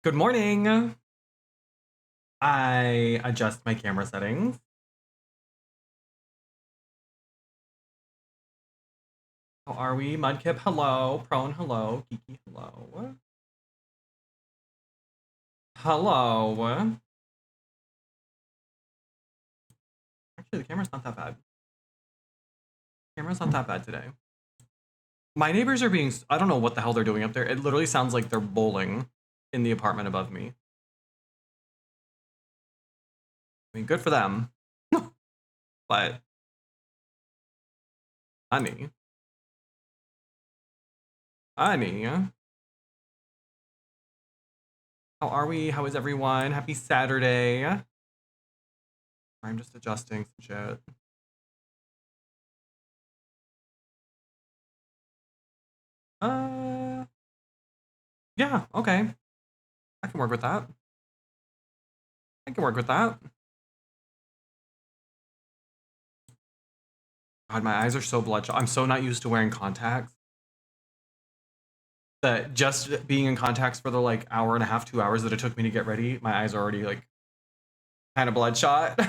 Good morning. I adjust my camera settings. How are we? Mudkip, hello. Prone, hello. Kiki, hello. Hello. Actually, the camera's not that bad. Camera's not that bad today. My neighbors are being, I don't know what the hell they're doing up there. It literally sounds like they're bowling in the apartment above me. I mean, good for them. But, honey. Honey. How are we? How is everyone? Happy Saturday. I'm just adjusting some shit. Yeah, okay. I can work with that. I can work with that. God, my eyes are so bloodshot. I'm so not used to wearing contacts that just being in contacts for the like hour and a half, 2 hours that it took me to get ready, my eyes are already like kind of bloodshot.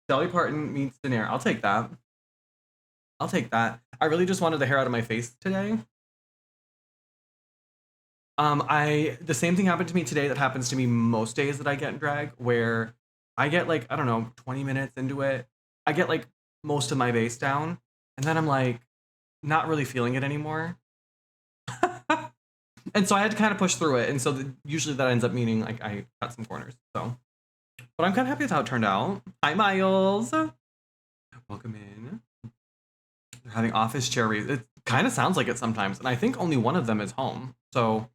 Dolly Parton meets Daenerys. I'll take that. I'll take that. I really just wanted the hair out of my face today. The same thing happened to me today that happens to me most days that I get in drag, where I get like, I don't know, 20 minutes into it. I get like most of my base down, and then I'm like not really feeling it anymore. And so I had to kind of push through it. And so usually that ends up meaning like I cut some corners. So, but I'm kind of happy with how it turned out. Hi, Miles. Welcome in. They're having office cherries. It kind of sounds like it sometimes. And I think only one of them is home. So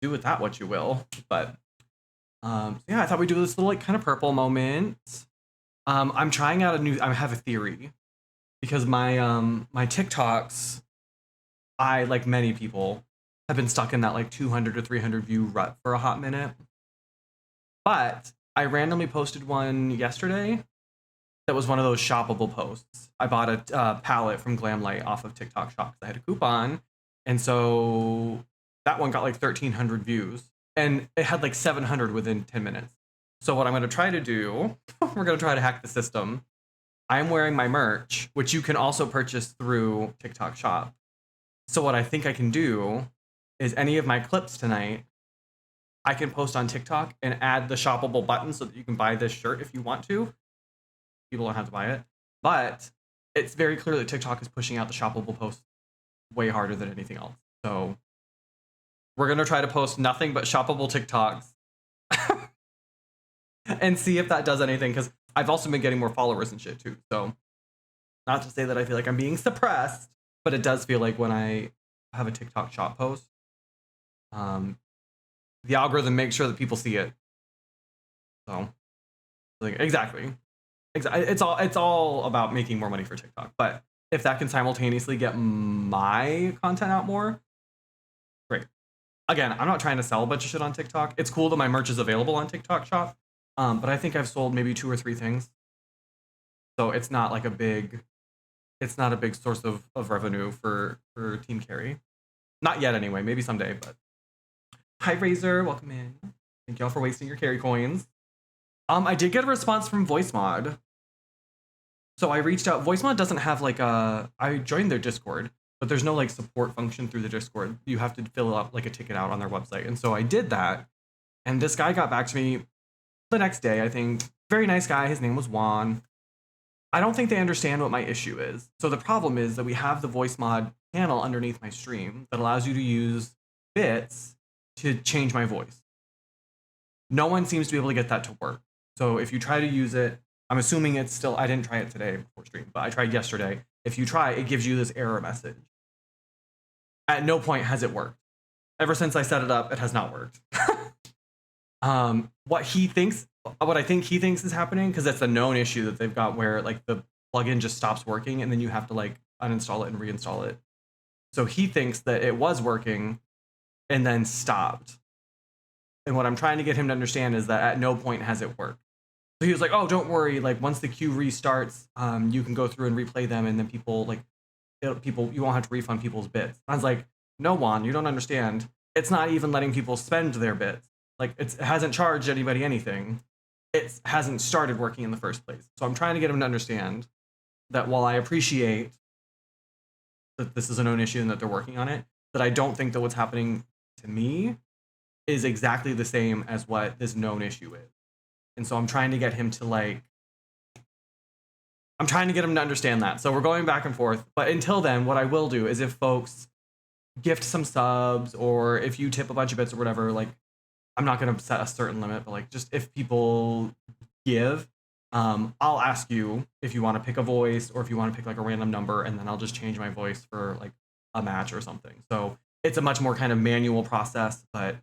do with that what you will. But yeah, I thought we'd do this little like kind of purple moment. I'm trying out I have a theory because my TikToks, I, like many people, have been stuck in that like 200 to 300 view rut for a hot minute. But I randomly posted one yesterday that was one of those shoppable posts. I bought a palette from Glamlight off of TikTok Shop because I had a coupon. And so that one got like 1,300 views. And it had like 700 within 10 minutes. So what I'm going to try to do, we're going to try to hack the system. I'm wearing my merch, which you can also purchase through TikTok Shop. So what I think I can do is any of my clips tonight, I can post on TikTok and add the shoppable button so that you can buy this shirt if you want to. People don't have to buy it. But it's very clear that TikTok is pushing out the shoppable posts way harder than anything else. So we're going to try to post nothing but shoppable TikToks and see if that does anything. Because I've also been getting more followers and shit too. So not to say that I feel like I'm being suppressed, but it does feel like when I have a TikTok shop post, the algorithm makes sure that people see it. So like, exactly. It's all about making more money for TikTok. But if that can simultaneously get my content out more, great. Again, I'm not trying to sell a bunch of shit on TikTok. It's cool that my merch is available on TikTok Shop. But I think I've sold maybe 2 or 3 things. So it's not like a big source of revenue for Team Carrie. Not yet anyway, maybe someday, but hi Razor, welcome in. Thank y'all for wasting your Carrie coins. I did get a response from VoiceMod. So I reached out. VoiceMod doesn't have like I joined their Discord, but there's no like support function through the Discord. You have to fill out like a ticket out on their website. And so I did that. And this guy got back to me the next day, I think. Very nice guy. His name was Juan. I don't think they understand what my issue is. So the problem is that we have the VoiceMod panel underneath my stream that allows you to use bits to change my voice. No one seems to be able to get that to work. So if you try to use it, I'm assuming it's still, I didn't try it today before stream, but I tried yesterday. If you try, it gives you this error message. At no point has it worked. Ever since I set it up, it has not worked. What I think he thinks is happening, because it's a known issue that they've got where like the plugin just stops working and then you have to like uninstall it and reinstall it. So he thinks that it was working and then stopped. And what I'm trying to get him to understand is that at no point has it worked. So he was like, oh, don't worry. Like once the queue restarts, you can go through and replay them. And then you won't have to refund people's bits. I was like, no, Juan, you don't understand. It's not even letting people spend their bits. Like, it hasn't charged anybody anything. It hasn't started working in the first place. So I'm trying to get him to understand that while I appreciate that this is a known issue and that they're working on it, that I don't think that what's happening to me is exactly the same as what this known issue is. And so I'm trying to get him to I'm trying to get him to understand that. So we're going back and forth. But until then, what I will do is if folks gift some subs or if you tip a bunch of bits or whatever, like, I'm not going to set a certain limit, but like, just if people give, I'll ask you if you want to pick a voice or if you want to pick like a random number, and then I'll just change my voice for like a match or something. So it's a much more kind of manual process, but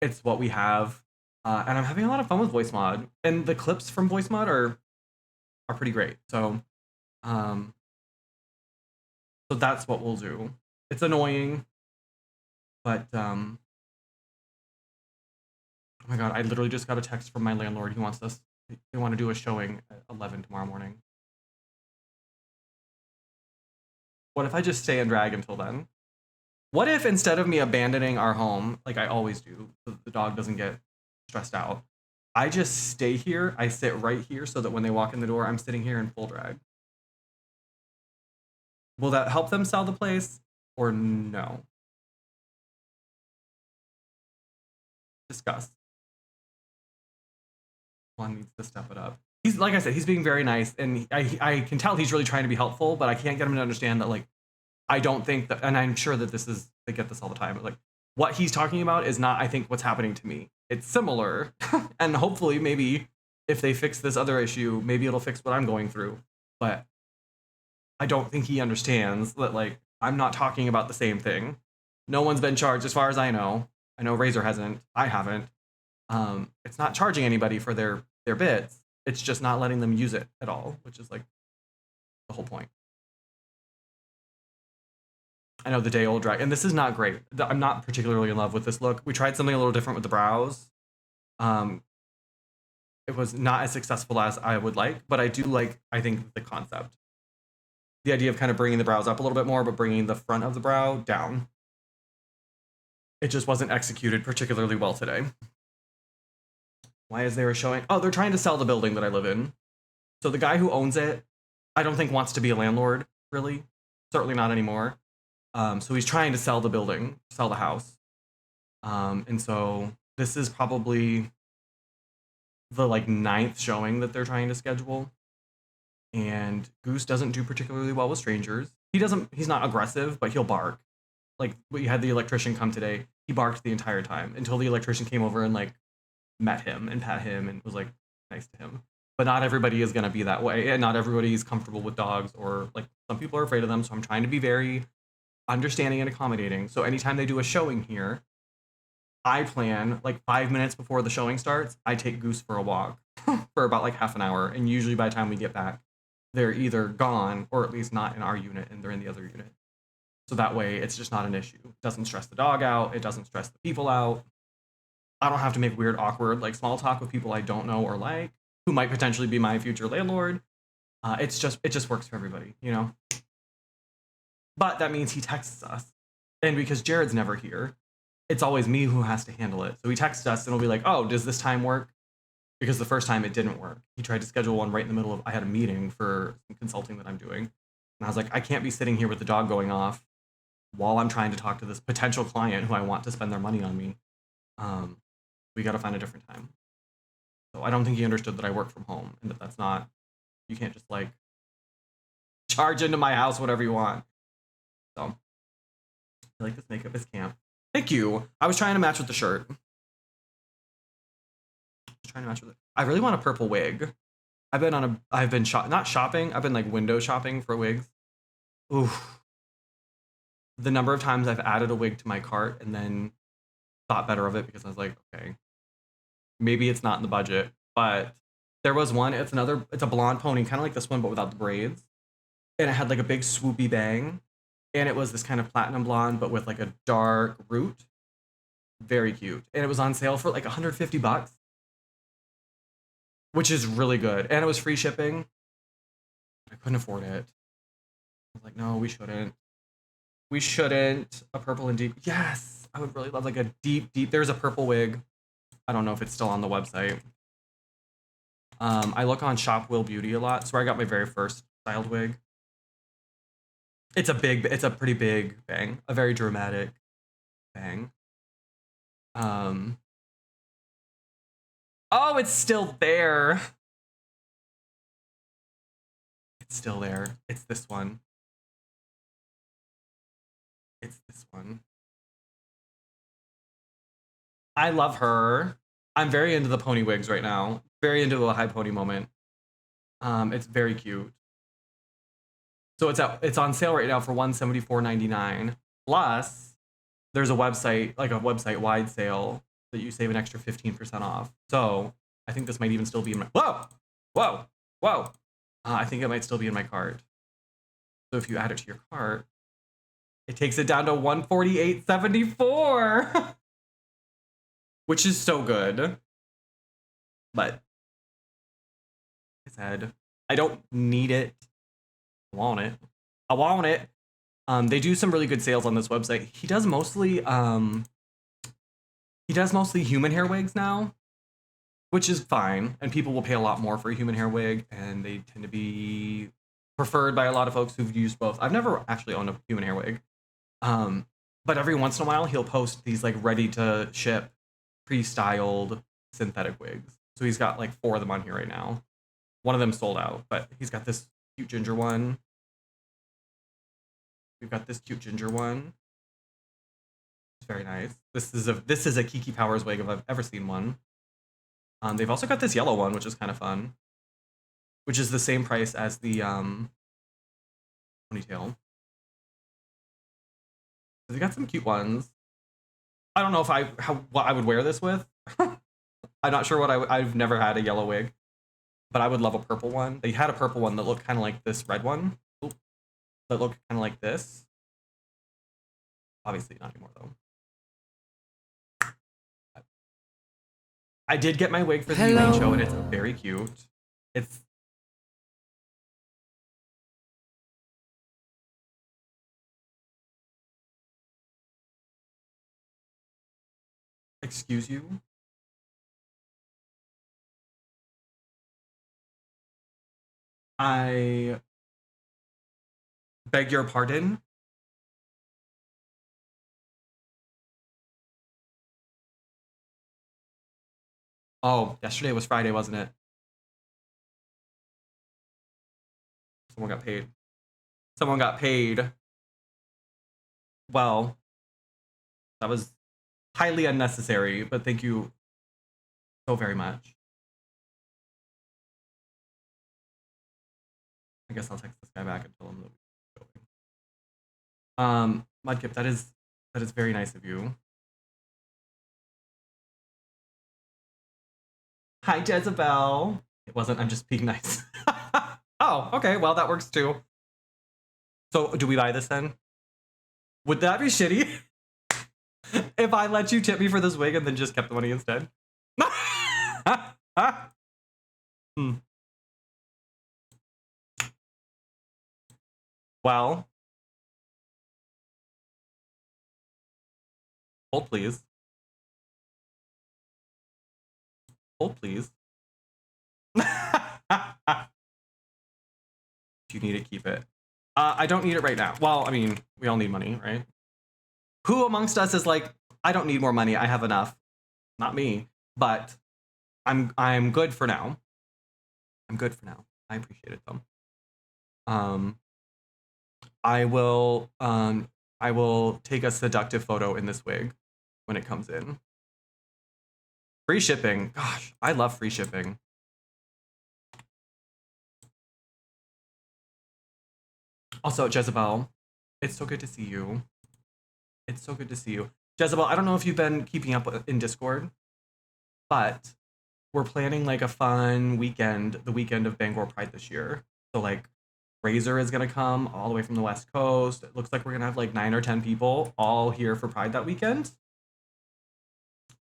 it's what we have. And I'm having a lot of fun with voice mod, and the clips from voice mod are pretty great. So, so that's what we'll do. It's annoying, but oh my god, I literally just got a text from my landlord. He wants us. They want to do a showing at 11 tomorrow morning. What if I just stay and drag until then? What if instead of me abandoning our home, like I always do, so the dog doesn't get stressed out, I just stay here, I sit right here so that when they walk in the door, I'm sitting here in full drag? Will that help them sell the place or no? Discuss. One needs to step it up. He's, like I said, he's being very nice, and I can tell he's really trying to be helpful, but I can't get him to understand that, like, I don't think that, and I'm sure that they get this all the time, but like, what he's talking about is not, I think, what's happening to me. It's similar, and hopefully, maybe if they fix this other issue, maybe it'll fix what I'm going through. But I don't think he understands that, like, I'm not talking about the same thing. No one's been charged, as far as I know. I know Razor hasn't. I haven't. It's not charging anybody for their bits. It's just not letting them use it at all, which is like the whole point. I know the day old drag, and this is not great. I'm not particularly in love with this look. We tried something a little different with the brows. It was not as successful as I would like, but I do like, I think, the concept. The idea of kind of bringing the brows up a little bit more, but bringing the front of the brow down. It just wasn't executed particularly well today. Why is there a showing? Oh, they're trying to sell the building that I live in. So the guy who owns it, I don't think wants to be a landlord, really. Certainly not anymore. So he's trying to sell the building, sell the house. And so this is probably the like 9th showing that they're trying to schedule. And Goose doesn't do particularly well with strangers. He's not aggressive, but he'll bark. Like, we had the electrician come today. He barked the entire time until the electrician came over and like met him and pat him and was like nice to him. But not everybody is going to be that way, and not everybody is comfortable with dogs, or like some people are afraid of them. So I'm trying to be very understanding and accommodating. So anytime they do a showing here, I plan like 5 minutes before the showing starts, I take Goose for a walk for about like half an hour. And usually by the time we get back, they're either gone or at least not in our unit, and they're in the other unit. So that way it's just not an issue. It doesn't stress the dog out. It doesn't stress the people out. I don't have to make weird, awkward, like small talk with people I don't know or like, who might potentially be my future landlord. It just works for everybody, you know? But that means he texts us. And because Jared's never here, it's always me who has to handle it. So he texts us and he'll be like, oh, does this time work? Because the first time it didn't work. He tried to schedule one right in the middle of, I had a meeting for some consulting that I'm doing. And I was like, I can't be sitting here with the dog going off while I'm trying to talk to this potential client who I want to spend their money on me. We got to find a different time. So I don't think he understood that I work from home, and that's not, you can't just like charge into my house whatever you want. So I like this makeup is camp. Thank you. I was trying to match with the shirt. I really want a purple wig. I've been not shopping. I've been like window shopping for wigs. Oof. The number of times I've added a wig to my cart and then thought better of it because I was like, okay, maybe it's not in the budget, but there was one. It's a blonde pony, kind of like this one, but without the braids. And it had like a big swoopy bang. And it was this kind of platinum blonde, but with like a dark root. Very cute. And it was on sale for like $150, which is really good. And it was free shipping. I couldn't afford it. I was like, no, we shouldn't. We shouldn't. A purple and deep. Yes, I would really love like a deep. There's a purple wig. I don't know if it's still on the website. I look on Shop Will Beauty a lot. It's where I got my very first styled wig. It's a pretty big bang. A very dramatic bang. Oh, it's still there. It's still there. It's this one. It's this one. I love her. I'm very into the pony wigs right now. Very into the high pony moment. It's very cute. So it's on sale right now for $174.99. Plus, there's a website, like a website-wide sale that you save an extra 15% off. So I think this might even still be in my whoa. I think it might still be in my cart. So if you add it to your cart, it takes it down to $148.74, which is so good. But I said I don't need it. I want it. They do some really good sales on this website. He does mostly human hair wigs now, which is fine. And people will pay a lot more for a human hair wig, and they tend to be preferred by a lot of folks who've used both. I've never actually owned a human hair wig. But every once in a while he'll post these like ready to ship pre-styled synthetic wigs. So he's got like 4 of them on here right now. One of them sold out, but he's got this cute ginger one. We've got this cute ginger one. It's very nice. This is a Kiki Powers wig if I've ever seen one. They've also got this yellow one, which is kind of fun, which is the same price as the ponytail. So they got some cute ones. I don't know if what I would wear this with. I'm not sure what I've never had a yellow wig, but I would love a purple one. They had a purple one that looked kind of like this red one. Ooh, that looked kind of like this. Obviously not anymore though. I did get my wig for the UN show, and it's very cute. It's excuse you. I beg your pardon. Oh, yesterday was Friday, wasn't it? Someone got paid. Someone got paid. Well, that was highly unnecessary, but thank you so very much. I guess I'll text this guy back and tell him that we're going. Mudkip, that is very nice of you. Hi, Jezebel. It wasn't, I'm just being nice. Oh, okay, well, that works too. So, do we buy this then? Would that be shitty? If I let you tip me for this wig and then just kept the money instead? Well, hold please. Hold please. If you need it, keep it. I don't need it right now. Well, I mean, we all need money, right? Who amongst us is like, I don't need more money. I have enough. Not me, but I'm good for now. I'm good for now. I appreciate it though. I will take a seductive photo in this wig when it comes in. Free shipping. Gosh, I love free shipping. Also, Jezebel, it's so good to see you. It's so good to see you. Jezebel, I don't know if you've been keeping up in Discord, but we're planning like a fun weekend, the weekend of Bangor Pride this year. So like Razor is going to come all the way from the West Coast. It looks like we're going to have like 9 or 10 people all here for Pride that weekend.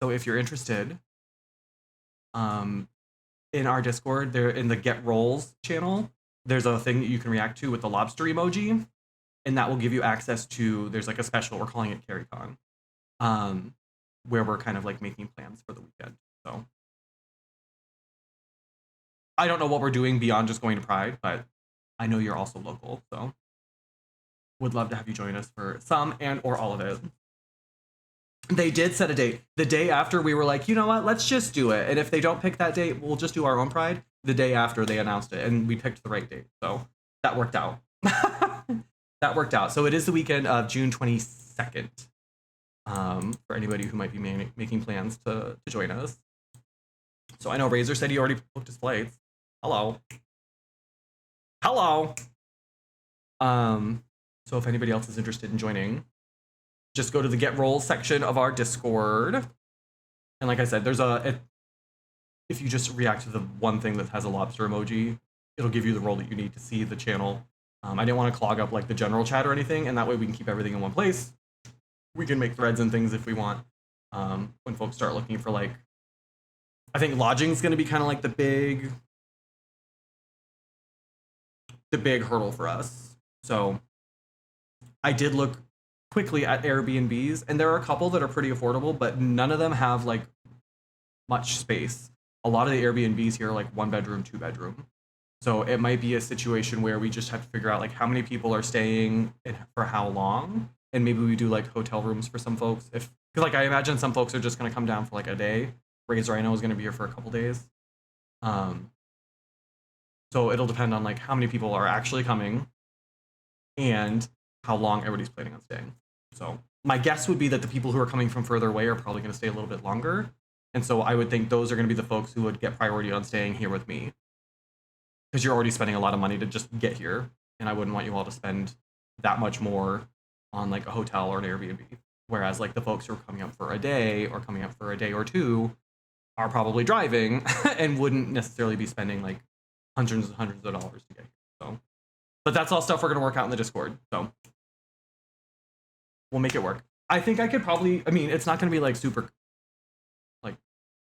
So if you're interested, in our Discord, there in the Get Rolls channel, there's a thing that you can react to with the lobster emoji. and that will give you access to, there's like a special, we're calling it CarrieCon, where we're kind of like making plans for the weekend. So I don't know what we're doing beyond just going to Pride, but I know you're also local, so would love to have you join us for some and or all of it. They did set a date. The day after, we were like, you know what, let's just do it. And if they don't pick that date, we'll just do our own Pride. The day after, they announced it, and we picked the right date. So that worked out. That worked out. So it is the weekend of June 22nd, for anybody who might be making plans to join us. So I know Razor said he already booked his flights. Hello. Hello. So if anybody else is interested in joining, just go to the Get Rolls section of our Discord. And like I said, there's if you just react to the one thing that has a lobster emoji, it'll give you the role that you need to see the channel. I didn't want to clog up like the general chat or anything, and that way we can keep everything in one place. We can make threads and things if we want. When folks start looking for like, I think lodging is going to be kind of like the big hurdle for us. So I did look quickly at Airbnbs, and there are a couple that are pretty affordable, but none of them have like much space. A lot of the Airbnbs here are like 1 bedroom, 2 bedroom. So it might be a situation where we just have to figure out like how many people are staying and for how long, and maybe we do like hotel rooms for some folks. Because like I imagine some folks are just going to come down for like a day. Razor, I know, is going to be here for a couple days. So it'll depend on like how many people are actually coming and how long everybody's planning on staying. So my guess would be that the people who are coming from further away are probably going to stay a little bit longer. And so I would think those are going to be the folks who would get priority on staying here with me, because you're already spending a lot of money to just get here, and I wouldn't want you all to spend that much more on like a hotel or an Airbnb. Whereas like the folks who are coming up for a day or coming up for a day or two are probably driving and wouldn't necessarily be spending like hundreds and hundreds of dollars to get here. So, but that's all stuff we're going to work out in the Discord. So we'll make it work. I think I could probably, I mean, it's not going to be like super, like,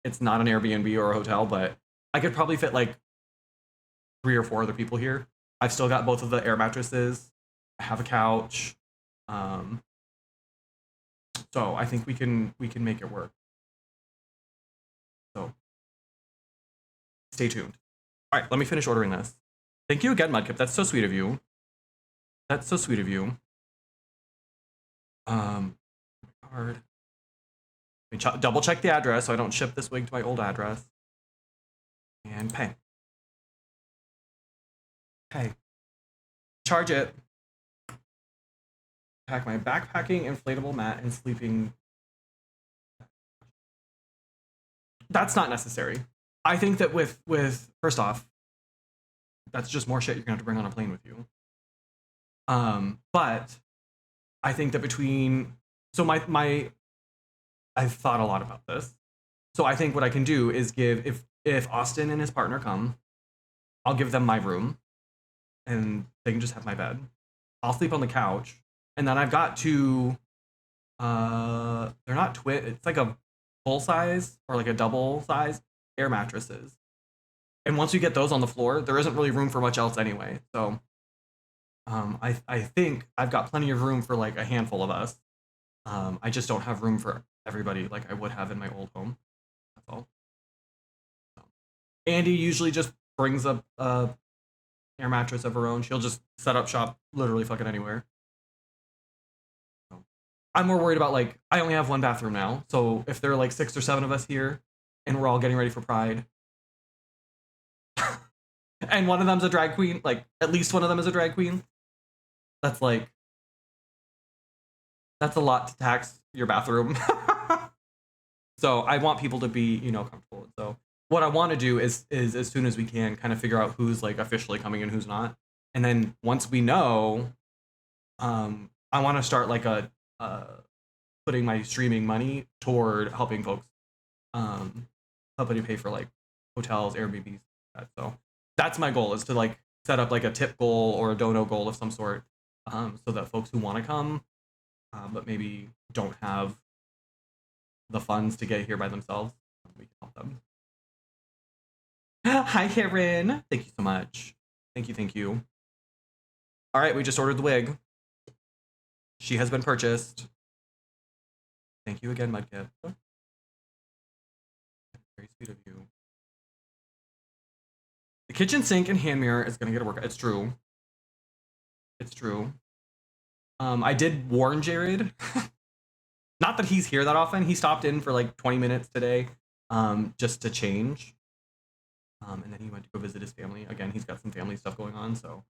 it's not an Airbnb or a hotel, but I could probably fit like 3 or 4 other people here. I've still got both of the air mattresses. I have a couch. So I think we can make it work. So stay tuned. All right, let me finish ordering this. Thank you again, Mudkip. That's so sweet of you. That's so sweet of you. Card. Double check the address so I don't ship this wig to my old address. And pay. Okay. Charge it. Pack my backpacking inflatable mat and sleeping. That's not necessary. I think that with first off, that's just more shit you're gonna have to bring on a plane with you. But I think that I've thought a lot about this. So I think what I can do is give, if Austin and his partner come, I'll give them my room and they can just have my bed. I'll sleep on the couch. And then I've got 2, they're not twin, it's like a full size or like a double size air mattresses. And once you get those on the floor, there isn't really room for much else anyway. So I think I've got plenty of room for like a handful of us. I just don't have room for everybody like I would have in my old home. That's all. So, Andy usually just brings up a air mattress of her own. She'll just set up shop literally fucking anywhere. So, I'm more worried about like, I only have 1 bathroom now. So if there are like 6 or 7 of us here and we're all getting ready for Pride, and one of them's a drag queen, like at least one of them is a drag queen, that's like, that's a lot to tax your bathroom. So I want people to be, comfortable. So what I want to do is as soon as we can kind of figure out who's like officially coming and who's not. And then once we know, I want to start like putting my streaming money toward helping folks, helping to pay for like hotels, Airbnbs. So that's my goal, is to like set up like a tip goal or a dono goal of some sort, so that folks who want to come, but maybe don't have the funds to get here by themselves, we can help them. Hi, Karen. Thank you so much. Thank you. All right, we just ordered the wig. She has been purchased. Thank you again, Mudkip. Very sweet of you. The kitchen sink and hand mirror is gonna get a workout. It's true. It's true. I did warn Jared. Not that he's here that often. He stopped in for like 20 minutes today, just to change. And then he went to go visit his family. Again, he's got some family stuff going on, so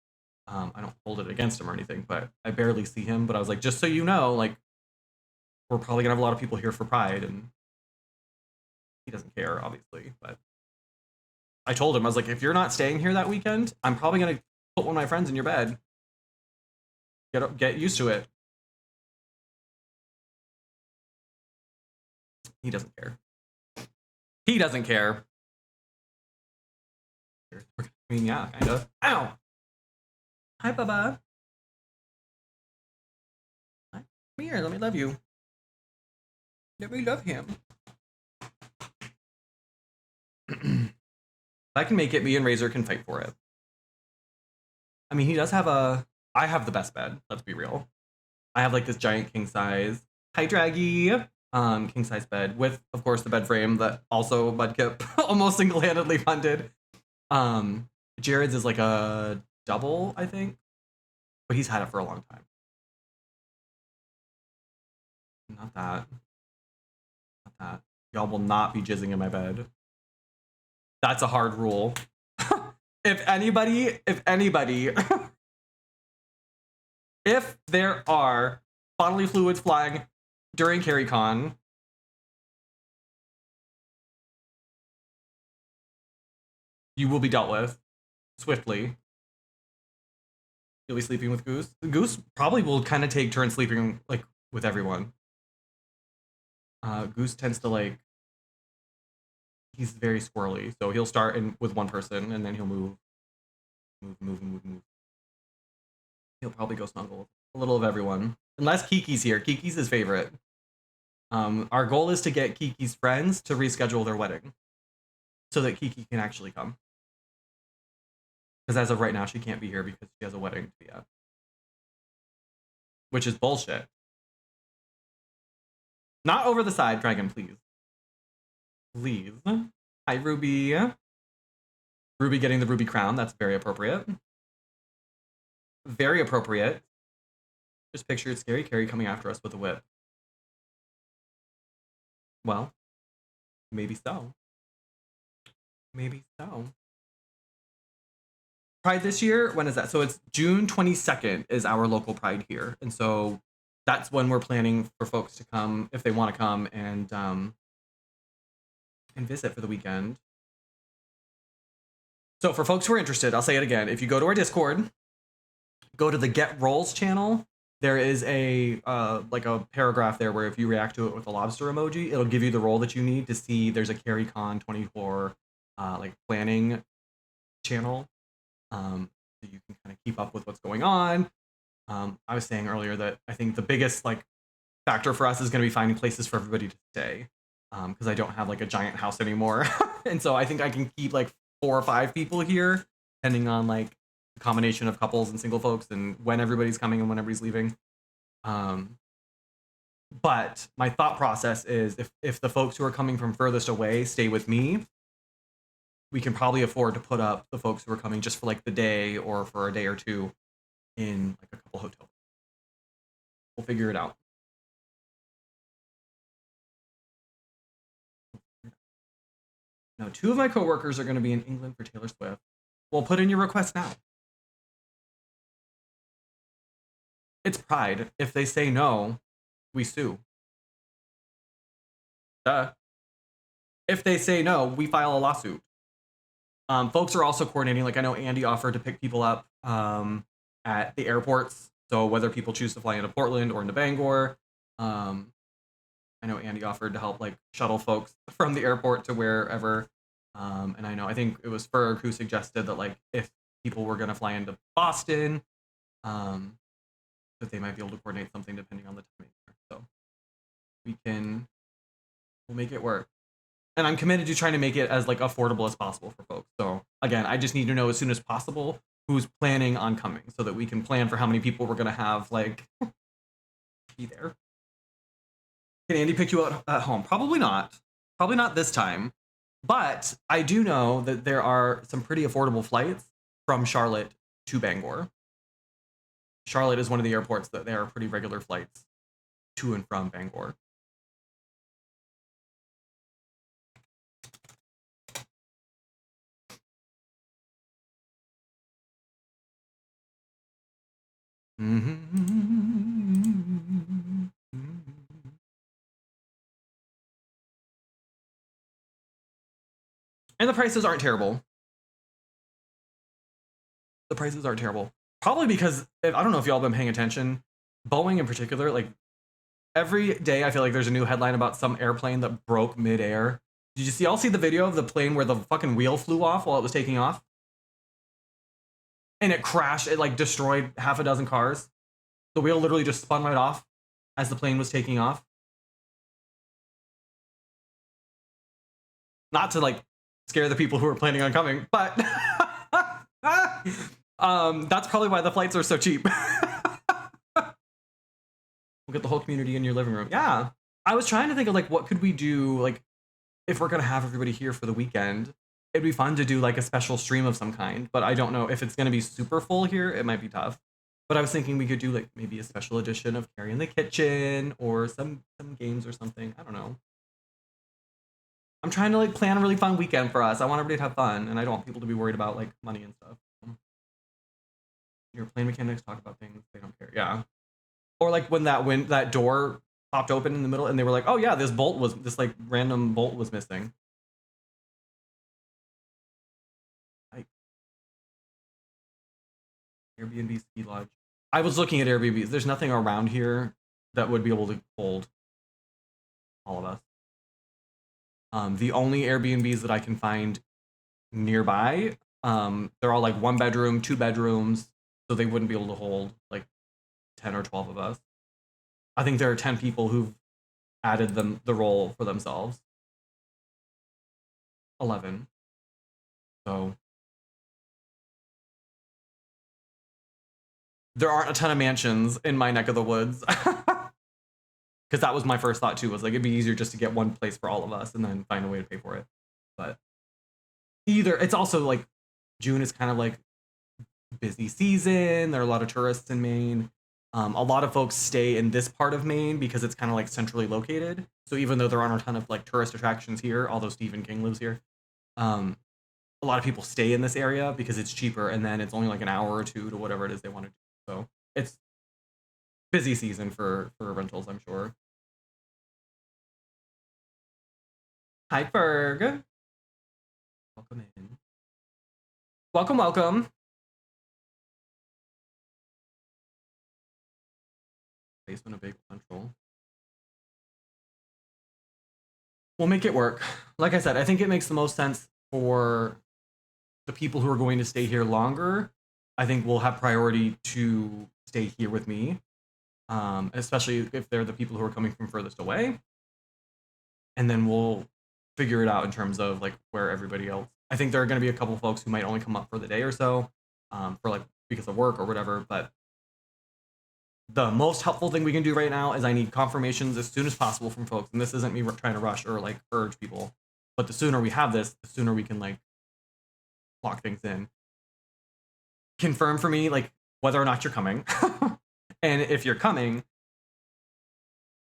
I don't hold it against him or anything, but I barely see him. But I was like, just so you know, like, we're probably gonna have a lot of people here for Pride, and he doesn't care, obviously. But I told him, I was like, if you're not staying here that weekend, I'm probably gonna put one of my friends in your bed. Get used to it. He doesn't care. He doesn't care. I mean, yeah, kind of. Ow! Hi, Bubba. Hi. Come here, let me love you. Let me love him. If I can make it, me and Razor can fight for it. I mean, he does have I have the best bed, let's be real. I have like this giant king size. Hi, Draggy. King size bed with, of course, the bed frame that also Mudkip almost single-handedly funded. Jared's is like a double, I think, but he's had it for a long time. Not that. Not that. Y'all will not be jizzing in my bed. That's a hard rule. If anybody, if there are bodily fluids flying during CarrieCon, you will be dealt with swiftly. You'll be sleeping with Goose. Goose probably will kind of take turns sleeping like with everyone. Goose tends to like, he's very squirrely, so he'll start with one person and then he'll move. He'll probably go snuggle a little of everyone, unless Kiki's here. Kiki's his favorite. Our goal is to get Kiki's friends to reschedule their wedding so that Kiki can actually come. Because as of right now, she can't be here because she has a wedding to be at. Which is bullshit. Not over the side, Dragon, please. Please. Hi, Ruby. Ruby getting the Ruby crown. That's very appropriate. Very appropriate. Just pictured Scary Carrie coming after us with a whip. Well, maybe so. Maybe so. Pride this year, when is that? So it's June 22nd is our local Pride here. And so that's when we're planning for folks to come, if they want to come and visit for the weekend. So for folks who are interested, I'll say it again. If you go to our Discord, go to the Get Rolls channel, there is a like a paragraph there where if you react to it with a lobster emoji, it'll give you the role that you need to see. There's a CarrieCon 24 like planning channel. So you can kind of keep up with what's going on. I was saying earlier that I think the biggest like factor for us is going to be finding places for everybody to stay, because I don't have like a giant house anymore. And so I think I can keep like 4 or 5 people here, depending on like the combination of couples and single folks and when everybody's coming and when everybody's leaving. But my thought process is if the folks who are coming from furthest away stay with me, we can probably afford to put up the folks who are coming just for like the day or for a day or two in like a couple hotels. We'll figure it out. No, 2 of my coworkers are going to be in England for Taylor Swift. Well, put in your request now. It's Pride. If they say no, we sue. Duh. If they say no, we file a lawsuit. Folks are also coordinating. Like I know Andy offered to pick people up at the airports. So whether people choose to fly into Portland or into Bangor, I know Andy offered to help like shuttle folks from the airport to wherever. And I think it was Ferg who suggested that like if people were going to fly into Boston, that they might be able to coordinate something depending on the timing. So we'll make it work. And I'm committed to trying to make it as like affordable as possible for folks. So again, I just need to know as soon as possible who's planning on coming so that we can plan for how many people we're going to have like be there. Can Andy pick you up at home? Probably not. Probably not this time. But I do know that there are some pretty affordable flights from Charlotte to Bangor. Charlotte is one of the airports that there are pretty regular flights to and from Bangor. Mm-hmm. And the prices aren't terrible. The prices aren't terrible. Probably because, I don't know if y'all been paying attention, Boeing in particular, like every day I feel like there's a new headline about some airplane that broke midair. Did you see, y'all see the video of the plane where the fucking wheel flew off while it was taking off? And it crashed, it like destroyed half a dozen cars. The wheel literally just spun right off as the plane was taking off. Not to like scare the people who are planning on coming, but that's probably why the flights are so cheap. We'll get the whole community in your living room. Yeah. I was trying to think of like what could we do, like if we're gonna have everybody here for the weekend. It'd be fun to do like a special stream of some kind, but I don't know if it's gonna be super full here. It might be tough. But I was thinking we could do like maybe a special edition of Carrie in the Kitchen or some games or something. I don't know. I'm trying to like plan a really fun weekend for us. I want everybody to have fun, and I don't want people to be worried about like money and stuff. Your plane mechanics talk about things they don't care. Yeah. Or like when that door popped open in the middle, and they were like, "Oh yeah, this like random bolt was missing." Airbnb ski lodge. I was looking at Airbnbs. There's nothing around here that would be able to hold all of us. The only Airbnbs that I can find nearby, they're all like 1 bedroom, 2 bedrooms, so they wouldn't be able to hold like 10 or 12 of us. I think there are 10 people who've added the role for themselves. 11. So there aren't a ton of mansions in my neck of the woods. Because that was my first thought too, was like it'd be easier just to get one place for all of us and then find a way to pay for it. But it's also like June is kind of like busy season. There are a lot of tourists in Maine. A lot of folks stay in this part of Maine because it's kind of like centrally located. So even though there aren't a ton of like tourist attractions here, although Stephen King lives here, a lot of people stay in this area because it's cheaper, and then it's only like an hour or two to whatever it is they want to do. So it's busy season for rentals, I'm sure. Hi, Ferg. Welcome in. Welcome, welcome. Basement of Big Central. We'll make it work. Like I said, I think it makes the most sense for the people who are going to stay here longer. I think we'll have priority to stay here with me, especially if they're the people who are coming from furthest away. And then we'll figure it out in terms of like where everybody else. I think there are going to be a couple folks who might only come up for the day or so, for like because of work or whatever. But the most helpful thing we can do right now is I need confirmations as soon as possible from folks. And this isn't me trying to rush or like urge people, but the sooner we have this, the sooner we can like lock things in. Confirm for me like whether or not you're coming. And if you're coming,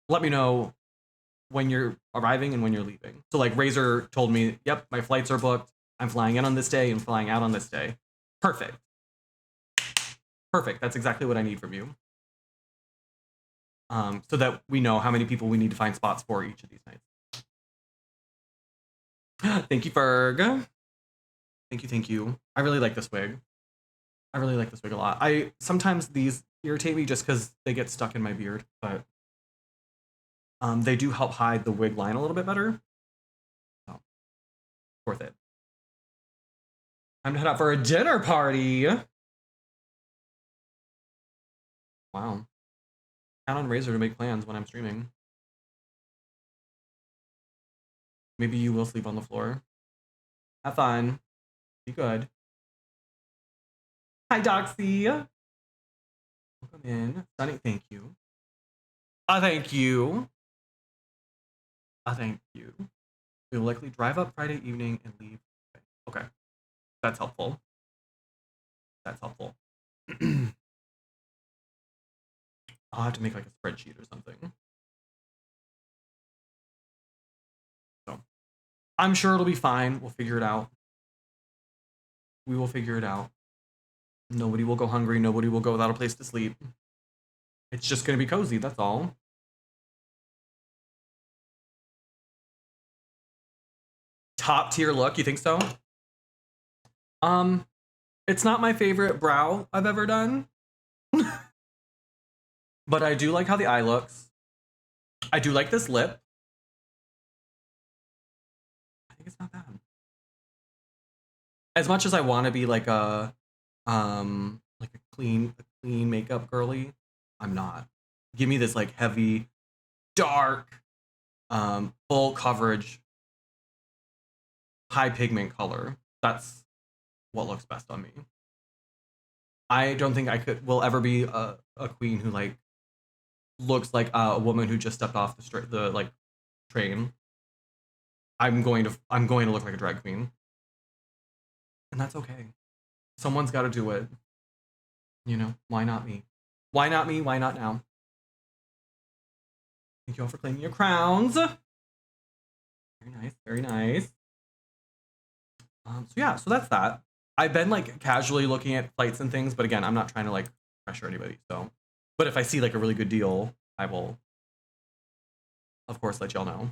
let me know when you're arriving and when you're leaving. So like Razor told me, yep, my flights are booked. I'm flying in on this day and flying out on this day. Perfect. Perfect. That's exactly what I need from you. So that we know how many people we need to find spots for each of these nights. Thank you, Ferg. Thank you. I really like this wig. I really like this wig a lot. Sometimes these irritate me just because they get stuck in my beard, but they do help hide the wig line a little bit better. So, worth it. Time to head out for a dinner party. Wow. Count on Razor to make plans when I'm streaming. Maybe you will sleep on the floor. Have fun. Be good. Hi, Doxy. Welcome in. Sunny, thank you. Thank you. Thank you. We will likely drive up Friday evening and leave. Okay. That's helpful. That's helpful. I'll have to make like a spreadsheet or something. So I'm sure it'll be fine. We'll figure it out. We will figure it out. Nobody will go hungry. Nobody will go without a place to sleep. It's just going to be cozy. That's all. Top tier look. You think so? It's not my favorite brow I've ever done. But I do like how the eye looks. I do like this lip. I think it's not bad. As much as I want to be like a clean makeup girly, I'm not. Give me this like heavy, dark, full coverage, high pigment color. That's what looks best on me. I don't think I will ever be a queen who like looks like a woman who just stepped off the train. I'm going to look like a drag queen, and that's okay. Someone's got to do it. You know, why not me? Why not me? Why not now? Thank you all for claiming your crowns. Very nice, very nice. So yeah, so that's that. I've been like casually looking at flights and things, but again, I'm not trying to like pressure anybody. So, but if I see like a really good deal, I will, of course, let y'all know.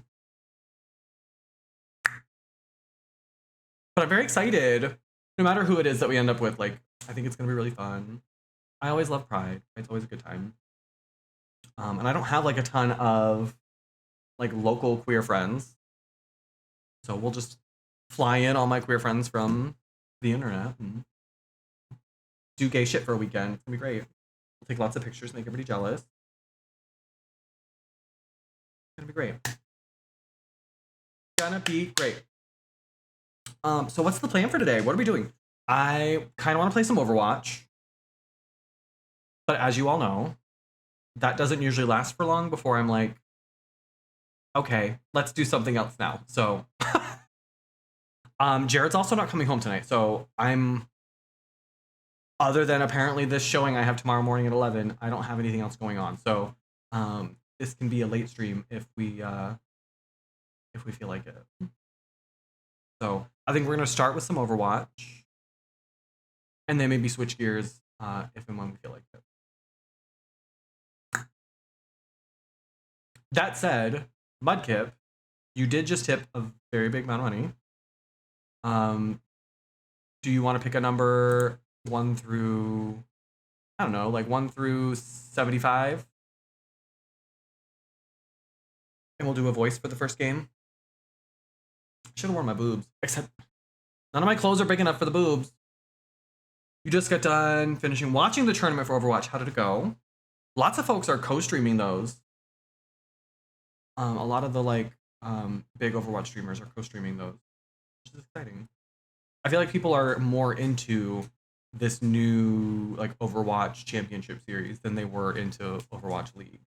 But I'm very excited. No matter who it is that we end up with, like, I think it's gonna be really fun. I always love Pride. It's always a good time. And I don't have like a ton of like local queer friends, so we'll just fly in all my queer friends from the internet and do gay shit for a weekend. It's gonna be great. We'll take lots of pictures, make everybody jealous. It's gonna be great. Gonna be great. So what's the plan for today? What are we doing? I kind of want to play some Overwatch, but as you all know, that doesn't usually last for long before I'm like, okay, let's do something else now. So Jared's also not coming home tonight, so I'm, other than apparently this showing I have tomorrow morning at 11, I don't have anything else going on. So this can be a late stream if we feel like it. So I think we're gonna start with some Overwatch, and then maybe switch gears if and when we feel like it. That said, Mudkip, you did just tip a very big amount of money. Do you want to pick a number 1 through, I don't know, like 1 through 75? And we'll do a voice for the first game. I should have worn my boobs, except none of my clothes are big enough for the boobs. You just got done finishing watching the tournament for Overwatch. How did it go? Lots of folks are co-streaming those. A lot of the like big Overwatch streamers are co-streaming those, which is exciting. I feel like people are more into this new like Overwatch Championship Series than they were into Overwatch League,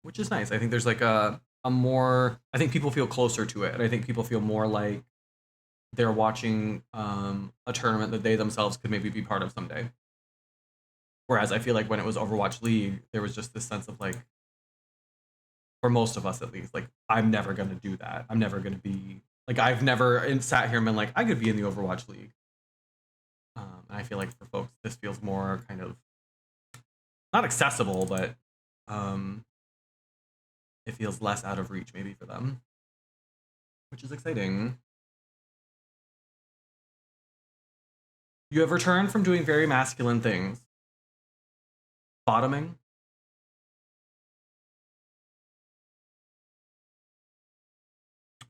which is nice. I think there's like a more, I think people feel closer to it, and I think people feel more like they're watching a tournament that they themselves could maybe be part of someday. Whereas I feel like when it was Overwatch League, there was just this sense of like, for most of us at least, like, I'm never going to do that. I'm never going to be, like, I've never sat here and been like, I could be in the Overwatch League. And I feel like for folks, this feels more kind of, not accessible, but it feels less out of reach maybe for them, which is exciting. You have returned from doing very masculine things. Bottoming.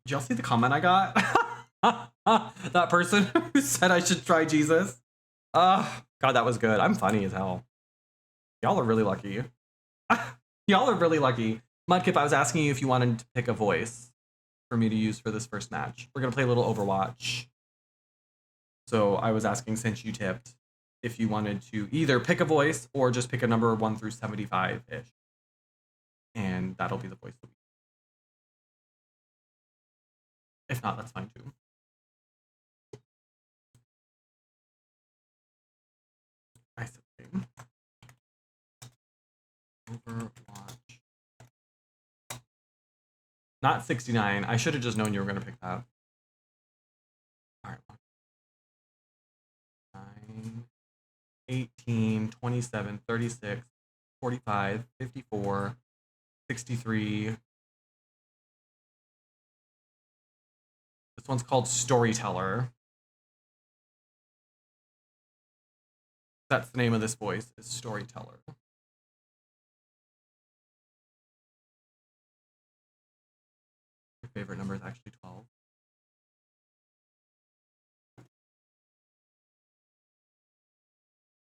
Did y'all see the comment I got? That person who said I should try Jesus. God, that was good. I'm funny as hell. Y'all are really lucky. Y'all are really lucky. Mudkip, I was asking you if you wanted to pick a voice for me to use for this first match. We're going to play a little Overwatch. So I was asking, since you tipped, if you wanted to either pick a voice or just pick a number 1 through 75-ish. And that'll be the voice that we use. If not, that's fine too. I said Overwatch. Not 69. I should have just known you were going to pick that. All right. 9, 18, 27, 36, 45, 54, 63. This one's called Storyteller. That's the name of this voice, is Storyteller. Your favorite number is actually 12.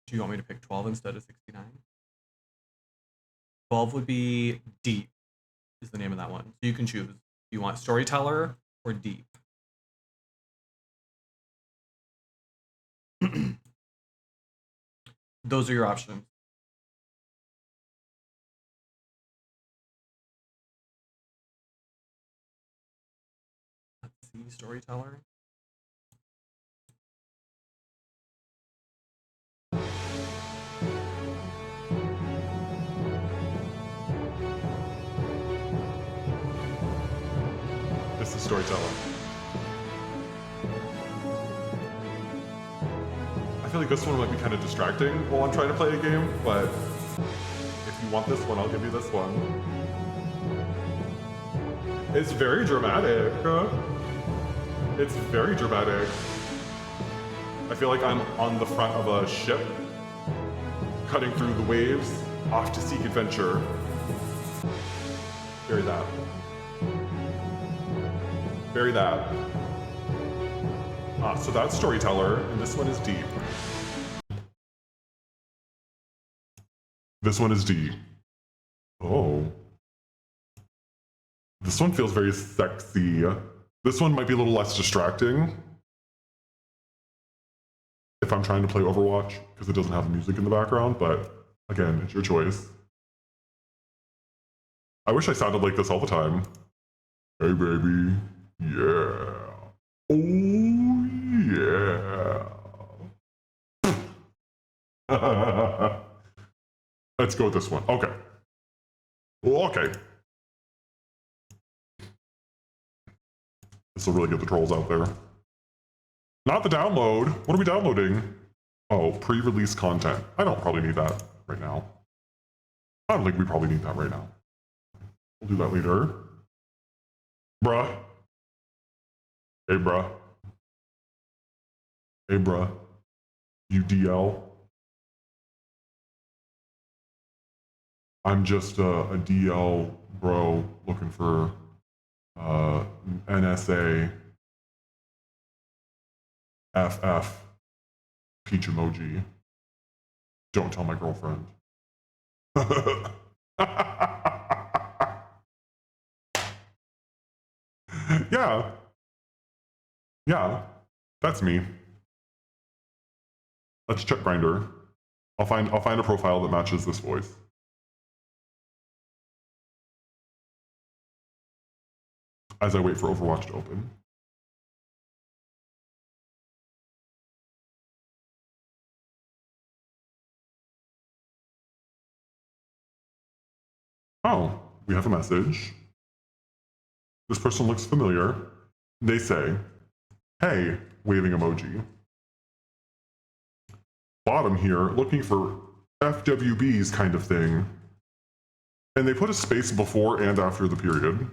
Do you want me to pick 12 instead of 69? 12 would be Deep, is the name of that one. So you can choose. Do you want Storyteller or Deep? Those are your options. Let's see, Storyteller. It's the Storyteller. I feel like this one might be kind of distracting while I'm trying to play a game, but if you want this one, I'll give you this one. It's very dramatic. It's very dramatic. I feel like I'm on the front of a ship, cutting through the waves, off to seek adventure. Bury that. Bury that. So that's Storyteller, and this one is Deep. This one is Deep. Oh. This one feels very sexy. This one might be a little less distracting if I'm trying to play Overwatch, because it doesn't have music in the background, but again, it's your choice. I wish I sounded like this all the time. Hey, baby. Yeah. Oh, yeah. Let's go with this one. Okay. Okay. This will really get the trolls out there. Not the download. What are we downloading? Oh, pre-release content. I don't probably need that right now. I don't think we probably need that right now. We'll do that later. Bruh. Hey, bruh. Hey, bruh. You DL. I'm just a DL bro looking for NSA FF peach emoji. Don't tell my girlfriend. Yeah. Yeah, that's me. Let's check Grindr. I'll find a profile that matches this voice. As I wait for Overwatch to open. Oh, we have a message. This person looks familiar. They say, hey, waving emoji. Bottom here, looking for FWBs kind of thing. And they put a space before and after the period.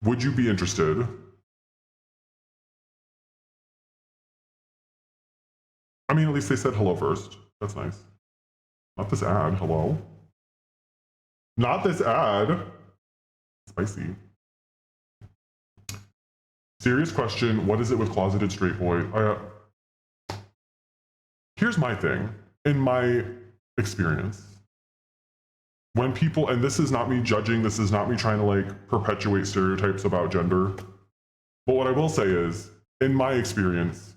Would you be interested? I mean, at least they said hello first. That's nice. Not this ad, hello? Not this ad. Spicy. Serious question, what is it with closeted straight boy? Here's my thing. In my experience, when people, and this is not me judging, this is not me trying to like perpetuate stereotypes about gender, but what I will say is, in my experience,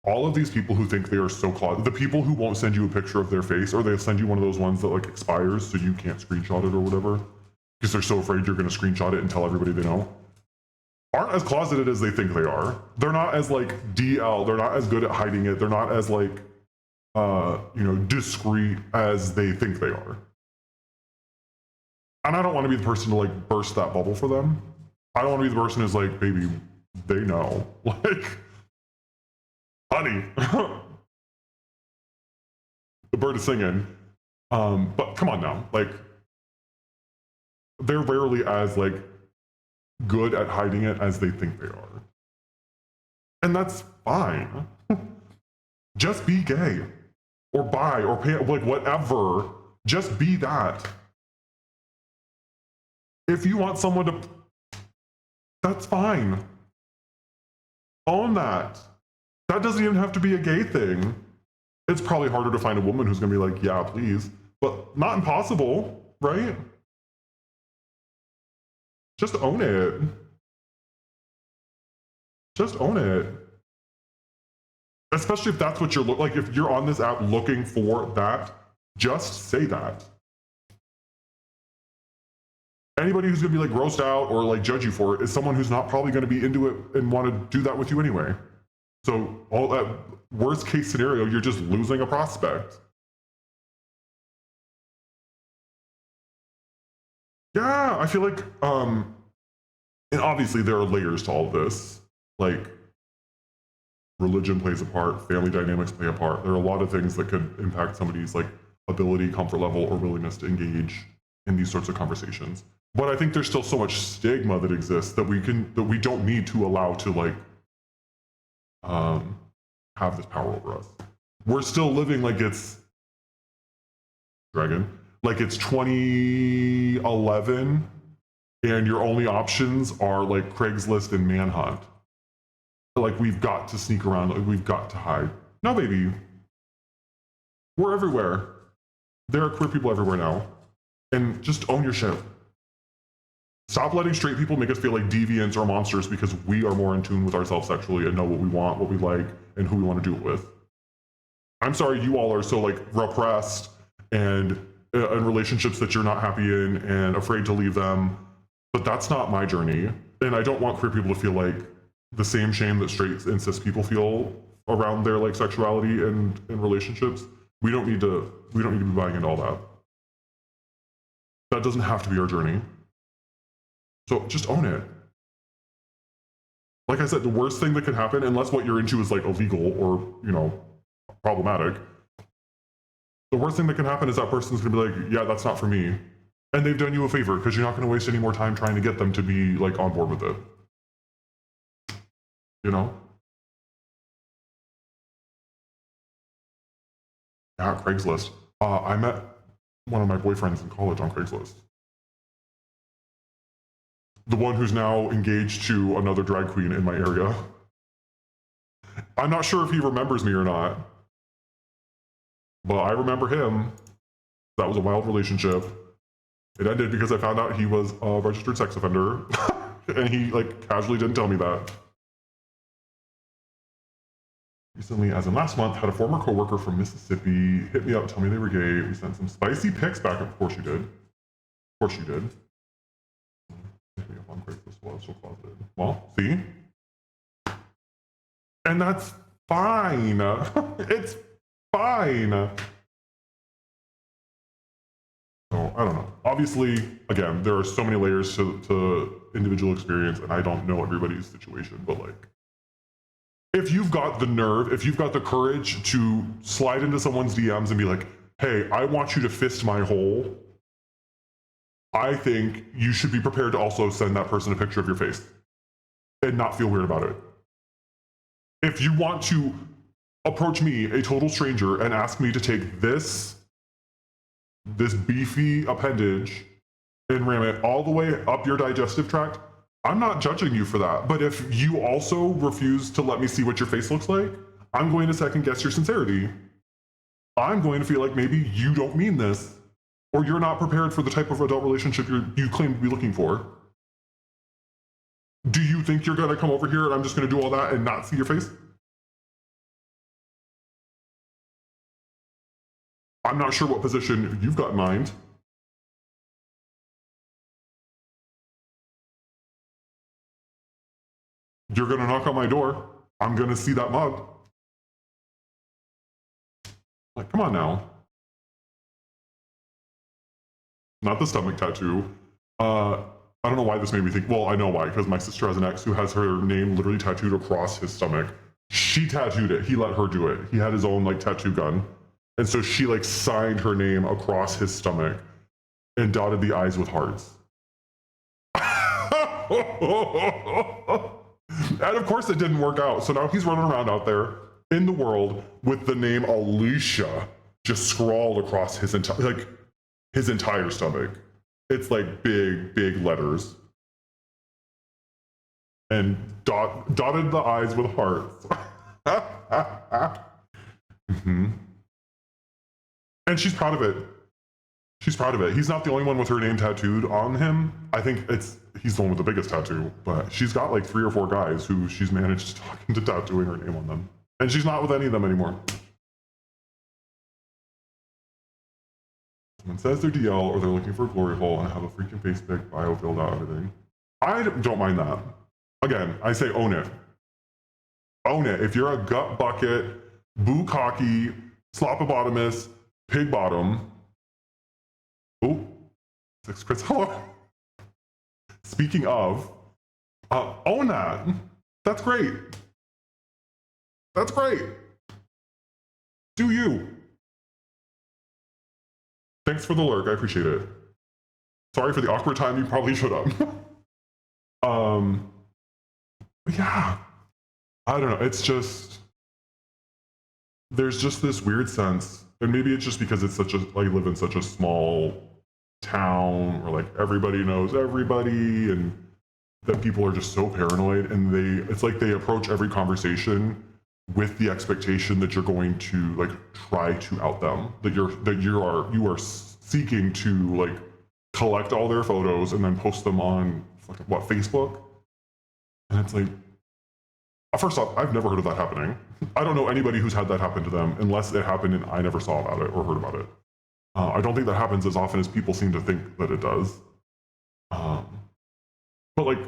all of these people who think they are so closeted, the people who won't send you a picture of their face, or they'll send you one of those ones that like expires so you can't screenshot it or whatever, because they're so afraid you're going to screenshot it and tell everybody they know, aren't as closeted as they think they are. They're not as like DL, they're not as good at hiding it, they're not as like, discreet as they think they are. And I don't want to be the person to like burst that bubble for them. I don't want to be the person who's like, baby, they know. Like, honey, the bird is singing. But come on now, like, they're rarely as like good at hiding it as they think they are. And that's fine. Just be gay or bi or pay, like whatever. Just be that. If you want someone to, that's fine. Own that. That doesn't even have to be a gay thing. It's probably harder to find a woman who's gonna be like, yeah, please, but not impossible, right? Just own it. Just own it. Especially if that's what you're like, if you're on this app looking for that, just say that. Anybody who's gonna be like grossed out or like judge you for it is someone who's not probably gonna be into it and want to do that with you anyway. So all that worst case scenario, you're just losing a prospect. Yeah, I feel like, and obviously there are layers to all of this. Like, religion plays a part, family dynamics play a part. There are a lot of things that could impact somebody's like ability, comfort level, or willingness to engage in these sorts of conversations. But I think there's still so much stigma that exists that we don't need to allow to like have this power over us. We're still living like it's like it's 2011 and your only options are like Craigslist and Manhunt. Like, we've got to sneak around, like, we've got to hide. No, baby. We're everywhere. There are queer people everywhere now. And just own your shit. Stop letting straight people make us feel like deviants or monsters because we are more in tune with ourselves sexually and know what we want, what we like, and who we want to do it with. I'm sorry you all are so like repressed and in relationships that you're not happy in and afraid to leave them, but that's not my journey. And I don't want queer people to feel like the same shame that straight and cis people feel around their like sexuality and relationships. We don't need to be buying into all that. That doesn't have to be our journey. So just own it. Like I said, the worst thing that could happen, unless what you're into is like illegal or, problematic, the worst thing that can happen is that person's gonna be like, yeah, that's not for me. And they've done you a favor because you're not gonna waste any more time trying to get them to be like on board with it. Yeah, Craigslist. I met one of my boyfriends in college on Craigslist. The one who's now engaged to another drag queen in my area. I'm not sure if he remembers me or not, but I remember him. That was a wild relationship. It ended because I found out he was a registered sex offender, and he like casually didn't tell me that. Recently, as in last month, had a former coworker from Mississippi hit me up, tell me they were gay. We sent some spicy pics back. Of course you did. Of course you did. Hit me up on Craigslist while I was so closeted. Well, see? And that's fine. It's fine. So, I don't know. Obviously, again, there are so many layers to individual experience, and I don't know everybody's situation, but like, if you've got the nerve, if you've got the courage to slide into someone's DMs and be like, hey, I want you to fist my hole, I think you should be prepared to also send that person a picture of your face and not feel weird about it. If you want to approach me, a total stranger, and ask me to take this beefy appendage and ram it all the way up your digestive tract, I'm not judging you for that. But if you also refuse to let me see what your face looks like, I'm going to second guess your sincerity. I'm going to feel like maybe you don't mean this, or you're not prepared for the type of adult relationship you claim to be looking for. Do you think you're going to come over here and I'm just going to do all that and not see your face? I'm not sure what position you've got in mind. You're gonna knock on my door. I'm gonna see that mug. Like, come on now. Not the stomach tattoo. I don't know why this made me think, well, I know why, because my sister has an ex who has her name literally tattooed across his stomach. She tattooed it. He let her do it. He had his own like tattoo gun. And so she like signed her name across his stomach and dotted the I's with hearts. And of course it didn't work out. So now he's running around out there in the world with the name Alicia just scrawled across his entire stomach. It's like big letters. And dotted the I's with hearts. Mm-hmm. And she's proud of it. She's proud of it. He's not the only one with her name tattooed on him. I think he's the one with the biggest tattoo, but she's got like 3 or 4 guys who she's managed to talk into tattooing her name on them. And she's not with any of them anymore. Someone says they're DL or they're looking for a glory hole and have a freaking Facebook bio filled out, everything. I don't mind that. Again, I say own it. Own it. If you're a gut bucket, bukkake, slopopotamus, pig bottom. Oh, 6 crits. Hello. Speaking of, own that. That's great. That's great. Do you. Thanks for the lurk. I appreciate it. Sorry for the awkward time. You probably should have. Yeah. I don't know. It's just, there's just this weird sense, and maybe it's just because it's I live in such a small town where like everybody knows everybody and that people are just so paranoid, and it's like they approach every conversation with the expectation that you're going to like try to out them, that you are seeking to like collect all their photos and then post them on Facebook. And it's like, first off, I've never heard of that happening. I don't know anybody who's had that happen to them unless it happened and I never saw about it or heard about it. I don't think that happens as often as people seem to think that it does. But like,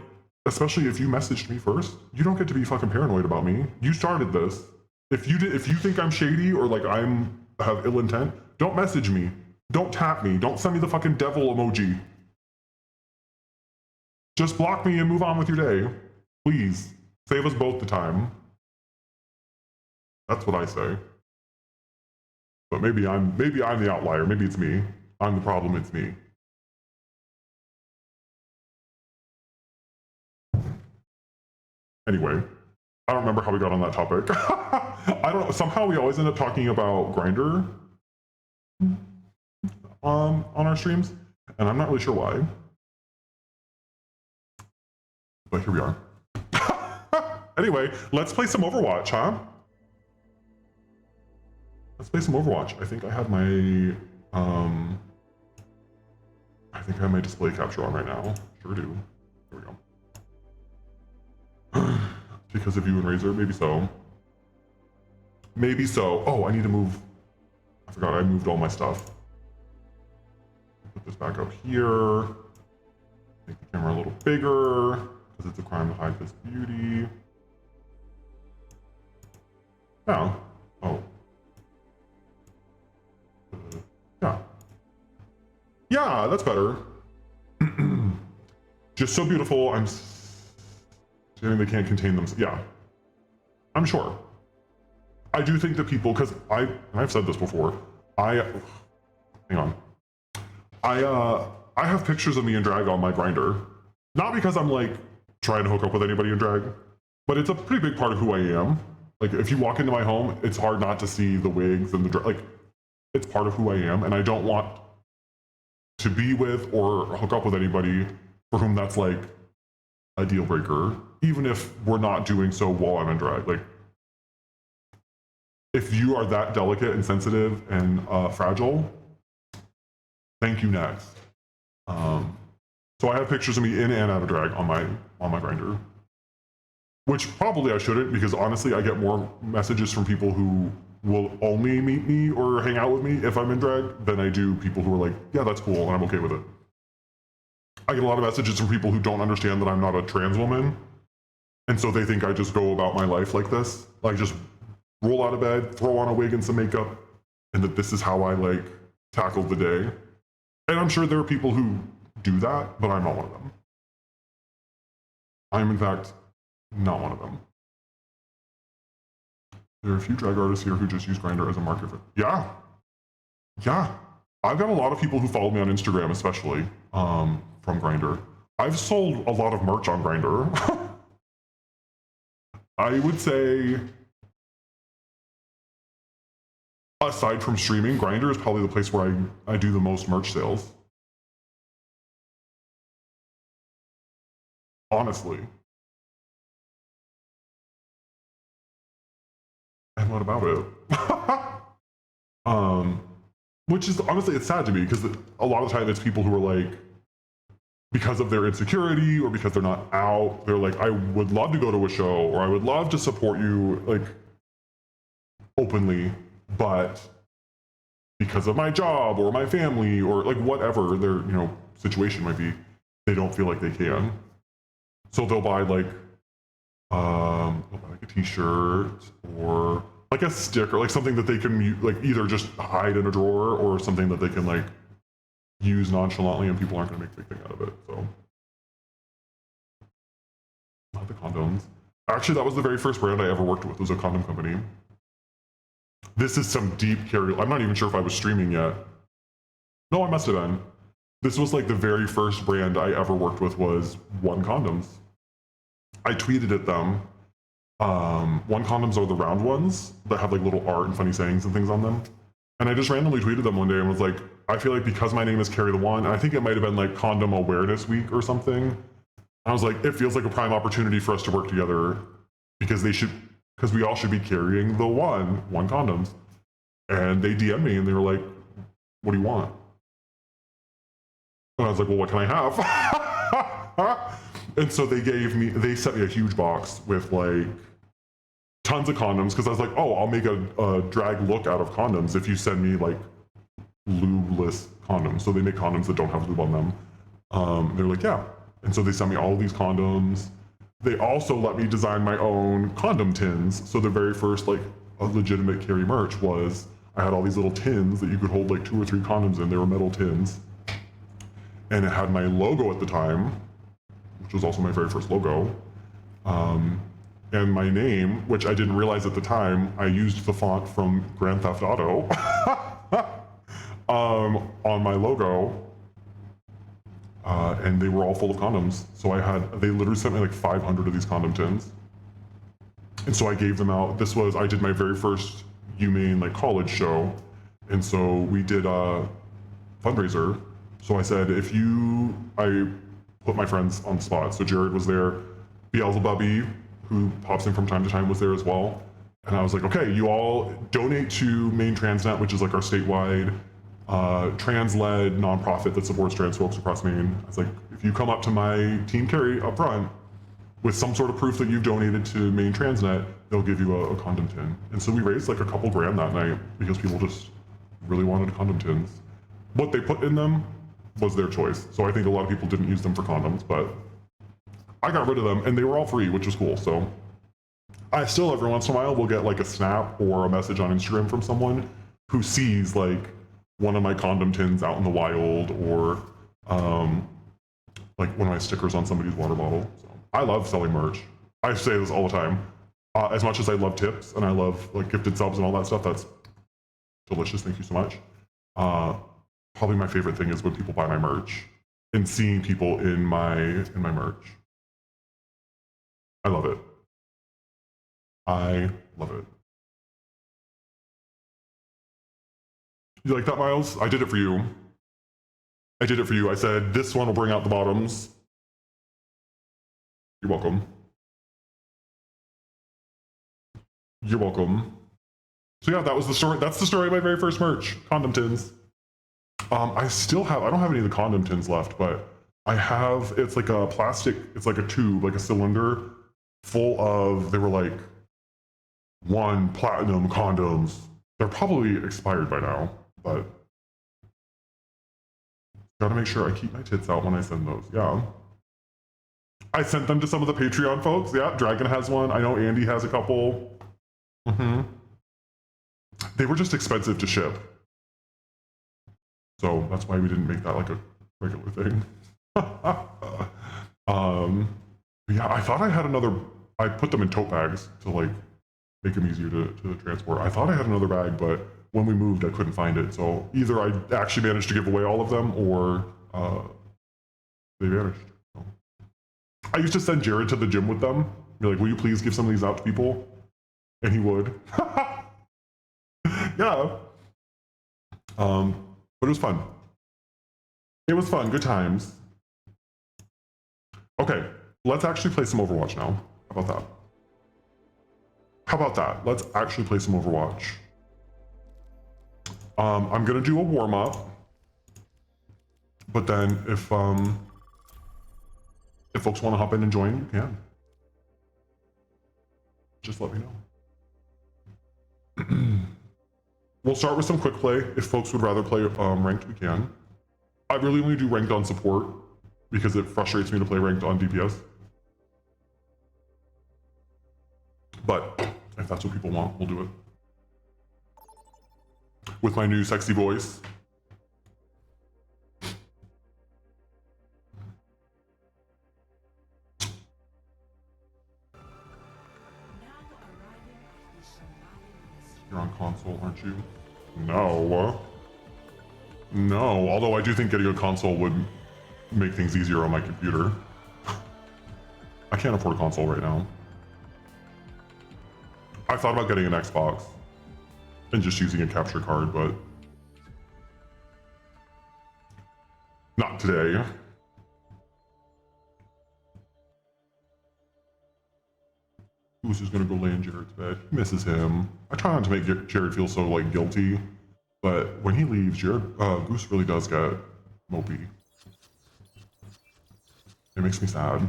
especially if you messaged me first, you don't get to be fucking paranoid about me. You started this. If you think I'm shady or like have ill intent, don't message me. Don't tap me. Don't send me the fucking devil emoji. Just block me and move on with your day. Please. Save us both the time. That's what I say. But maybe I'm the outlier. Maybe it's me. I'm the problem, it's me. Anyway, I don't remember how we got on that topic. I don't know. Somehow we always end up talking about Grindr on our streams, and I'm not really sure why. But here we are. Anyway, let's play some Overwatch, huh? Let's play some Overwatch. I think I have my display capture on right now. Sure do. Here we go. Because of you and Razor, maybe so. Maybe so. Oh, I need to move. I forgot I moved all my stuff. Put this back up here. Make the camera a little bigger because it's a crime to hide this beauty. Yeah. Oh. Yeah. Yeah, that's better. Just so beautiful. I'm saying they can't contain them. Yeah. I'm sure. I do think that people, because I've said this before. Hang on. I have pictures of me in drag on my Grindr. Not because I'm like trying to hook up with anybody in drag, but it's a pretty big part of who I am. Like if you walk into my home, it's hard not to see the wigs and the drag. Like it's part of who I am, and I don't want to be with or hook up with anybody for whom that's like a deal breaker, even if we're not doing so while I'm in drag. Like if you are that delicate and sensitive and fragile, thank you next. So I have pictures of me in and out of drag on my Grindr, which probably I shouldn't, because honestly I get more messages from people who will only meet me or hang out with me if I'm in drag than I do people who are like, yeah, that's cool, and I'm okay with it. I get a lot of messages from people who don't understand that I'm not a trans woman, and so they think I just go about my life like this. Like, just roll out of bed, throw on a wig and some makeup, and that this is how I, like, tackle the day. And I'm sure there are people who do that, but I'm not one of them. I'm, in fact, not one of them. There are a few drag artists here who just use Grindr as a market for... Yeah. I've got a lot of people who follow me on Instagram, especially, from Grindr. I've sold a lot of merch on Grindr. I would say, aside from streaming, Grindr is probably the place where I do the most merch sales. Honestly. And what about it? Which is, honestly, it's sad to me because a lot of the time it's people who are like, because of their insecurity or because they're not out, they're like, I would love to go to a show or I would love to support you, like, openly, but because of my job or my family or like whatever their, you know, situation might be, they don't feel like they can. So they'll buy like a t-shirt or like a sticker, like something that they can like either just hide in a drawer or something that they can like use nonchalantly and people aren't going to make a big thing out of it. So not the condoms. Actually, that was the very first brand I ever worked with, was a condom company. This is some deep Carrie. I'm not even sure if I was streaming yet. No, I must have been. This was like the very first brand I ever worked with was One Condoms. I tweeted at them. One Condoms are the round ones that have like little art and funny sayings and things on them. And I just randomly tweeted them one day and was like, I feel like because my name is Carrie the One, and I think it might have been like Condom Awareness Week or something. I was like, it feels like a prime opportunity for us to work together because we all should be carrying the one condoms. And they DM'd me and they were like, what do you want? And I was like, well, what can I have? And so they sent me a huge box with like tons of condoms because I was like, oh, I'll make a drag look out of condoms if you send me like lubeless condoms. So they make condoms that don't have lube on them. They're like, yeah. And so they sent me all of these condoms. They also let me design my own condom tins. So the very first like a legitimate Carrie merch was I had all these little tins that you could hold like 2 or 3 condoms in. They were metal tins. And it had my logo at the time, which was also my very first logo. And my name, which I didn't realize at the time, I used the font from Grand Theft Auto on my logo. And they were all full of condoms. So they literally sent me like 500 of these condom tins. And so I gave them out. I did my very first UMaine like college show. And so we did a fundraiser. So I said, I put my friends on the spot. So Jared was there, Beelzebubby, who pops in from time to time, was there as well. And I was like, okay, you all donate to Maine Transnet, which is like our statewide trans-led nonprofit that supports trans folks across Maine. I was like, if you come up to my Team Carrie up front with some sort of proof that you've donated to Maine Transnet, they'll give you a condom tin. And so we raised like a couple grand that night because people just really wanted condom tins. What they put in them was their choice. So I think a lot of people didn't use them for condoms, but I got rid of them and they were all free, which was cool. So I still every once in a while will get like a snap or a message on Instagram from someone who sees like one of my condom tins out in the wild or like one of my stickers on somebody's water bottle. So I love selling merch. I say this all the time. As much as I love tips and I love like gifted subs and all that stuff, that's delicious. Thank you so much. Probably my favorite thing is when people buy my merch and seeing people in my merch. I love it. I love it. You like that, Miles? I did it for you. I did it for you. I said, this one will bring out the bottoms. You're welcome. You're welcome. So yeah, that was the story. That's the story of my very first merch, condom tins. I don't have any of the condom tins left, but I have, it's like a plastic, it's like a tube, like a cylinder full of, they were like 1 platinum condoms. They're probably expired by now, but gotta make sure I keep my tits out when I send those. Yeah. I sent them to some of the Patreon folks. Yeah, Dragon has one. I know Andy has a couple. They were just expensive to ship. So that's why we didn't make that like a regular thing. Yeah, I thought I had another, I put them in tote bags to like make them easier to transport. I thought I had another bag, but when we moved, I couldn't find it. So either I actually managed to give away all of them or they vanished. So. I used to send Jared to the gym with them. Be like, will you please give some of these out to people? And he would. Yeah. But it was fun. It was fun. Good times. Okay, let's actually play some Overwatch now. How about that? How about that? Let's actually play some Overwatch. I'm gonna do a warm-up. But then if folks want to hop in and join, you can. Just let me know. We'll start with some quick play. If folks would rather play ranked, we can. I really only do ranked on support because it frustrates me to play ranked on DPS. But if that's what people want, we'll do it. With my new sexy voice. You're on console, aren't you? No. No, although I do think getting a console would make things easier on my computer. I can't afford a console right now. I thought about getting an Xbox and just using a capture card, but not today. Goose is gonna go lay in Jared's bed. He misses him. I try not to make Jared feel so like guilty, but when he leaves, Goose really does get mopey. It makes me sad.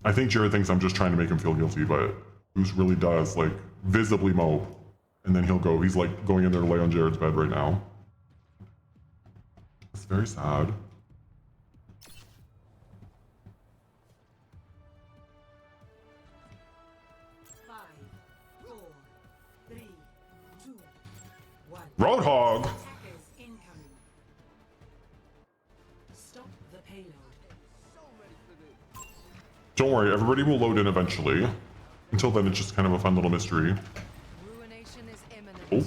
I think Jared thinks I'm just trying to make him feel guilty, but Goose really does like visibly mope, and then he'll go. He's like going in there to lay on Jared's bed right now. It's very sad. Roadhog! Stop the payload. Don't worry, everybody will load in eventually. Until then, it's just kind of a fun little mystery. Ruination is imminent. Oh.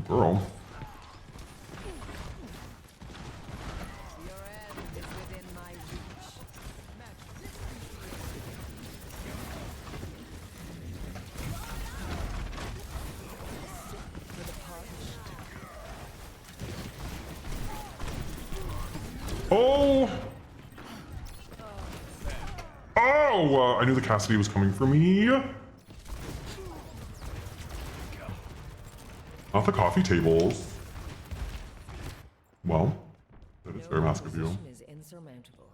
Girl. Your end is within my reach. For the parched. Oh! Oh! I knew the Cassidy was coming for me. Not the coffee tables. Well, that is very mask of you. Opposition is insurmountable.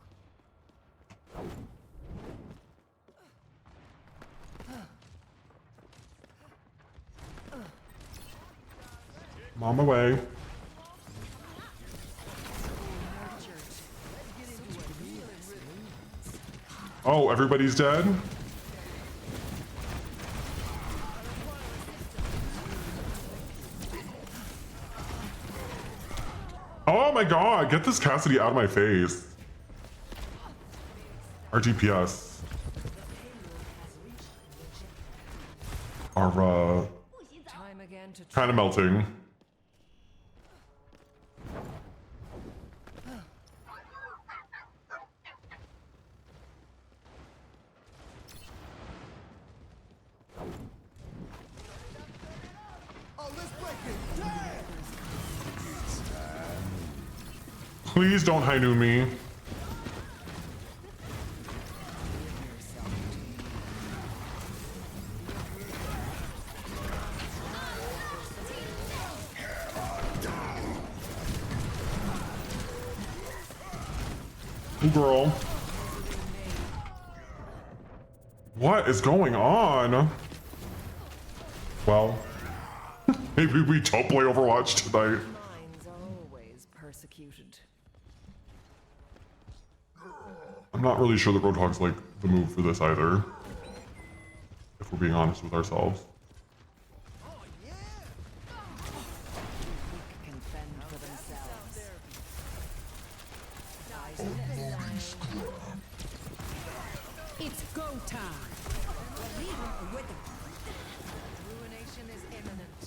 I'm on my way. Oh, everybody's dead? Oh my god, get this Cassidy out of my face. Our DPS. Are, Time again to kind of melting. Please don't high noon me. Ooh, girl. What is going on? Well, maybe we don't play Overwatch tonight. Minds are always persecuted. I'm not really sure the Roadhog's like the move for this either. If we're being honest with ourselves. Can fend for themselves. It's go time. Ruination is imminent.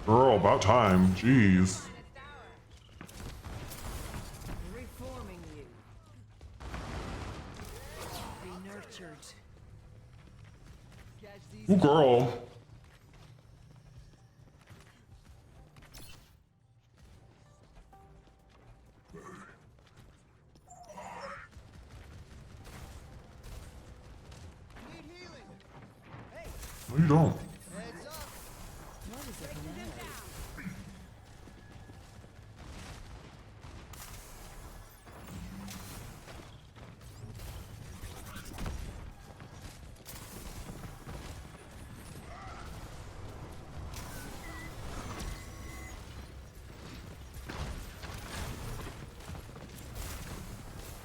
Girl, about time. Jeez. Reforming you. Be nurtured. Ooh, girl. No, you don't. What is it now?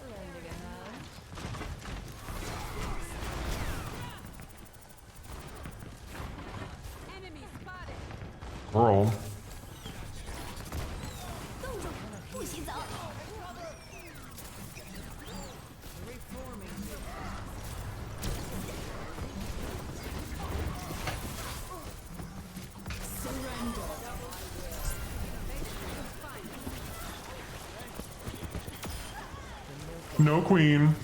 Lending a hand. Enemy spotted. Girl. Reforming you. No queen.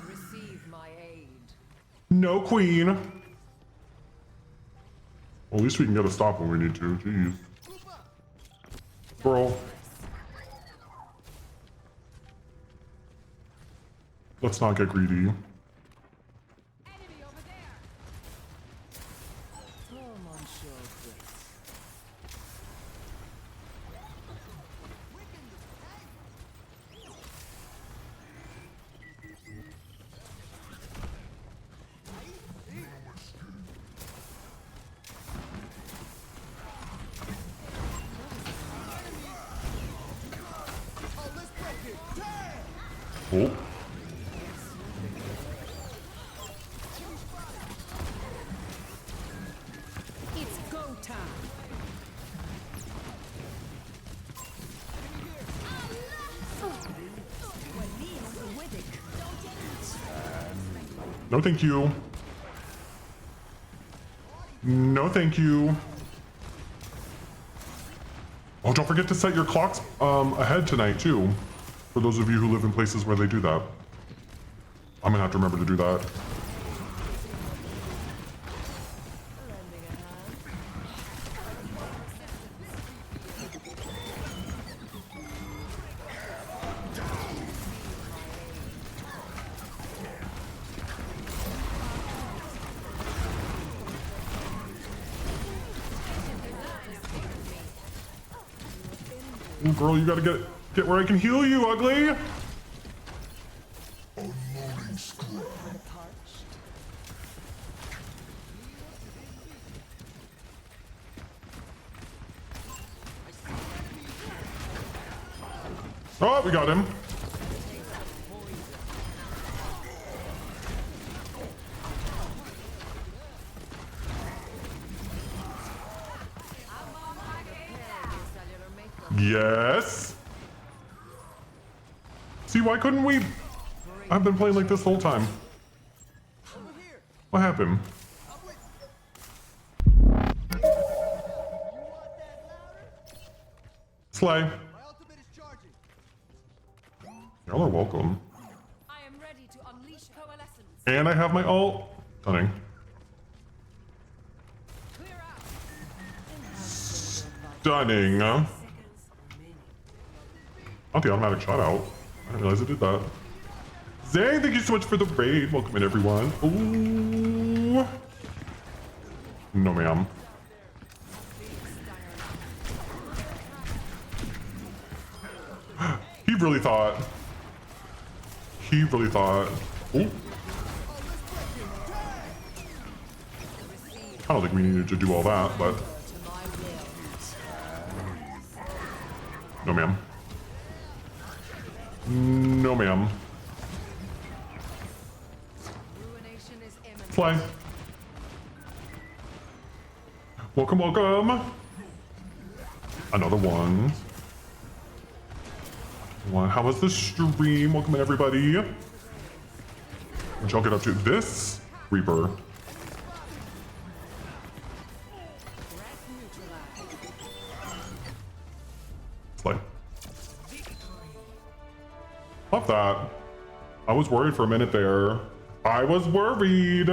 Receive my aid. No queen. Well, at least we can get a stop when we need to. Jeez. Girl. Let's not get greedy. Enemy over there. Home on shore grace. Oh. It's go time. No thank you. No thank you. Oh, don't forget to set your clocks ahead tonight too. For those of you who live in places where they do that. I'm gonna have to remember to do that. Lending a hand. Ooh, girl, you gotta get where I can heal you, ugly. Oh, we got him. Cellular makeup. Yes. See, why couldn't we? I've been playing like this the whole time. What happened? Slay. Y'all are welcome. I am ready to unleash coalescence. And I have my ult. Stunning. Clear out. Stunning. Not the automatic shot out. I didn't realize I did that. Zay, thank you so much for the raid. Welcome in, everyone. Ooh. No, ma'am. really thought. He really thought. Ooh. I don't think we needed to do all that, but. No, ma'am. No, ma'am. Ruination is imminent. Fly. Welcome, welcome. Another one. How was the stream? Welcome in, everybody. What y'all get up to? This Reaper. Slay. Love that. I was worried for a minute there. I was worried.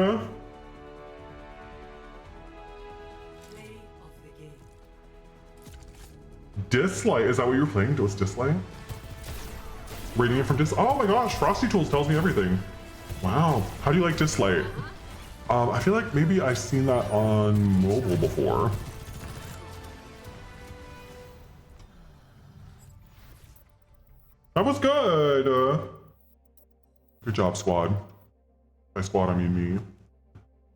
Dislike, is that what you're playing? Was Dislike? Rating it from oh my gosh, Frosty Tools tells me everything. Wow, how do you like Dislike? I feel like maybe I've seen that on mobile before. That was good. Good job, squad. By squad, I mean me.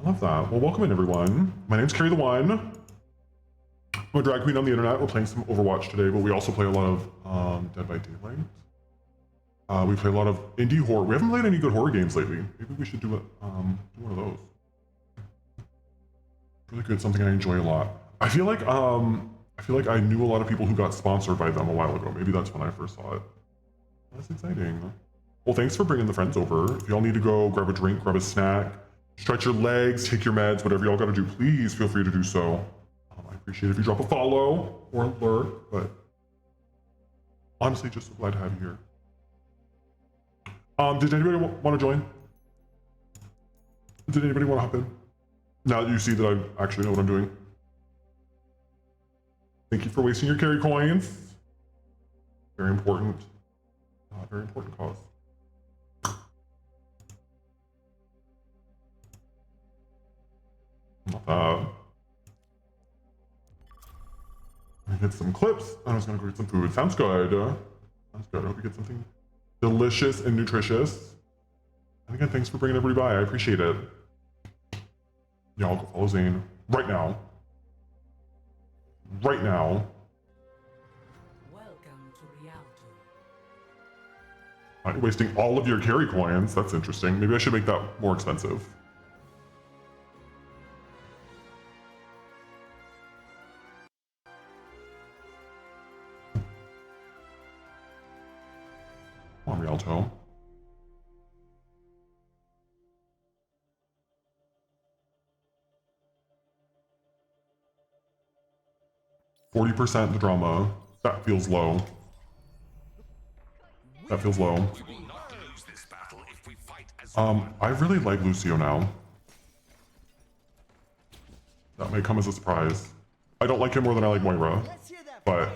I love that. Well, welcome in, everyone. My name's Carrie the One. I'm a drag queen on the internet. We're playing some Overwatch today, but we also play a lot of Dead by Daylight. We play a lot of indie horror. We haven't played any good horror games lately. Maybe we should do one of those. Really good, something I enjoy a lot. I feel like I knew a lot of people who got sponsored by them a while ago. Maybe that's when I first saw it. That's exciting. Well, thanks for bringing the friends over. If y'all need to go grab a drink, grab a snack, stretch your legs, take your meds, whatever y'all gotta do, please feel free to do so. I appreciate it if you drop a follow or a lurk, but honestly, just so glad to have you here. Did anybody want to join? Did anybody want to hop in? Now that you see that I actually know what I'm doing. Thank you for wasting your carry coins. Very important. Very important cause. Not that. I get some clips. I was gonna go get some food. Sounds good. Sounds good. I hope you get something delicious and nutritious. And again, thanks for bringing everybody by. I appreciate it. Y'all go follow Zane right now. Right now. Welcome to Rialto. You're wasting all of your carry coins. That's interesting. Maybe I should make that more expensive. Come on, Rialto. %, the drama. That feels low. That feels low. I really like Lucio now. That may come as a surprise. I don't like him more than I like Moira, but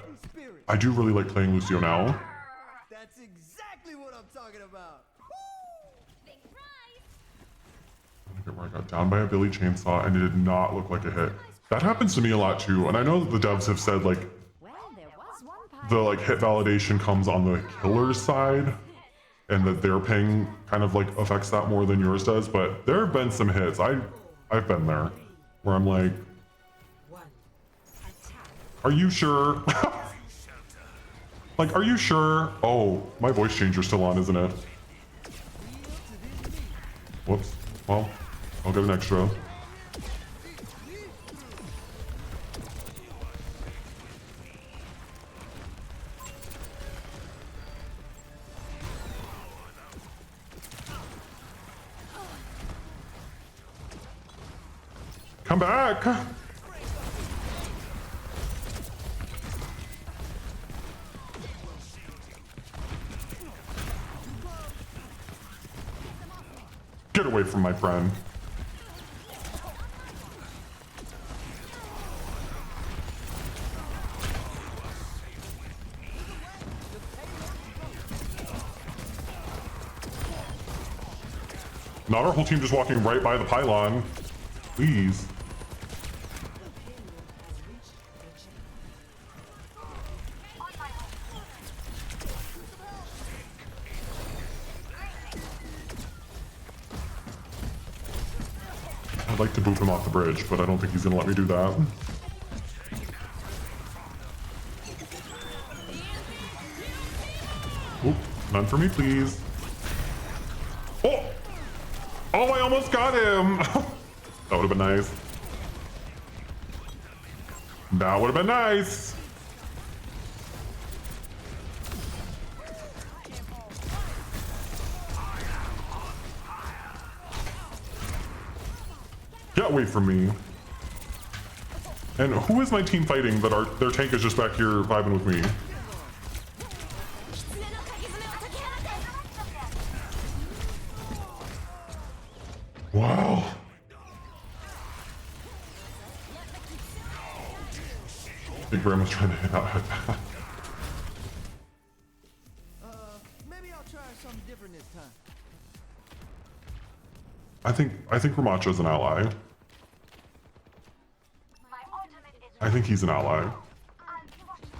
I do really like playing Lucio now. That's exactly what I'm talking about. Look at where I got down by a Billy chainsaw and it did not look like a hit. That happens to me a lot too, and I know that the devs have said like the hit validation comes on the killer's side, and that their ping kind of affects that more than yours does. But there have been some hits. I've been there where I'm like, are you sure? Are you sure? Oh, my voice changer's still on, isn't it? Whoops. Well, I'll get an extra. Come back! Get away from my friend. Not our whole team just walking right by the pylon. Please. I'd like to boot him off the bridge, but I don't think he's gonna let me do that. Oop, none for me, please. Oh! Oh, I almost got him! That would have been nice. That would have been nice! Get away from me. And who is my team fighting that their tank is just back here vibing with me? Wow. Big Grandma's trying to hit out at that. Maybe I'll try something different this time. I think Ramacho's an ally. I think he's an ally.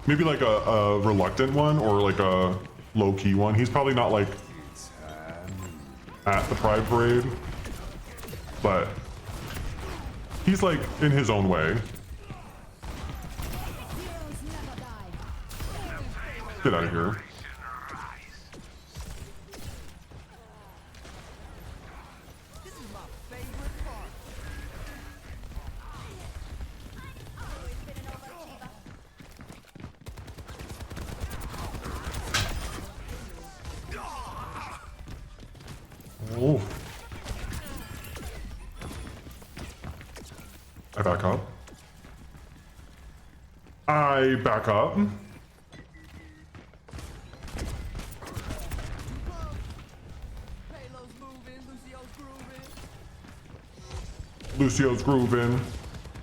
Maybe like a reluctant one or like a low-key one. He's probably not like at the Pride Parade, but he's like in his own way. Get out of here. This is my favorite part. Oh. I back up. I back up. Payload's moving, Lucio's grooving. Lucio's grooving.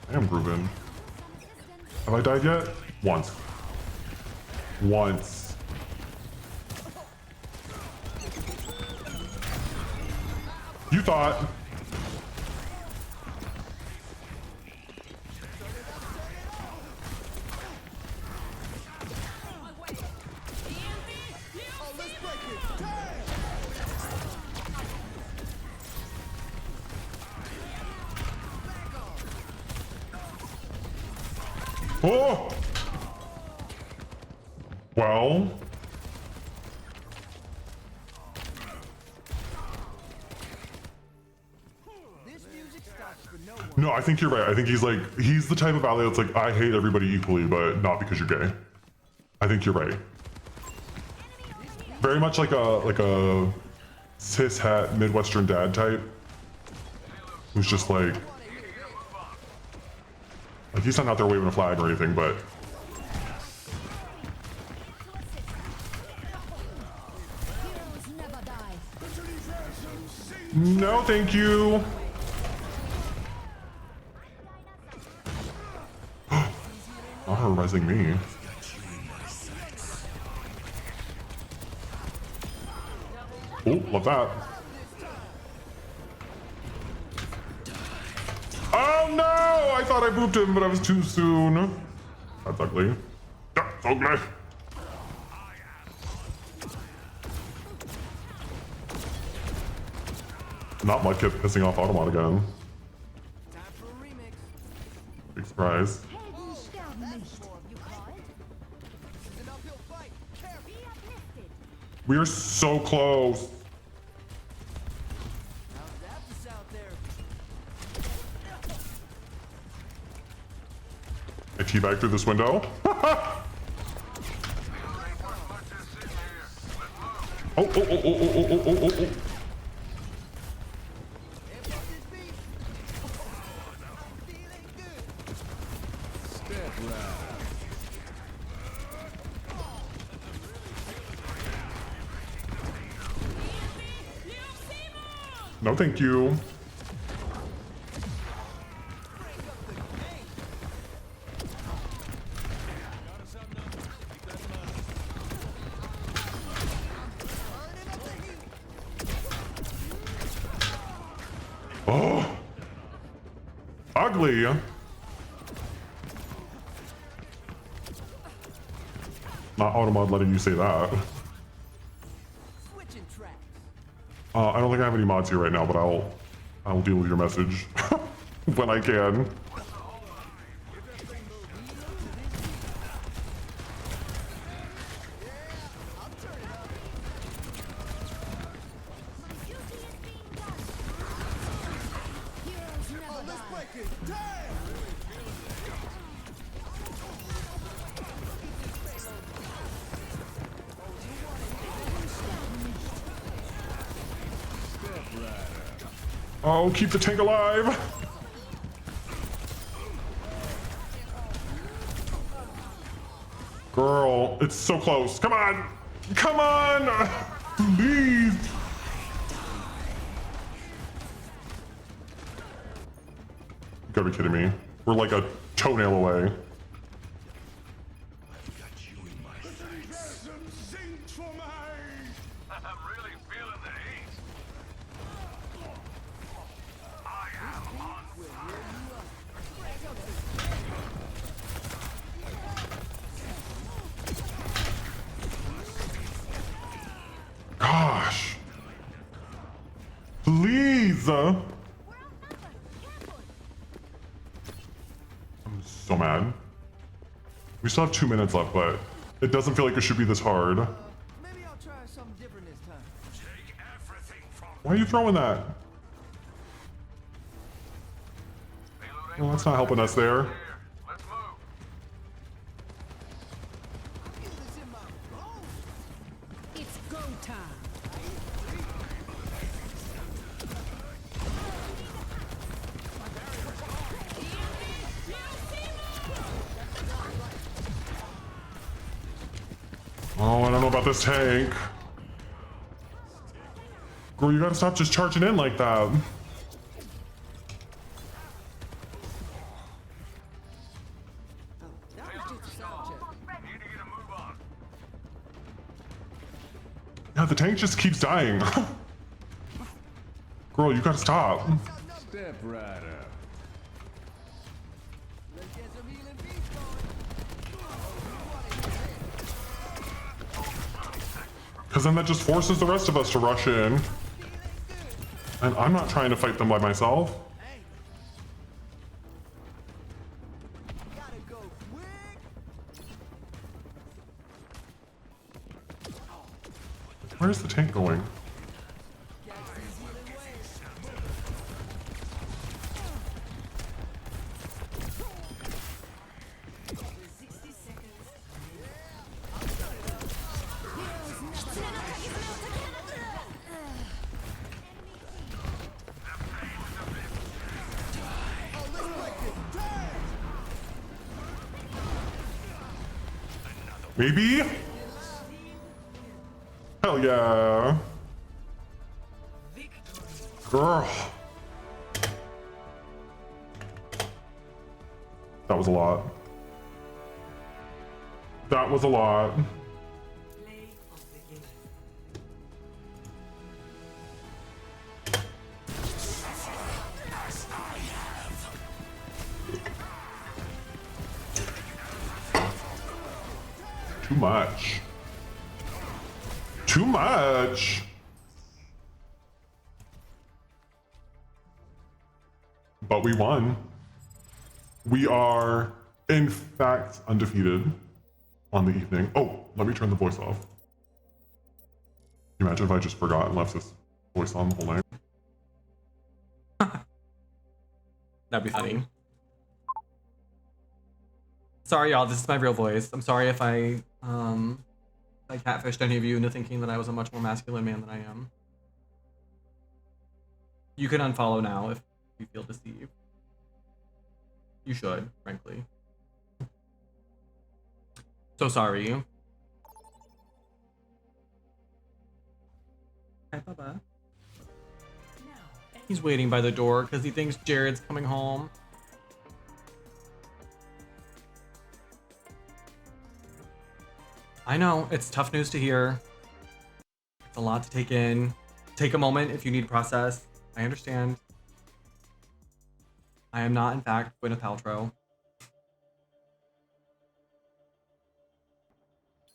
I am grooving. Have I died yet? Once. Once. You thought. Oh, let's break it. Damn! Oh! Well. This music stops for no one. No, I think you're right. I think he's the type of ally that's like, I hate everybody equally, but not because you're gay. I think you're right. Very much like a cis hat Midwestern dad type. Who's just like he's not out there waving a flag or anything, but no, thank you. Not her resing me. Oh, love that. Oh no! I thought I booped him, but I was too soon. That's ugly. That's ugly. Not much kept pissing off Automod again. Time for a remix. Big surprise. This is an uphill fight. Careful. We are so close. How's that for South there? I teabag through this window. Oh, oh, oh, oh, oh, oh, oh, oh, oh, oh. And what's this beat? I'm feeling good. Step right. No, thank you. Oh, ugly. Not Automod letting you say that. Switching tracks. I don't think I have any mods here right now, but I'll deal with your message. when I can. Oh, let's break it. Damn! Oh, keep the tank alive. Girl, it's so close. Come on. Come on. Please. You gotta be kidding me. We're like a toenail away. I'm really feeling the heat. I am on Gosh. Please. I'm so mad. We still have 2 minutes left, but it doesn't feel like it should be this hard. Maybe I'll try something different this time. take everything from Why are you throwing that? Well, that's not helping us there. here. Let's move. I feel this in my bones. It's go time. Oh, I don't know about this tank. Girl, you gotta stop just charging in like that. That was just a sound check. Need to get a move on. Yeah, the tank just keeps dying. Girl, you gotta stop. Step right up. Let's get some healing beats going. Because then that just forces the rest of us to rush in. And I'm not trying to fight them by myself. Hey. Gotta go quick. Where's the tank going? Oh, let's break it. Damn! Maybe? Hell yeah. Girl. That was a lot. That was a lot. Too much. Too much. But we won. We are, in fact, undefeated on the evening. Oh, let me turn the voice off. Can you imagine if I just forgot and left this voice on the whole night? That'd be funny. Sorry, y'all. This is my real voice. I'm sorry if I catfished any of you into thinking that I was a much more masculine man than I am. You can unfollow now if you feel deceived. You should, frankly. So sorry. Hi, Bubba. He's waiting by the door because he thinks Jared's coming home. I know, it's tough news to hear. It's a lot to take in. Take a moment if you need to process. I understand. I am not, in fact, Gwyneth Paltrow.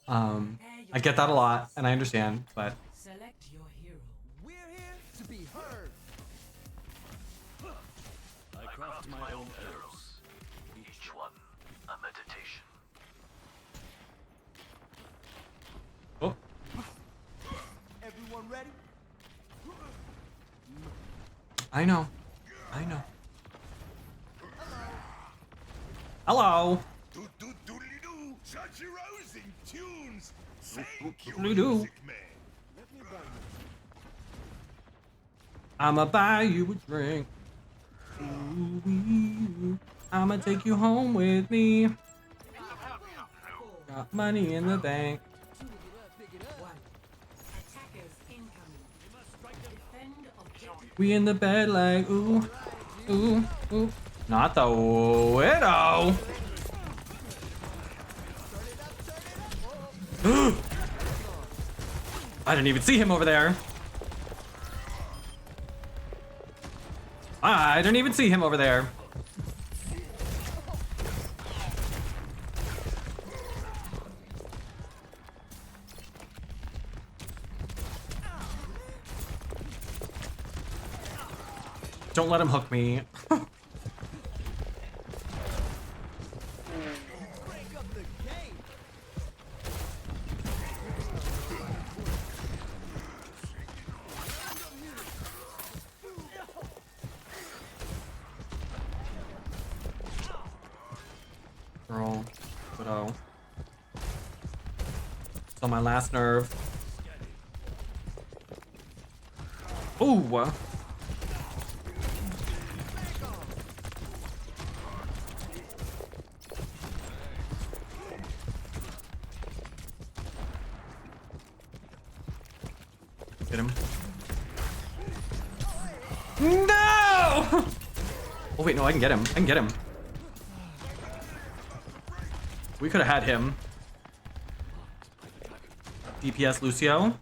I get that a lot, and I understand, but Select your hero. We're here to be heard. I crafted my own arrows. Each one a meditation. Oh, Everyone ready? I know. I know. Hello. Do-do-doodly-doo! Such rousing tunes! Thank you, Doodly-doo. music man! Let me buy you. I'ma buy you a drink. Ooh, I'ma take you home with me. Got money in the bank. Attackers incoming. Defend objective. We in the bed like ooh, ooh, ooh. Not the widow. I didn't even see him over there. I didn't even see him over there. Don't let him hook me. Break up the game. Girl, widow. It's on my last nerve. Ooh. Get him. No! Oh wait, no, I can get him. I can get him. We could have had him. DPS Lucio.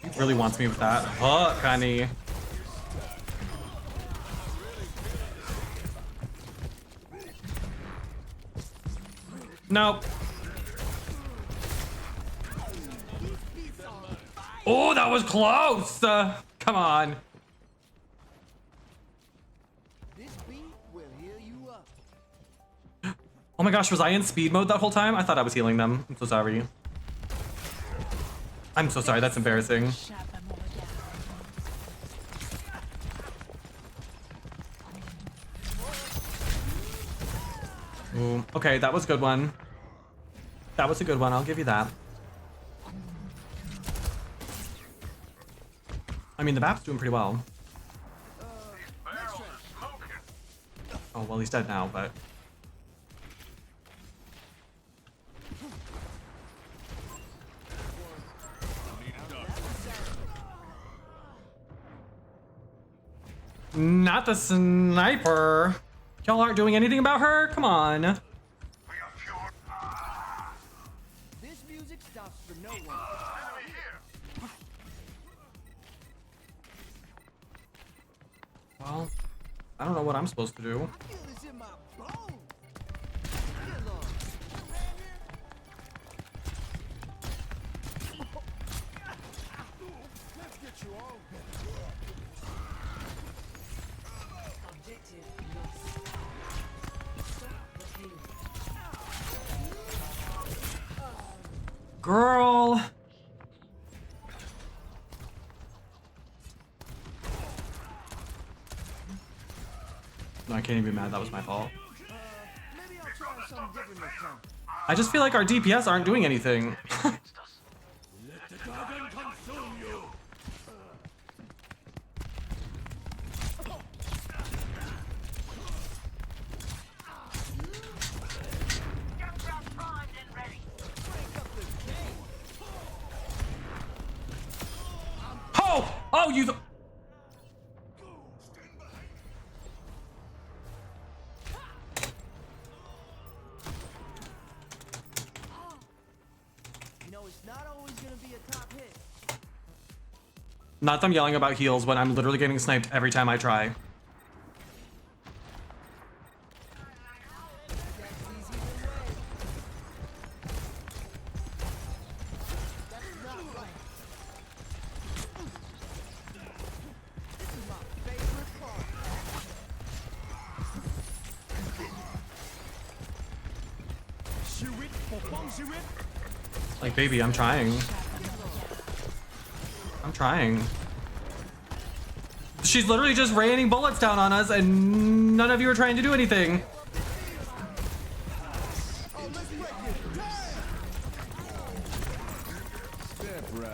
He really wants me with that hook, honey. Nope. Oh, that was close. Come on. This beat will heal you up. Oh my gosh, was I in speed mode that whole time? I thought I was healing them. I'm so sorry. I'm so sorry, that's embarrassing. Ooh, okay, that was a good one. That was a good one, I'll give you that. I mean, the map's doing pretty well. Barrels are smoking! Oh, well, he's dead now, but... Not the sniper. Y'all aren't doing anything about her? Come on. We are pure. This music stops for no one. Enemy here! Well, I don't know what I'm supposed to do. I feel this in my bones. Get along. Let's get you all Objective lost. Stop the payload. Girl. No, I can't even be mad. That was my fault. Maybe I'll try something different this time. I just feel like our DPS aren't doing anything. Let the dragon consume you! Oh! Oh, you... You know, it's not always gonna be a top hit. Not them yelling about heals when I'm literally getting sniped every time I try. Like, baby, I'm trying. I'm trying. She's literally just raining bullets down on us and none of you are trying to do anything. Step right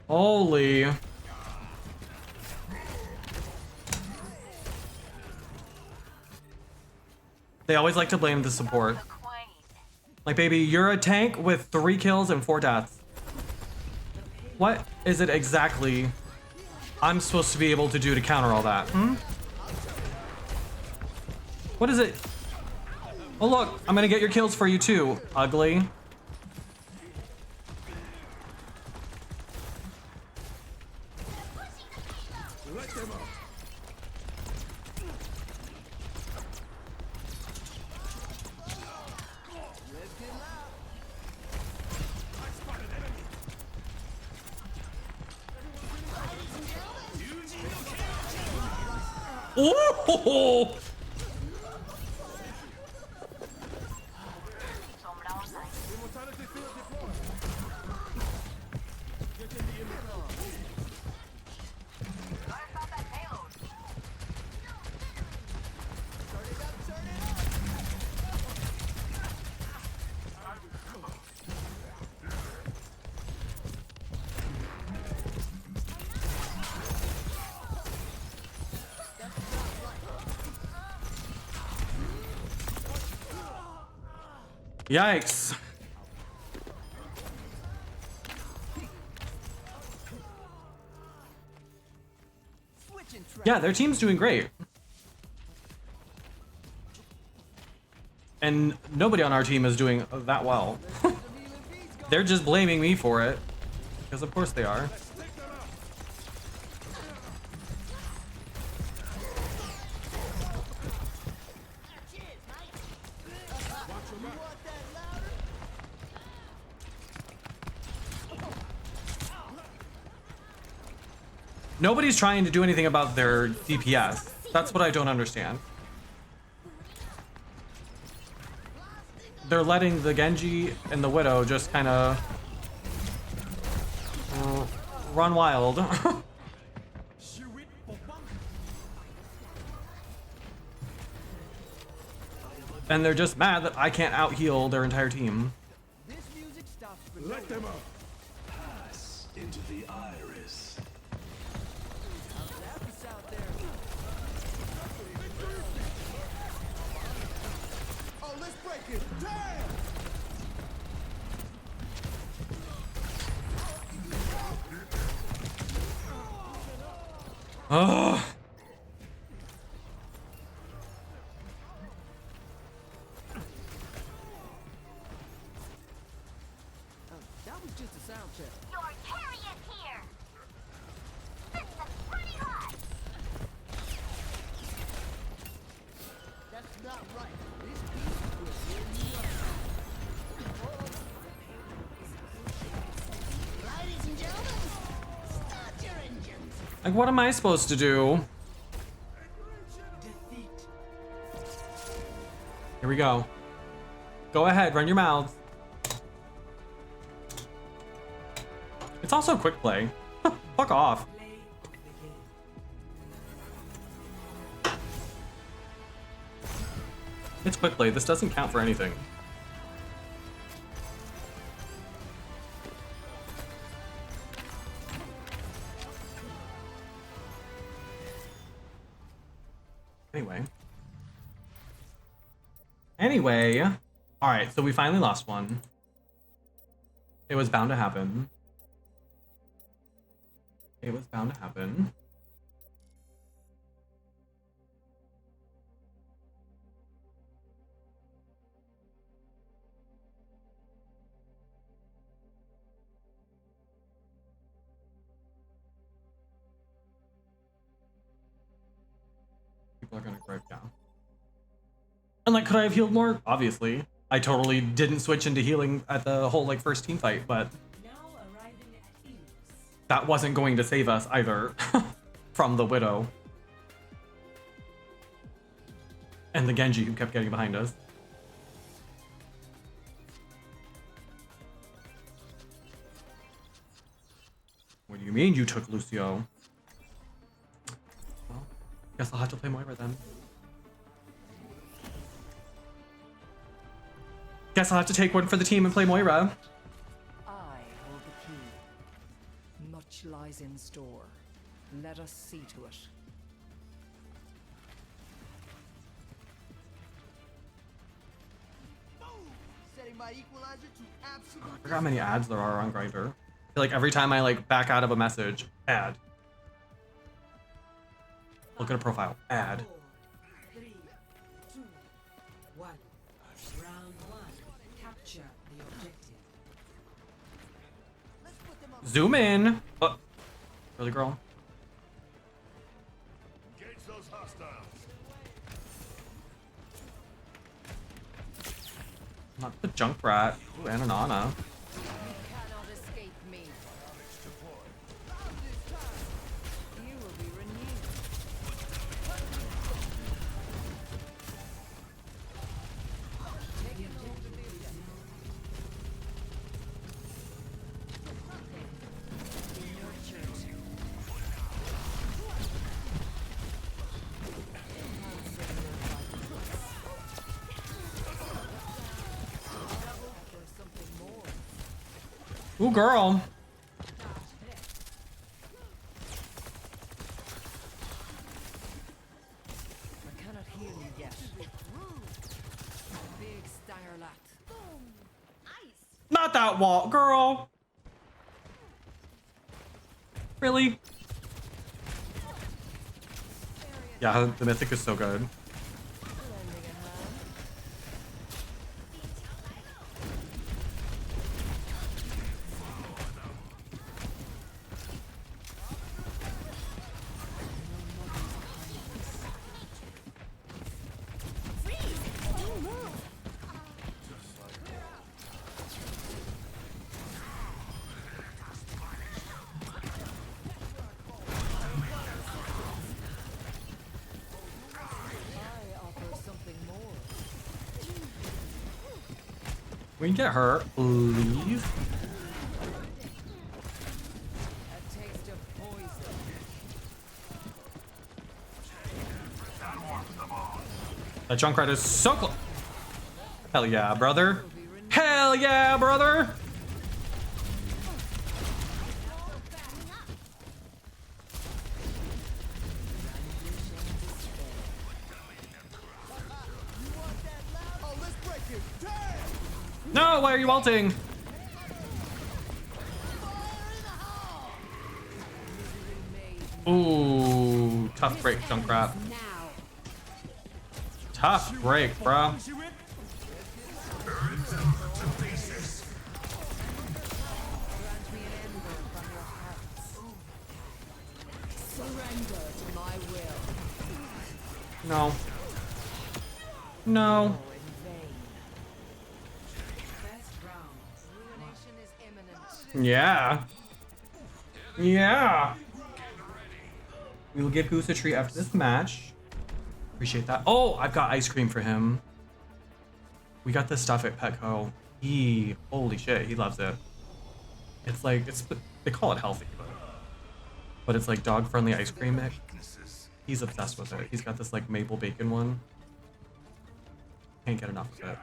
Holy. They always like to blame the support. Like, baby, you're a tank with 3 kills and 4 deaths. What is it exactly I'm supposed to be able to do to counter all that? What is it? Oh, look, I'm gonna get your kills for you too, ugly. Oh! Yikes. Yeah, their team's doing great. And nobody on our team is doing that well. They're just blaming me for it. Because of course they are. Nobody's trying to do anything about their DPS. That's what I don't understand. They're letting the Genji and the Widow just kind of run wild. And they're just mad that I can't out-heal their entire team. This music stops for Let them up. Pass into the iris. out there. Oh, let's break it. Damn! Ugh. That was just a sound check. Your Carrie is here! This is pretty hot! That's not right. This piece will hear me up. Ladies and gentlemen, start your engines! Like, what am I supposed to do? Here we go. Go ahead, run your mouths. It's also quick play. Fuck off. It's quick play. This doesn't count for anything. Anyway. All right, so we finally lost one. It was bound to happen. It was bound to happen. They're gonna break down. And like, could I have healed more? Obviously. I totally didn't switch into healing at the whole like first team fight, but Now arriving at Eos. that wasn't going to save us either from the Widow. And the Genji who kept getting behind us. What do you mean you took Lucio? Well, guess I'll have to play Moira then. Guess I'll have to take one for the team and play Moira. I hold the key. Much lies in store. Let us see to it. Setting my equalizer to absolute. I forgot how many ads there are on Grindr. I feel like every time I like back out of a message, ad. Look at a profile, ad. 4, 3, 2, 1. Round 1. Capture the objective. Let's put them up. Zoom in. Oh, really, girl? Engage those hostiles. Not the junk rat. Ooh, and an Ana. You cannot escape me. You will be renewed. Ooh, girl. I cannot hear you yet. Big Stangerlat. Not that wall, girl. Really? Yeah, the mythic is so good. Lending a hand. I offer something more. We can get her, please. A taste of poison. That Junkrat is so close. Hell yeah, brother. Hell yeah, brother. Oh, let's break it. Damn! No, why are you ulting? Ooh, tough break, Junkrat. Now. Tough break, bro. Grant me an ember from your hearts. Surrender to my will. No. No. Oh, in vain. First round. Ruination is imminent. Yeah. Yeah. We will give Goose a treat after this match. Appreciate that. Oh, I've got ice cream for him. We got this stuff at Petco. Holy shit, he loves it. It's like, they call it healthy, but it's like dog-friendly ice cream mix. He's obsessed with it. He's got this like maple bacon one. Can't get enough of it.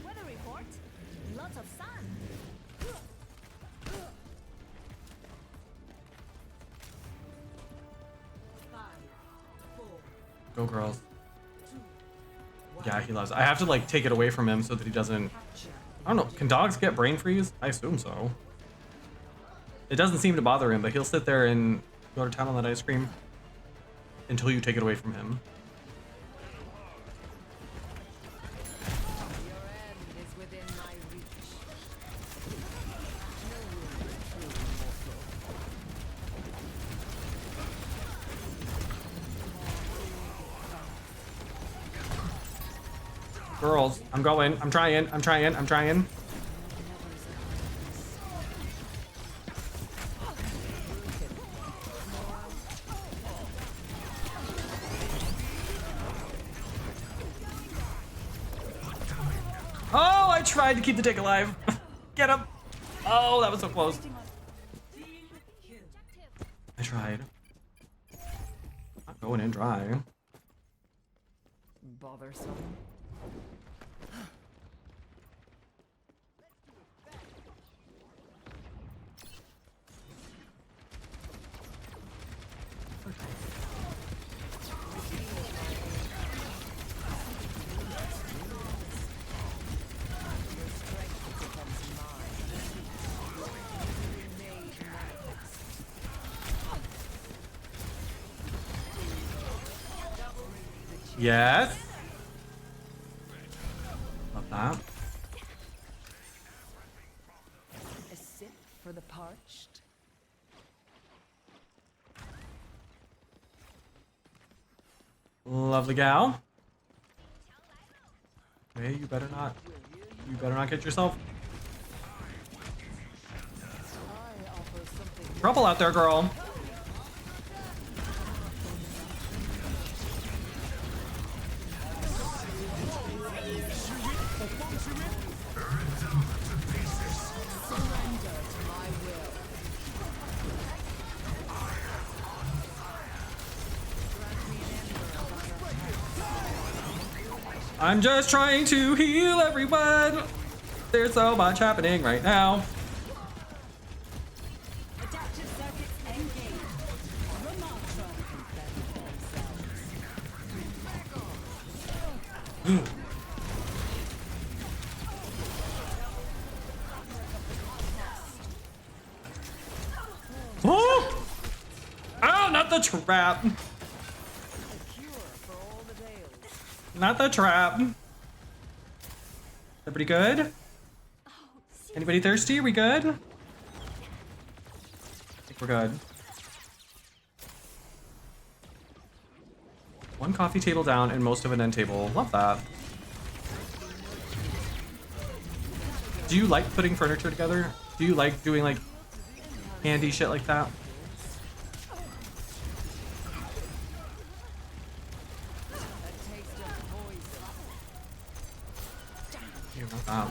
Weather report. Lots of sun. Go girls. Yeah, he loves it. I have to like take it away from him so that he doesn't, I don't know, can dogs get brain freeze? I assume so. It doesn't seem to bother him, but he'll sit there and go to town on that ice cream until you take it away from him. Your end is within my reach. No room for true Girls, I'm going. I'm trying. I'm trying. I'm trying. Oh, I tried to keep the dick alive. Get him. Oh, that was so close. I tried. Not going in dry. Bothersome. Yes. Love that. A sip for the parched. Lovely gal. Hey, you better not. You better not get yourself trouble out there, girl. I'm just trying to heal everyone. There's so much happening right now. Adaptive circuits engaged. Ramatra. Oh! Oh, not the trap. Not the trap. Everybody good? Anybody thirsty? We good? I think we're good. One coffee table down and most of an end table. Love that. Do you like putting furniture together? Do you like doing like handy shit like that? Here, not that.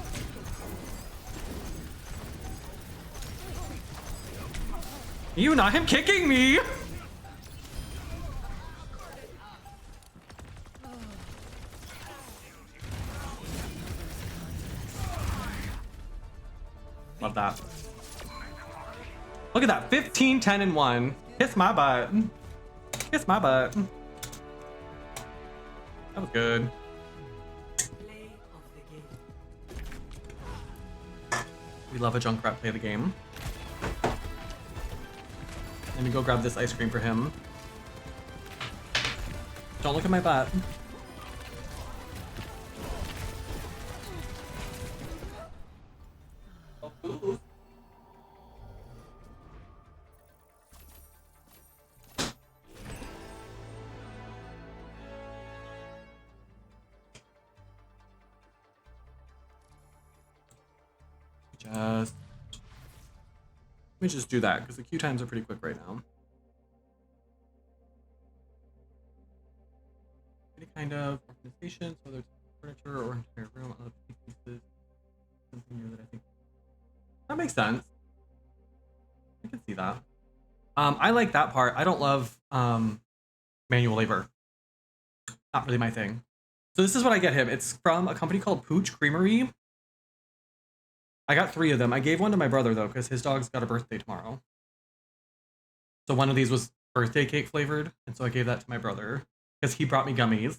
You, not him kicking me! Love that. Look at that. 15, 10, and 1. Kiss my butt. Kiss my butt. That was good. Play of the game. We love a Junkrat play the game. Let me go grab this ice cream for him. Don't look at my butt. Let me just do that because the queue times are pretty quick right now. Any kind of organization, so whether it's furniture or entire room, other pieces, something new that I think that makes sense. I can see that. I like that part. I don't love manual labor. Not really my thing. So this is what I get him. It's from a company called Pooch Creamery. I got 3 of them. I gave one to my brother though, because his dog's got a birthday tomorrow. So one of these was birthday cake flavored, and so I gave that to my brother because he brought me gummies.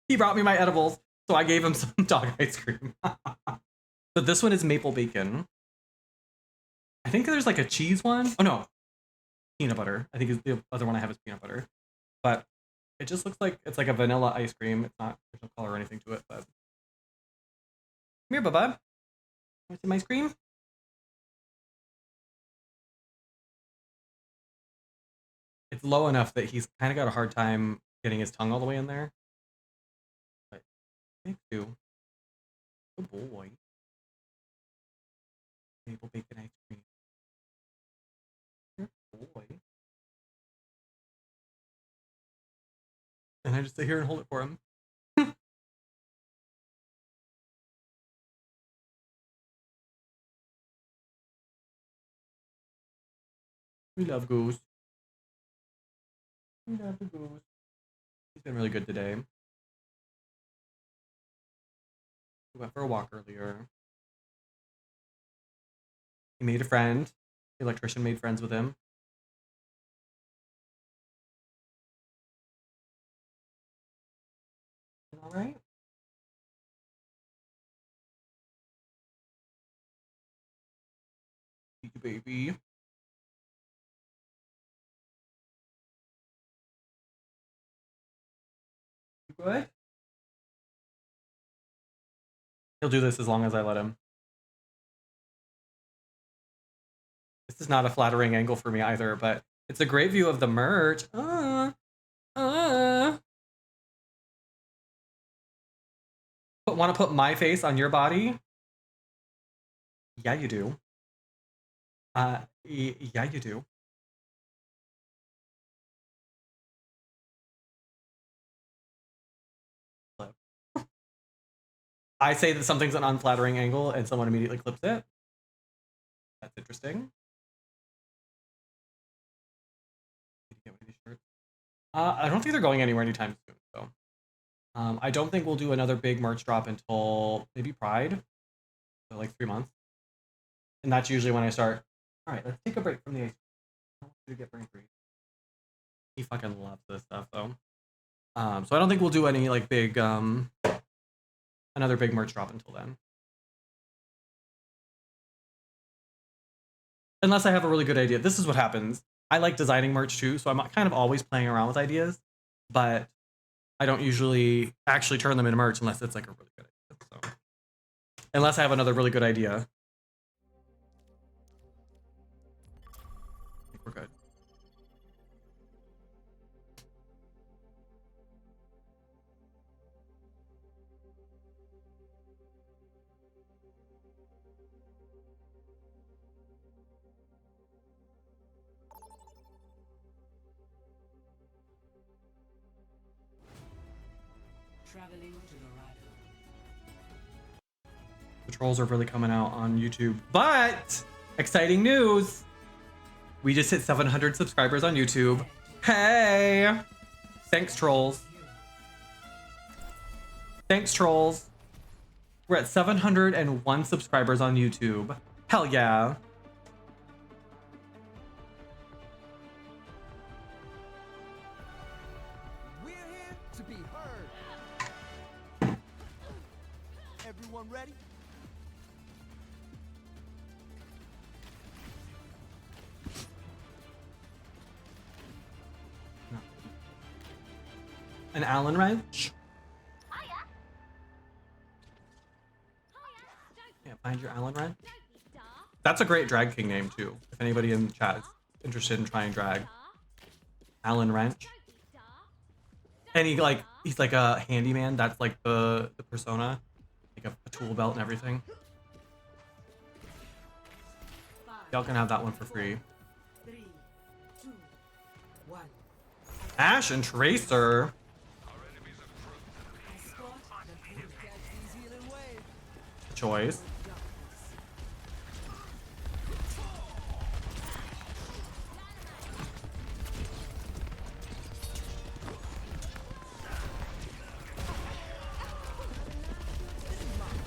He brought me my edibles, so I gave him some dog ice cream. So this one is maple bacon. I think there's like a cheese one. Oh no, peanut butter. I think the other one I have is peanut butter. But it just looks like it's like a vanilla ice cream. It's not, there's no color or anything to it. But come here, bubba. Want some ice cream? It's low enough that he's kind of got a hard time getting his tongue all the way in there. But Thank you. Good boy. Maple bacon ice cream. Good boy. And I just sit here and hold it for him. We love Goose. We love the Goose. He's been really good today. We went for a walk earlier. He made a friend. The electrician made friends with him. All right. Thank you, baby. You good? He'll do this as long as I let him. This is not a flattering angle for me either, but it's a great view of the merch. But want to put my face on your body? Yeah, you do. Yeah, you do. I say that something's an unflattering angle and someone immediately clips it. That's interesting. I don't think they're going anywhere anytime soon. So, I don't think we'll do another big merch drop until maybe Pride, so like 3 months. And that's usually when I start. All right, let's take a break from the ice cream. I want you to get brain free. He fucking loves this stuff though. So I don't think we'll do any like big another big merch drop until then. Unless I have a really good idea. This is what happens. I like designing merch too, so I'm kind of always playing around with ideas, but I don't usually actually turn them into merch unless it's like a really good idea. So, unless I have another really good idea, I think we're good. Traveling to Dorado. The trolls are really coming out on YouTube. But exciting news! We just hit 700 subscribers on YouTube. Hey! Thanks, trolls. Thanks, trolls. We're at 701 subscribers on YouTube. Hell yeah. We're here to be heard. Everyone ready? An Allen wrench? Hiya. Can't find your Allen wrench? Don't be daft. That's a great drag king name too. If anybody in the chat is interested in trying drag. Allen wrench. Don't be daft. And he's like a handyman. That's like the persona. Like a tool belt and everything. Y'all can have that one for free. 3, 2, 1. Ash and Tracer. Escort the page. Catch these healing waves. Choice.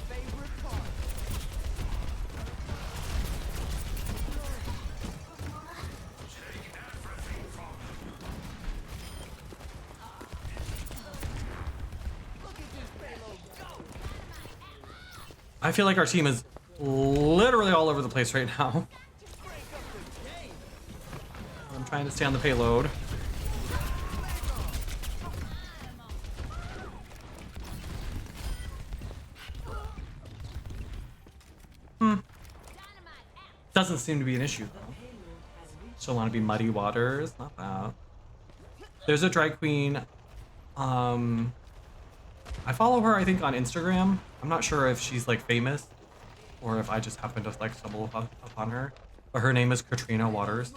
Favorite part. Look at this payload go. I feel like our team is literally all over the place right now. Break up the game. I'm trying to stay on the payload. Doesn't seem to be an issue though. Still want to be muddy waters, not bad. There's a drag queen. I follow her, I think, on Instagram. I'm not sure if she's like famous or if I just happened to like stumble upon her. But her name is Katrina Waters.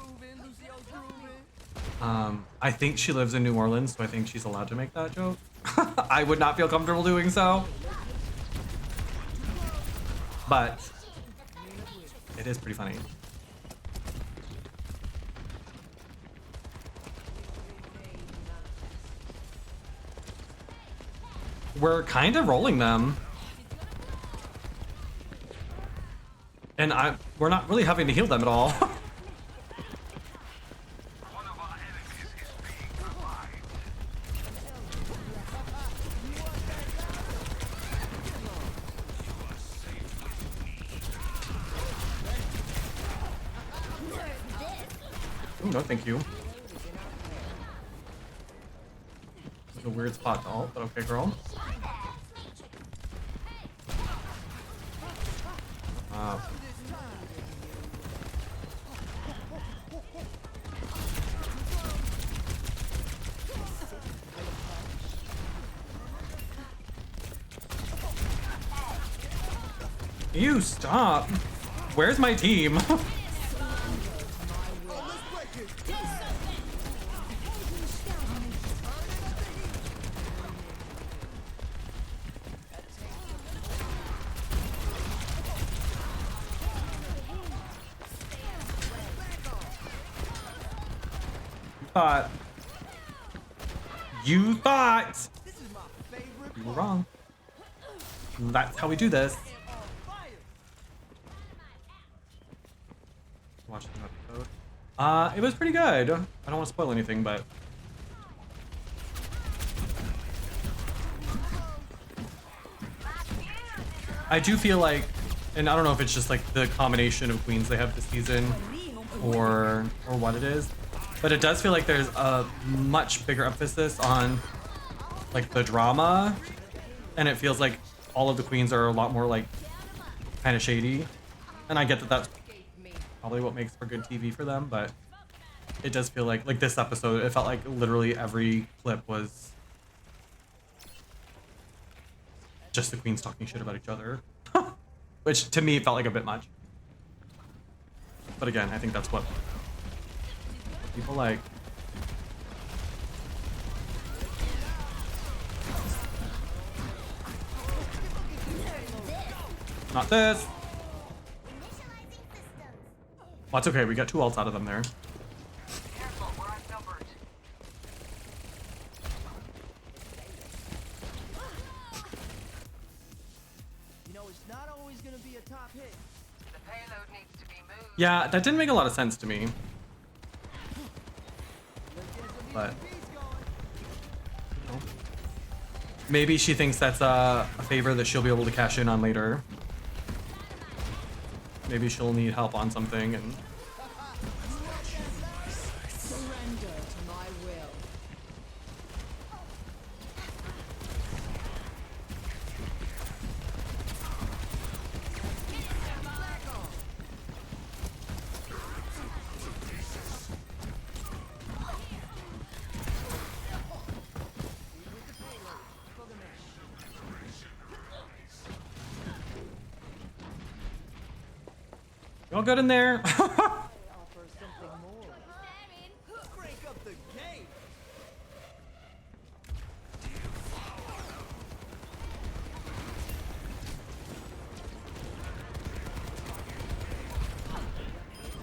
I think she lives in New Orleans, so I think she's allowed to make that joke. I would not feel comfortable doing so. But it is pretty funny. We're kind of rolling them. And we're not really having to heal them at all. One of our enemies is being revived. Ooh, no, thank you. This is a weird spot to ult, but okay, girl. You stop. Where's my team? You thought you were wrong. That's how we do this. Watch the episode. It was pretty good. I don't want to spoil anything, but I do feel like, and I don't know if it's just like the combination of queens they have this season or what it is, but it does feel like there's a much bigger emphasis on like the drama, and it feels like all of the queens are a lot more like kind of shady, and I get that that's probably what makes for good TV for them, but it does feel like this episode, it felt like literally every clip was just the queens talking shit about each other. Which to me felt like a bit much. But again, I think that's what people like. Not this. Well, that's okay. We got 2 ults out of them there. Careful, we're outnumbered. You know, it's not always gonna be a top hit. The payload needs to be moved. Yeah, that didn't make a lot of sense to me. But maybe she thinks that's a favor that she'll be able to cash in on later. Maybe she'll need help on something and Surrender to my will. you all good in there? Offer something more. Break up the game.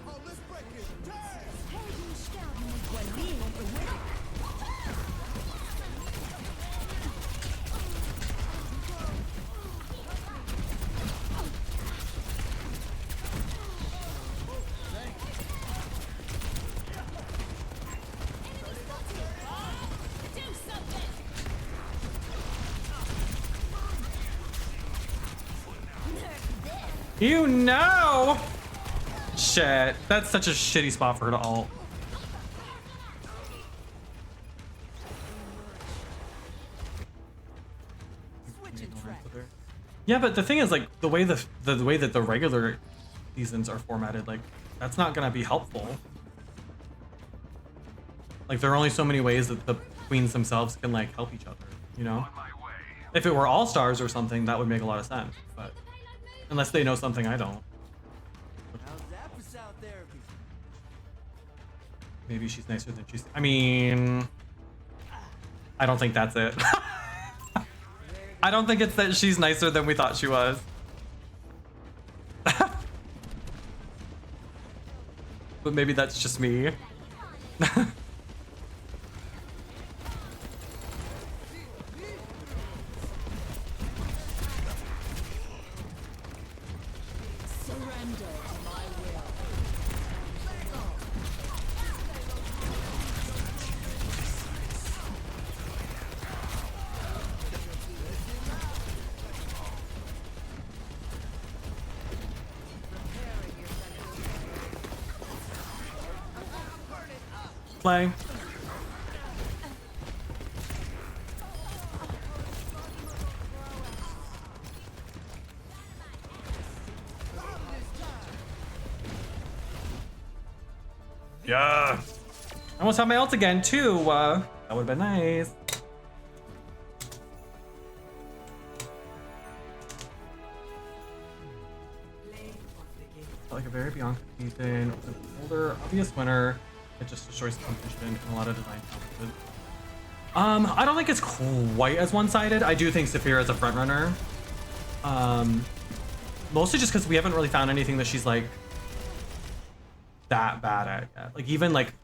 Oh, let's break it down. You know! Shit, that's such a shitty spot for her to ult. Yeah, but the thing is, like, the way the way that the regular seasons are formatted, like, that's not gonna be helpful. Like, there are only so many ways that the queens themselves can like help each other, you know? On my way. If it were all stars or something, that would make a lot of sense. But unless they know something I don't. How's that for sound therapy? Maybe she's nicer than she's. I mean, I don't think that's it. I don't think it's that she's nicer than we thought she was. But maybe that's just me. Surrender to my will. Play. Yeah. I almost have my ult again too. That would have been nice. Felt like a very Bianca season. With an older, obvious winner. It just destroys competition and a lot of design challenges. I don't think it's quite as one-sided. I do think Saphira is a front runner. Mostly just because we haven't really found anything that she's like that bad at yet. Like even like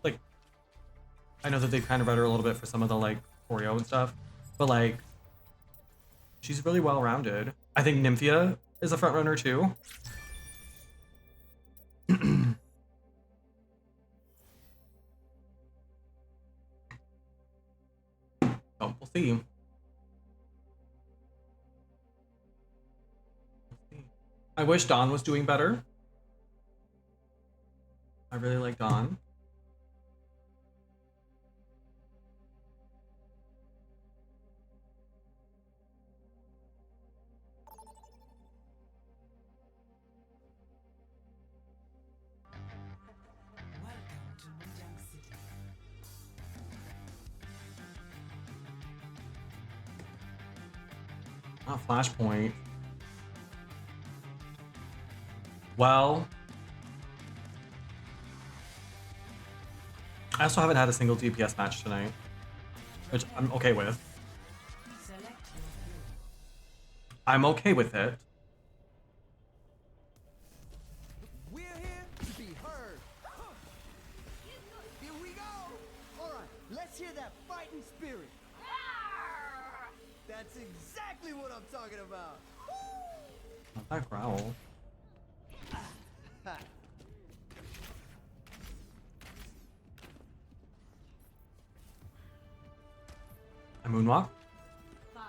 I know that they've kind of read her a little bit for some of the like choreo and stuff, but like she's really well-rounded. I think Nymphia is a front runner too. Oh, we'll see. We'll see. I wish Dawn was doing better. I really like Dawn. Welcome to Mojang City. Not Flashpoint. Well, I also haven't had a single DPS match tonight, which I'm okay with. Select your hero. I'm okay with it. We're here to be heard. Here we go. All right, let's hear that fighting spirit. That's exactly what I'm talking about. Not that growl. Ha. A moonwalk. 5,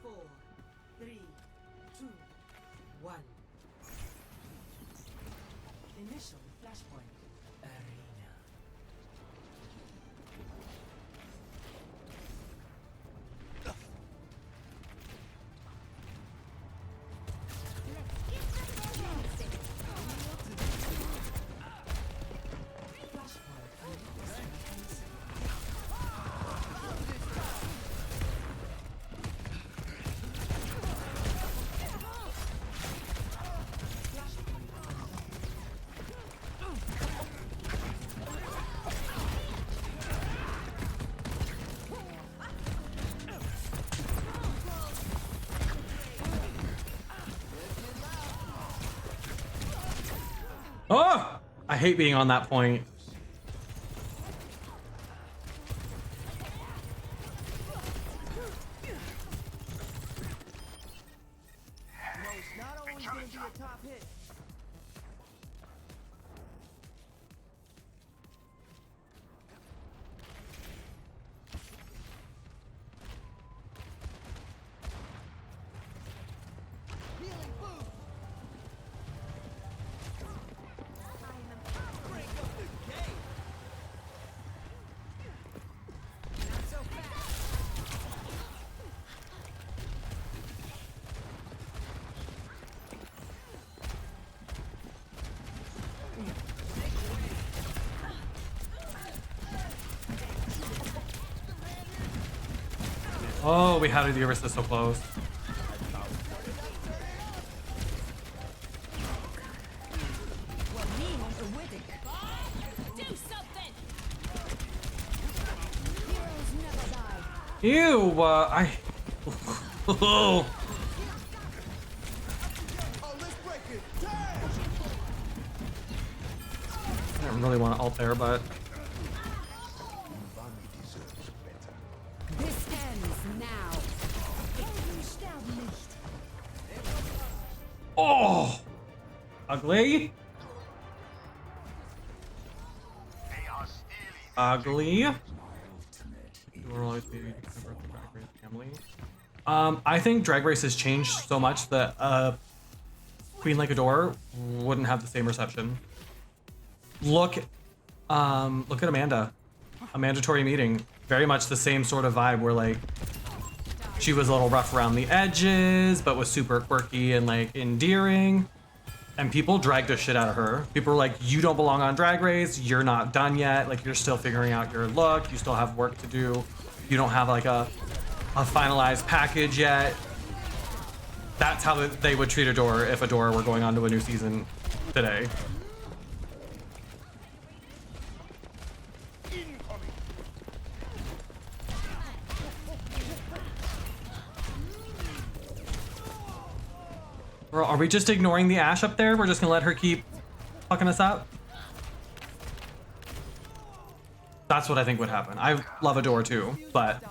4, 3, 2, 1. Initial flashpoint. Arena. Oh! I hate being on that point. You know, it's not always gonna be a top hit. Healing boost. Break up the game. Not so fast. Oh, we had the Ursa so close. Ew, I... Oh. I don't really want to ult there, but... This ends now. Oh! Ugly. Ugly. I think Drag Race has changed so much that Queen Like a Door wouldn't have the same reception. Look at Amanda. A mandatory meeting. Very much the same sort of vibe where like she was a little rough around the edges, but was super quirky and like endearing. And people dragged the shit out of her. People were like, you don't belong on Drag Race. You're not done yet. Like, you're still figuring out your look. You still have work to do. You don't have like a finalized package yet. That's how they would treat Adore if Adore were going on to a new season today. Bro, are we just ignoring the Ashe up there? We're just gonna let her keep fucking us up? That's what I think would happen. I love Adore too, but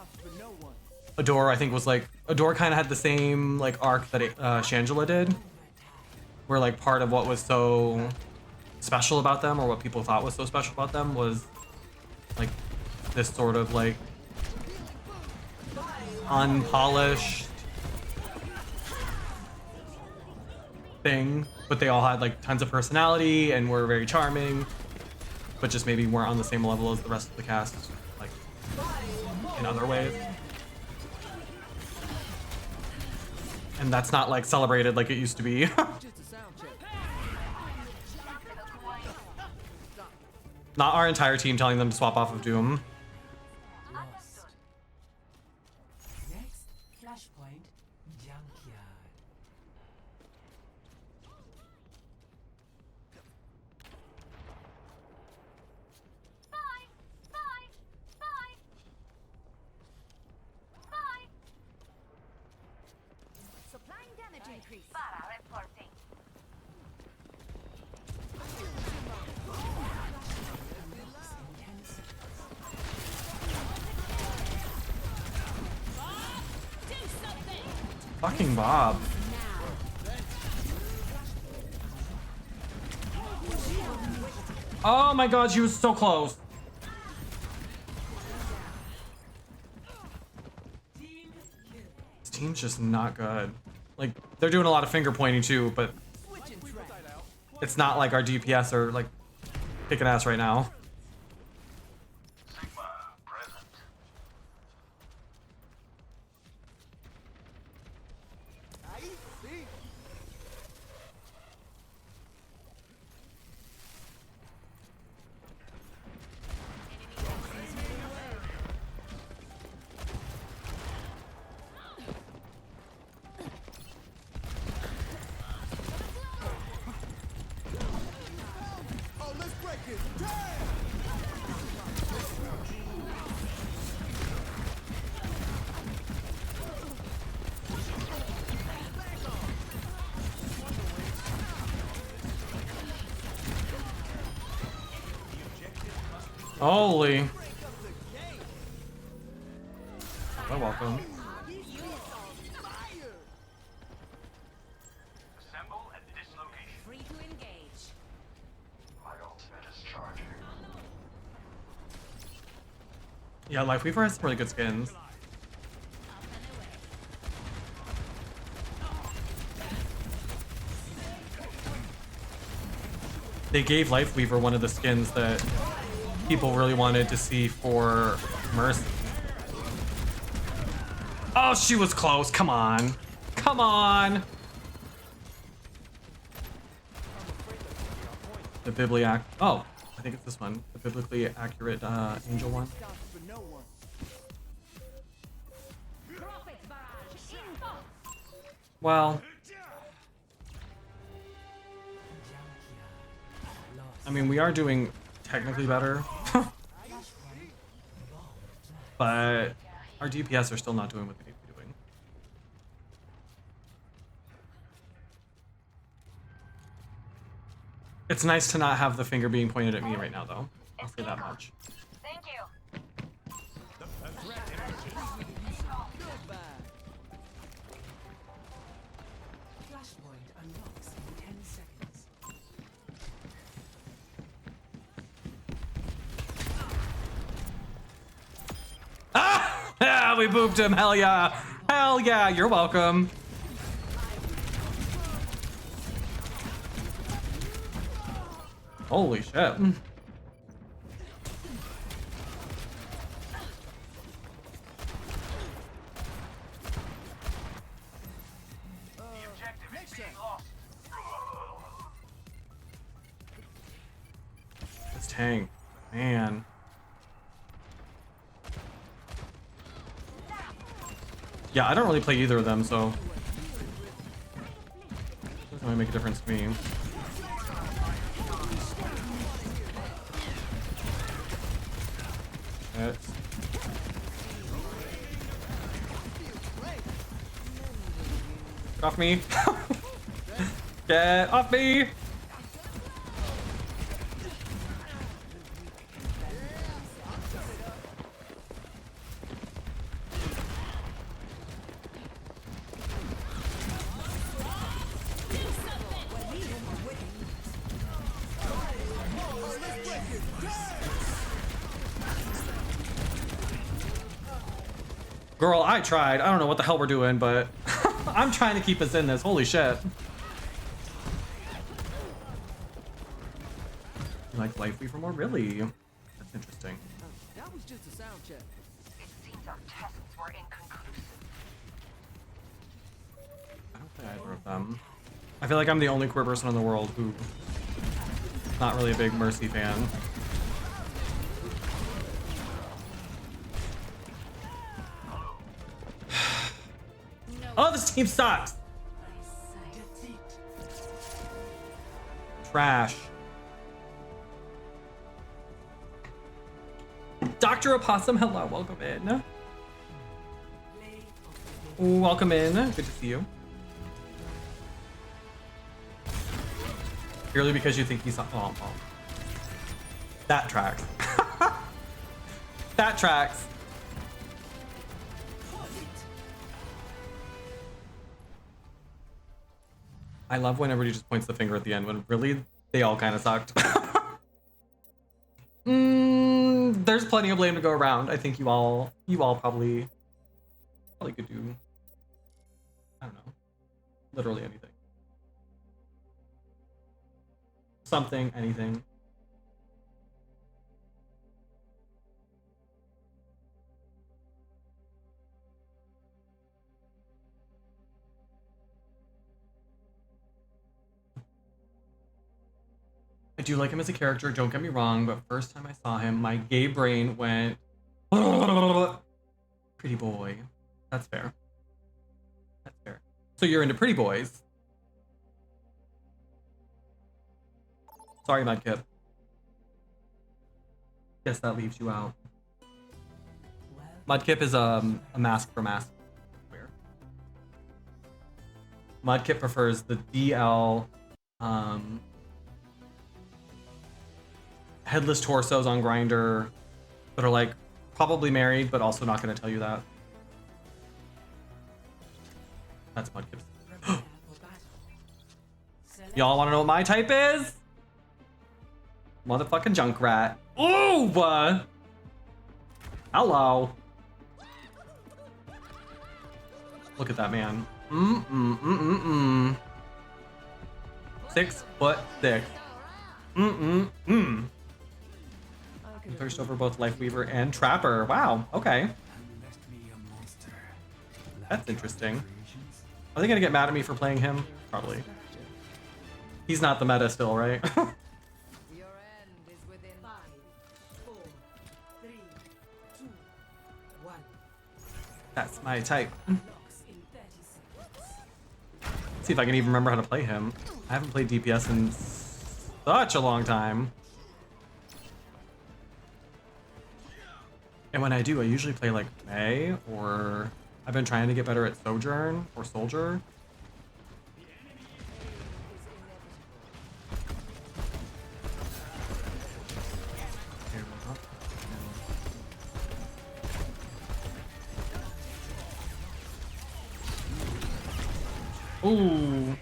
Adore I think was like, Adore kind of had the same like arc that Shangela did, where like part of what was so special about them, or what people thought was so special about them, was like this sort of like unpolished thing, but they all had like tons of personality and were very charming, but just maybe weren't on the same level as the rest of the cast, like in other ways. And that's not like celebrated like it used to be. Not our entire team telling them to swap off of Doom. Next flashpoint, junkyard. Bye. Bye. Bye. Bye. Supplying damage increase. Para reporting. Fucking Bob. Oh my god, she was so close. This team's just not good. Like, they're doing a lot of finger pointing too, but it's not like our DPS are like kicking ass right now. Sigma present. Holy. Well, welcome. Assemble at this location. Free to engage. My ultimate is charging. Yeah, Lifeweaver has some really good skins. They gave Lifeweaver one of the skins that people really wanted to see for Mercy. Oh, she was close. Come on. Come on. The Bibliac. Oh, I think it's this one. The biblically accurate angel one. Well, I mean, we are doing technically better, but our DPS are still not doing what they need to be doing. It's nice to not have the finger being pointed at me right now, though. I'll say that much. Thank you. Flashpoint unlocks in 10 seconds. Ah! Yeah, we booped him. Hell yeah. Hell yeah. You're welcome. Holy shit. This tank, man. Yeah, I don't really play either of them, so doesn't really make a difference to me. Shit. Get off me. Get off me. Girl, I tried. I don't know what the hell we're doing, but I'm trying to keep us in this. Holy shit. You like Life Weaver more? Really? That's interesting. That was just a sound check. It seems our tests were inconclusive. I don't play either of them. I feel like I'm the only queer person in the world who not really a big Mercy fan. Oh, this team sucks. Trash. Dr. Opossum, hello, welcome in. Welcome in, good to see you. Purely because you think he's oh. That tracks. That tracks. I love when everybody just points the finger at the end when really they all kind of sucked. There's plenty of blame to go around. I think you all probably could do, I don't know, literally anything. Something, anything. I do like him as a character, don't get me wrong, but first time I saw him, my gay brain went, pretty boy. That's fair. That's fair. So you're into pretty boys. Sorry, Mudkip. Guess that leaves you out. Mudkip is a mask for mask wear. Mudkip prefers the DL headless torsos on Grindr that are like probably married, but also not going to tell you that. That's Mudkip's. Y'all want to know what my type is? Motherfucking Junkrat. Ooh! Hello. Look at that man. 6'6". I'm thirst over both Lifeweaver and Trapper. Wow, okay. That's interesting. Are they gonna get mad at me for playing him? Probably. He's not the meta still, right? Your end is within 5, 4, 3, 2, 1. That's my type. Unlocks in 30 seconds. See if I can even remember how to play him. I haven't played DPS in such a long time. And when I do, I usually play like Mei, or I've been trying to get better at Sojourn or Soldier. Ooh.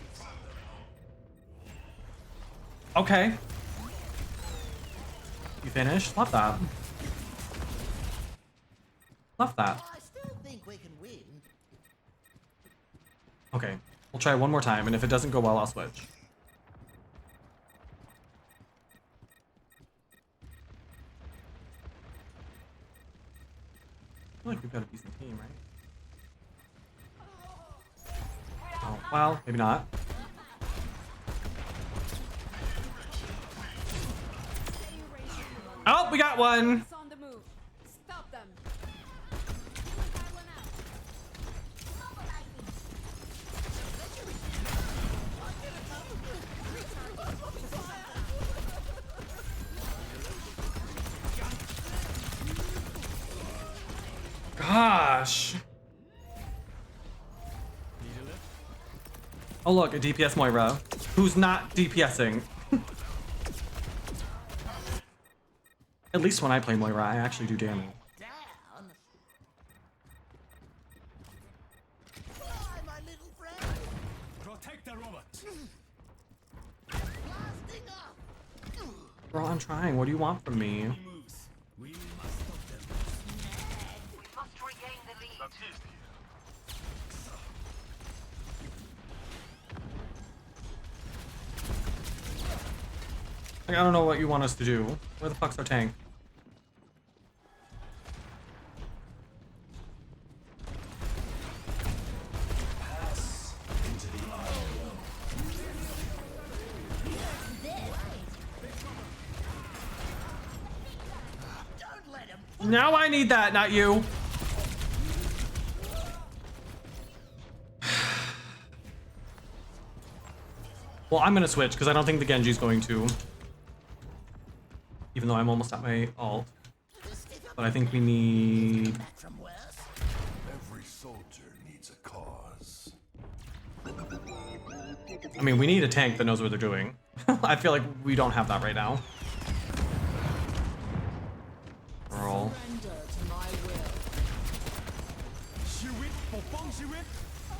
Okay. You finished? Love that. Love that. I still think we can win. Okay. We'll try one more time, and if it doesn't go well, I'll switch. I feel like we've got a decent team, right? Oh, well, maybe not. Oh, we got one! It's on the move. Stop them. Gosh. Oh look, a DPS Moira, who's not DPSing. At least when I play Moira, I actually do damage. Down. Fly, my little friend. Protect the robot. Blasting up. Bro, I'm trying. What do you want from me? Moves. We must stop them. We must regain the lead. Like, I don't know what you want us to do. Where the fuck's our tank? Don't let him. Now I need that, not you. Well, I'm gonna switch because I don't think the Genji's going to. Even though I'm almost at my ult. But I think we need... From worse. Every soldier needs a cause. I mean, we need a tank that knows what they're doing. I feel like we don't have that right now. Girl. Surrender to my will.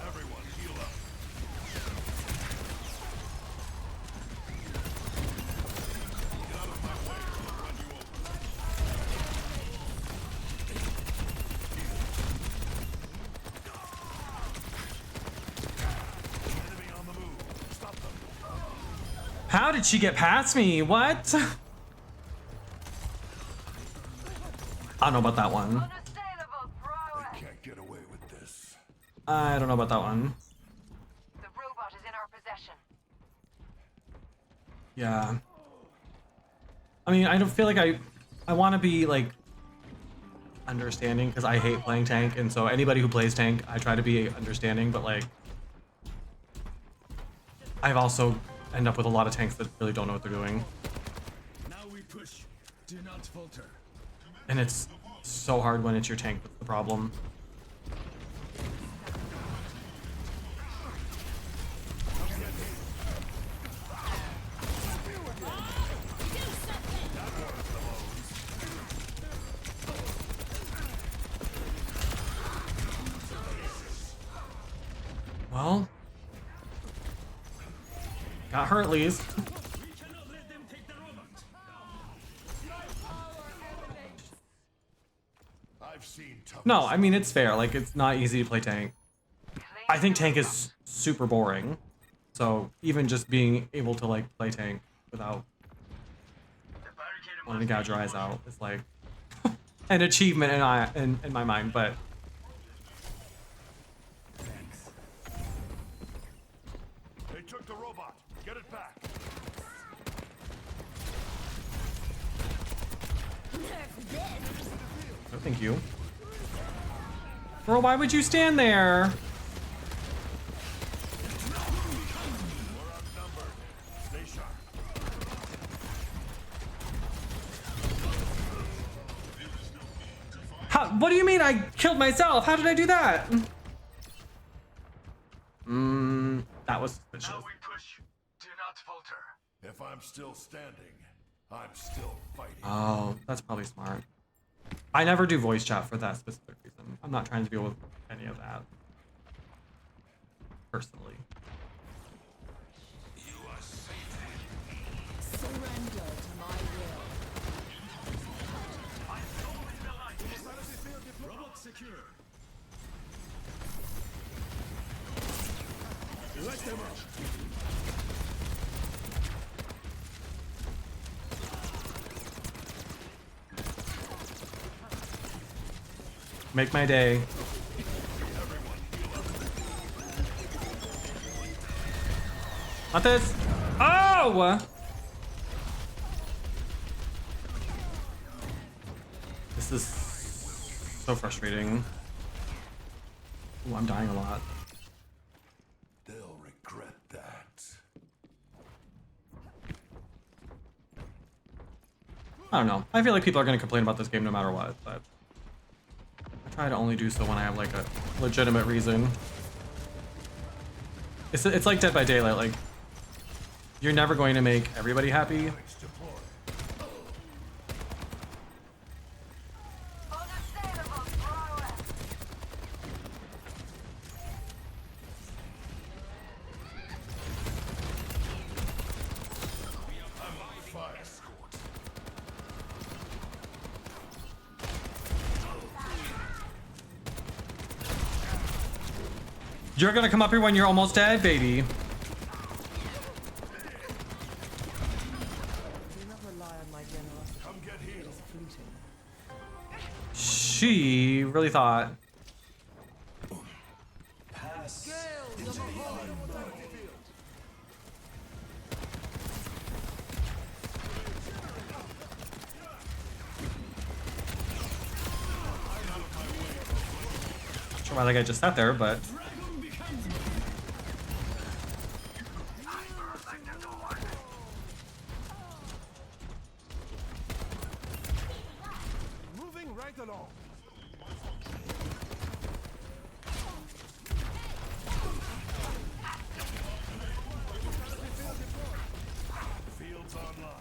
Everyone heal up. How did she get past me? What? I don't know about that one. Unassailable prowess. Can't get away with this. I don't know about that one. The robot is in our possession. Yeah. I mean, I don't feel like I want to be like understanding because I hate playing tank, and so anybody who plays tank, I try to be understanding, but like I've also end up with a lot of tanks that really don't know what they're doing. Now we push. Do not falter. And it's so hard when it's your tank that's the problem. Well, got her at least. We cannot let them take the robot. I've seen tough. No, I mean, it's fair. Like, it's not easy to play tank. I think tank is super boring. So even just being able to like play tank without wanting to gouge your eyes out is like an achievement in my mind. But They took the robot. Get it back. no, thank you. Bro, why would you stand there? What do you mean I killed myself? How did I do that? That was suspicious. Now we push. Do not falter. If I'm still standing, I'm still fighting. Oh, that's probably smart. I never do voice chat for that specific reason. I'm not trying to deal with any of that. Personally. You are safe. Surrender to my will. Robot secure. Let them up. Make my day. Not this. Oh! This is so frustrating. Ooh, I'm dying a lot. They'll regret that. I don't know. I feel like people are going to complain about this game no matter what, but I try to only do so when I have like a legitimate reason. It's like Dead by Daylight. Like, you're never going to make everybody happy. You're gonna come up here when you're almost dead, baby. Do not rely on my generosity. Come get It healed. is fleeting. She really thought. Not sure why that guy just sat there, but Moving right along. Fields online.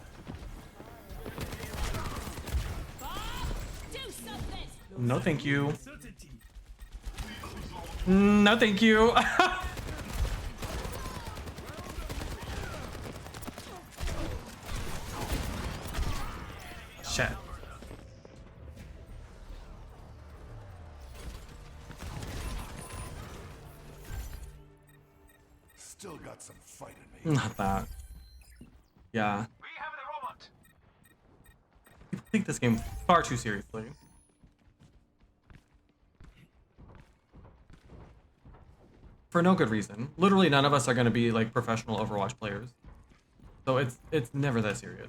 Do something! no thank you. No thank you. Shit. Still got some fight in me. Not that. Yeah. We have the robot. People take this game far too seriously. For no good reason. Literally none of us are going to be like professional Overwatch players. So it's never that serious.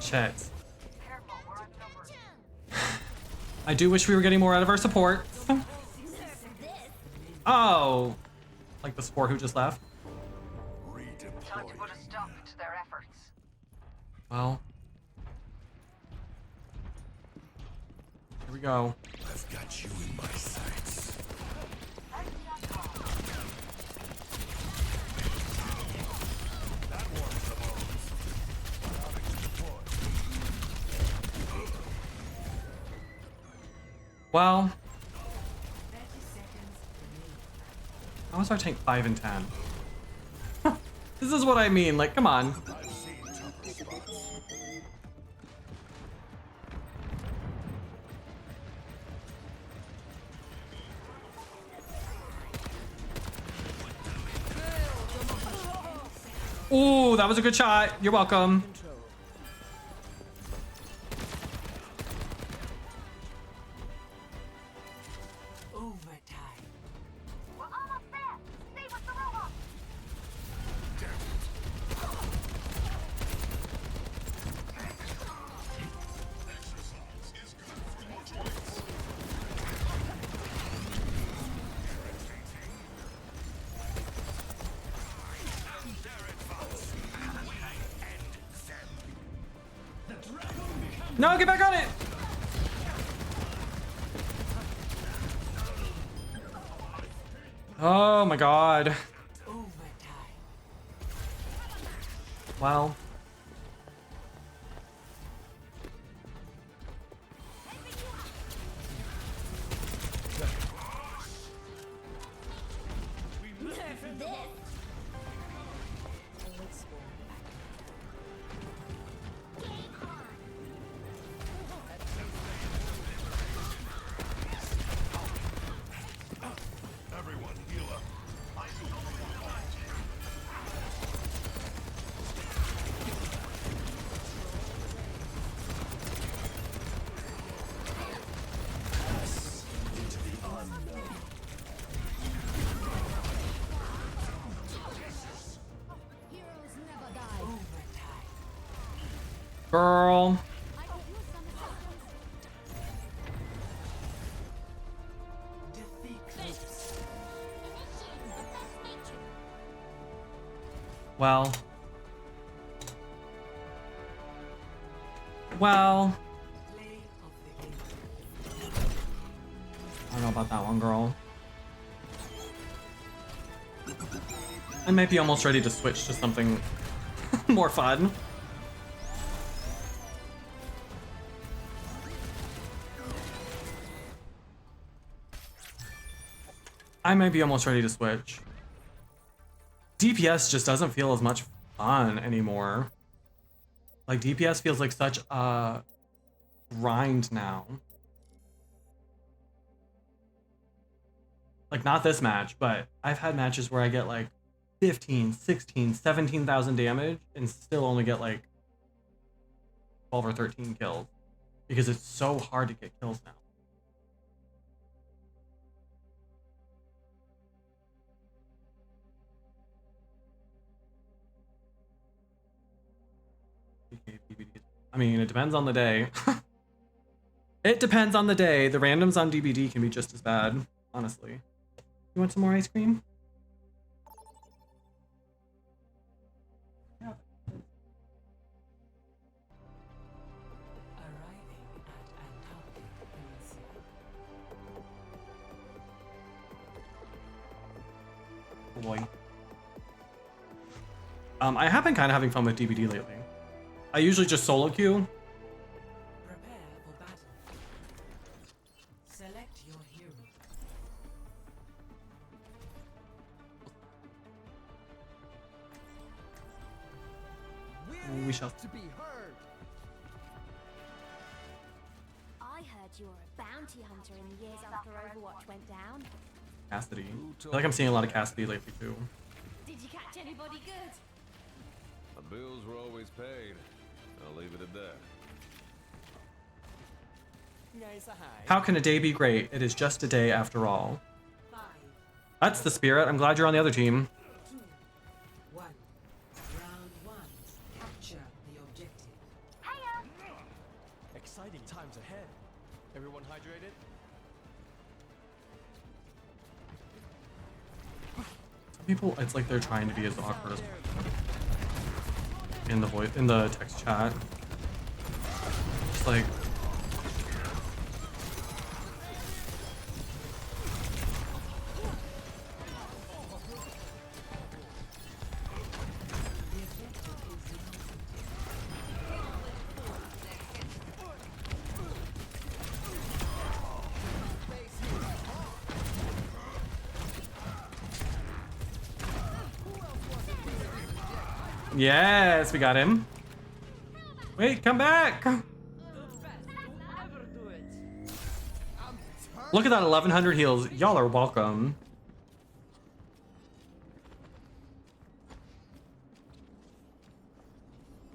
Chet. I do wish we were getting more out of our support. Oh, like the support who just left. Redeploy. Put a stop to their efforts. Well, here we go. I've got you in my sights. That warms the bones. Allowing to deploy. Well, how is our tank 5 and 10? This is what I mean. Like, come on. I've seen tougher spots. Ooh, that was a good shot. You're welcome. Overtime. We're almost there. Stay with the robot. No, get back on it! Oh my god. Overtime. Well. Everyone, heal up. Heroes never die. Overtime. Girl. I could use some assistance. Defeat clips. Initiating defense matrix. Well. Well. Play of the game. I don't know about that one, girl. I might be almost ready to switch to something more fun. I might be almost ready to switch. DPS just doesn't feel as much fun anymore. Like, DPS feels like such a grind now. Like, not this match, but I've had matches where I get like 15, 16, 17,000 damage and still only get like 12 or 13 kills because it's so hard to get kills now. I mean, it depends on the day. It depends on the day. The randoms on DBD can be just as bad, honestly. You want some more ice cream? Yeah. Arriving at Antarctic Peninsula. Oh boy. I have been kind of having fun with DBD lately. I usually just solo queue. Prepare for battle. Select your hero. We shall. To be heard. I heard you were a bounty hunter in the years after Overwatch went down. Cassidy. I feel like I'm seeing a lot of Cassidy lately too. Did you catch anybody good? The bills were always paid. I'll leave it at that. How can a day be great? It is just a day after all. 5, That's the spirit. I'm glad you're on the other team. 2, 1. Round 1. Capture the objective. Exciting times ahead. Everyone hydrated? Some people, it's like they're trying to be as awkward as in the voice, in the text chat. Just like. Yes, we got him. Wait, come back. Look at that 1100 heals. Y'all are welcome.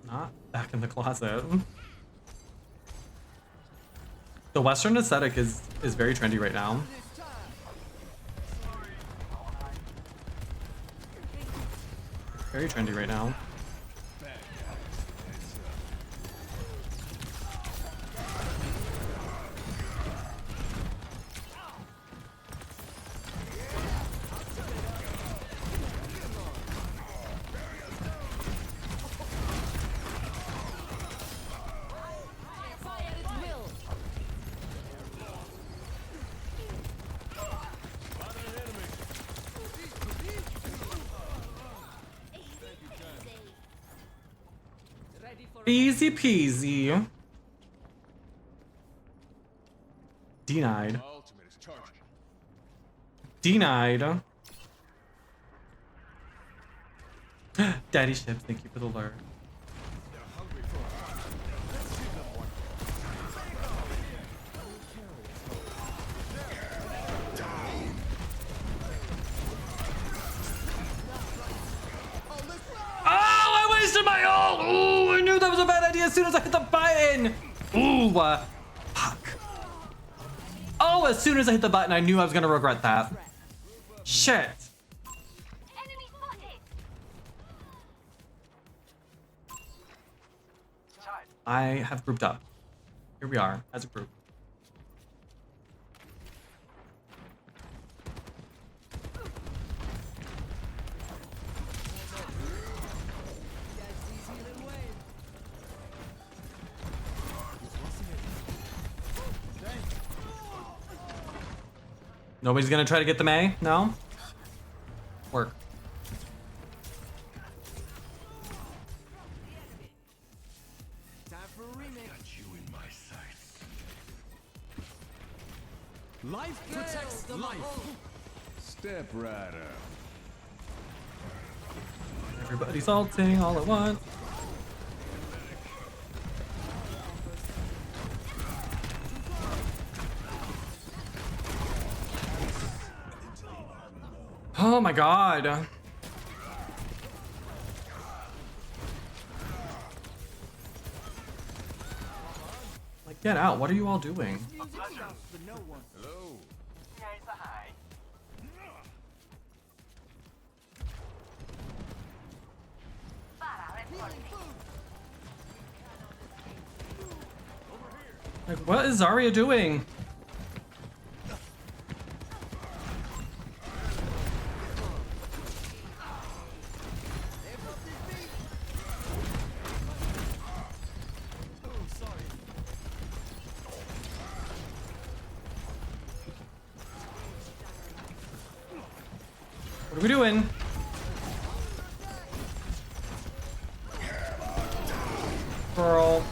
Not back in the closet. The Western aesthetic is very trendy right now. Very trendy right now. Easy peasy. Denied. Ultimate is charging. Denied. Daddy ships, thank you for the lure. Oh, I wasted my ult! Ooh, I knew that was a bad idea as soon as I hit the button! Ooh, fuck. Oh, as soon as I hit the button, I knew I was gonna regret that. Shit. Enemy spotted. I have grouped up. Here we are, as a group. Nobody's gonna try to get the May? No? Work. Time for a remix. You in my sights. Life protects the life. Step right up. Everybody's ulting all at once. Oh my god. Like, get out. What are you all doing? Hello. Like, what is Zarya doing? What are we doing? Girl.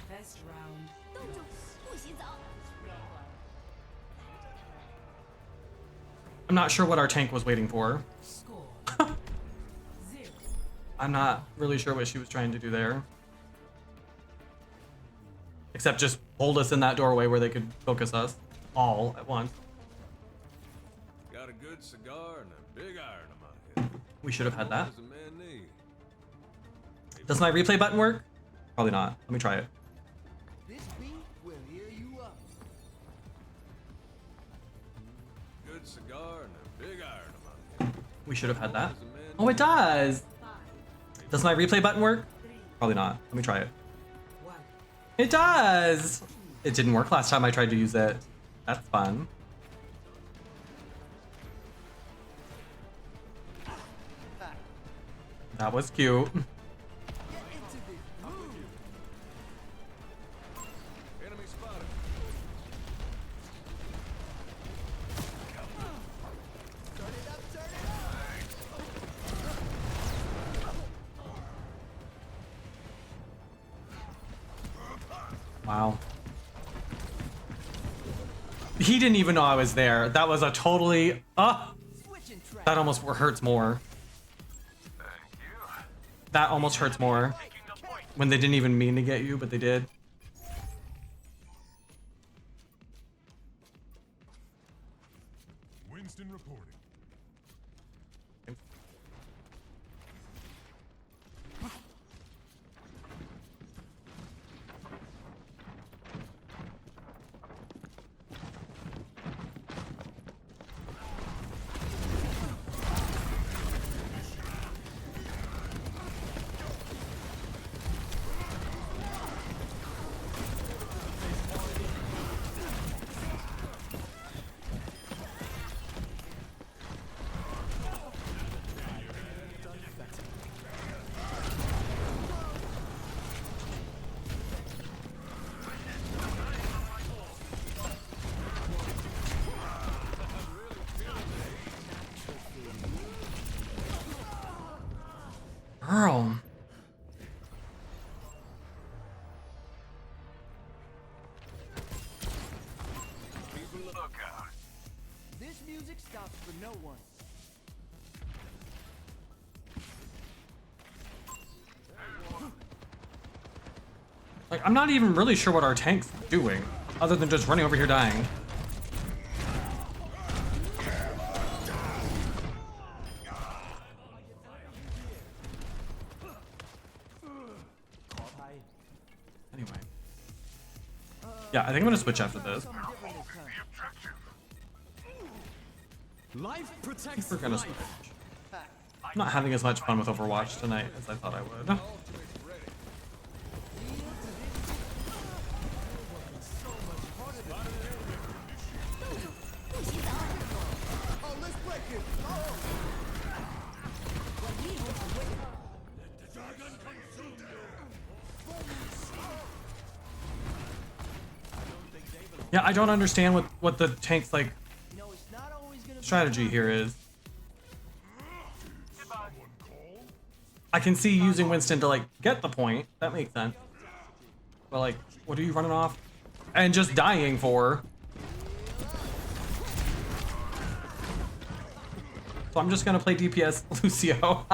Best round. I'm not sure what our tank was waiting for. Score. 0. I'm not really sure what she was trying to do there. Except just hold us in that doorway where they could focus us all at once. Got a good cigar and a big iron in my head. We should have had that. What does a man need? Does my replay button work? Probably not. Let me try it. This beat will hear you up. Good cigar and a big iron in my head. We should have had that. What does a man Oh, it does. 5, Does my replay button work? Probably not. Let me try it. 1. It does. It didn't work last time I tried to use it. That's fun. That was cute. Get into this groove. Enemy spotted. Turn it up, turn it up. Wow. He didn't even know I was there. That was a totally... Switching track. that almost hurts more. That almost hurts more. When they didn't even mean to get you, but they did. Winston reporting. Girl. This music stops for no one. Like, I'm not even really sure what our tank's doing, other than just running over here dying. Anyway. Yeah, I think I'm gonna switch after this. Life I protects think we're gonna switch. life. I'm not having as much fun with Overwatch tonight as I thought I would. Yeah, I don't understand what the tank's like strategy here is. I can see using Winston to like get the point. That makes sense. But like, what are you running off and just dying for? So I'm just gonna play DPS Lucio.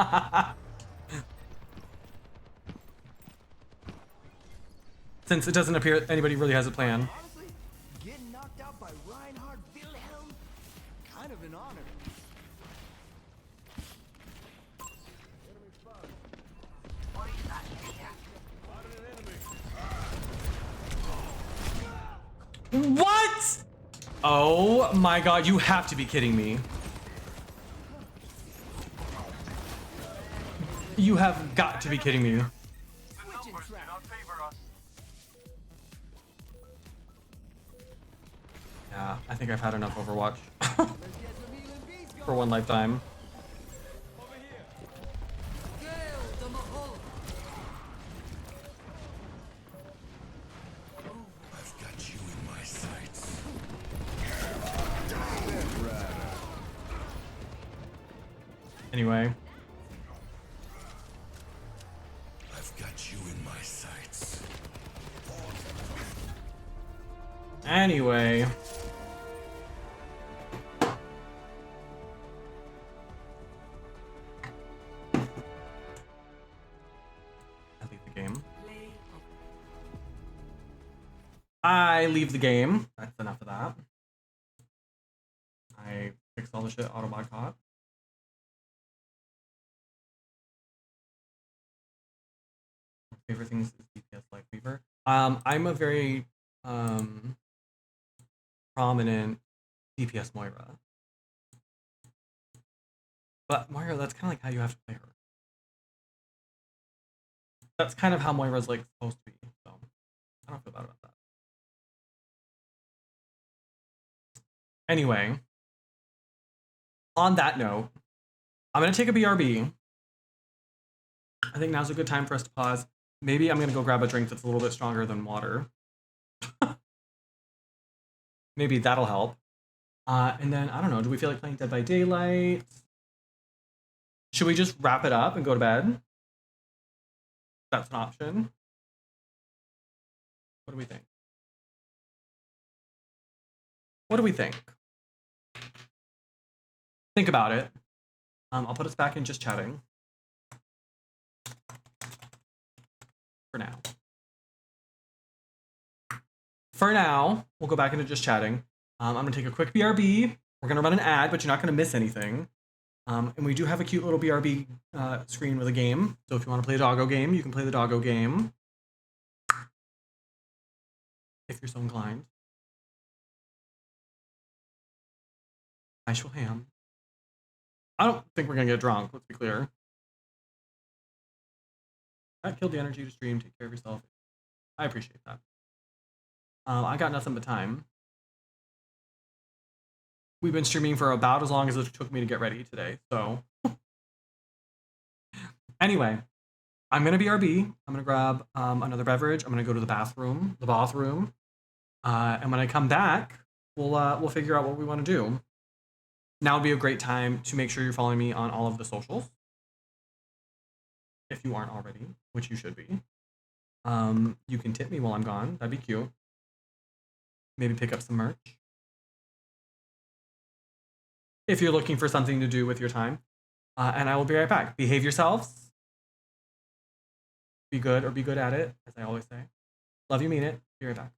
Since it doesn't appear anybody really has a plan. Honestly, getting knocked out by Reinhard Wilhelm, kind of an honor. What? Oh my god, you have to be kidding me. You have got to be kidding me. Yeah, I think I've had enough Overwatch for one lifetime. I've got you in my sights. Anyway. I've got you in my sights. Anyway. I leave the game. I leave the game. That's enough of that. I fixed all the shit Autobot caught. My favorite things is DPS Life Weaver. I'm a very prominent DPS Moira. But Moira, that's kind of like how you have to play her. That's kind of how Moira's like supposed to be. So I don't feel bad about that. Anyway, on that note, I'm gonna take a BRB. I think now's a good time for us to pause. Maybe I'm gonna go grab a drink that's a little bit stronger than water. Maybe that'll help. And then, I don't know, do we feel like playing Dead by Daylight? Should we just wrap it up and go to bed? That's an option. What do we think? What do we think? Think about it. I'll put us back in just chatting. For now. For now, we'll go back into just chatting. I'm going to take a quick BRB. We're going to run an ad, but you're not going to miss anything. And we do have a cute little BRB screen with a game. So if you want to play a doggo game, you can play the doggo game. If you're so inclined. I shall ham. I don't think we're going to get drunk, let's be clear. That killed the energy to stream. Take care of yourself. I appreciate that. I got nothing but time. We've been streaming for about as long as it took me to get ready today, so. Anyway, I'm gonna BRB. I'm gonna grab another beverage. I'm gonna go to the bathroom. And when I come back, we'll figure out what we want to do. Now would be a great time to make sure you're following me on all of the socials. If if you aren't already, which you should be. You can tip me while I'm gone. That'd be cute. Maybe pick up some merch. If you're looking for something to do with your time. And I will be right back. Behave yourselves. Be good or be good at it, as I always say. Love you, mean it. Be right back.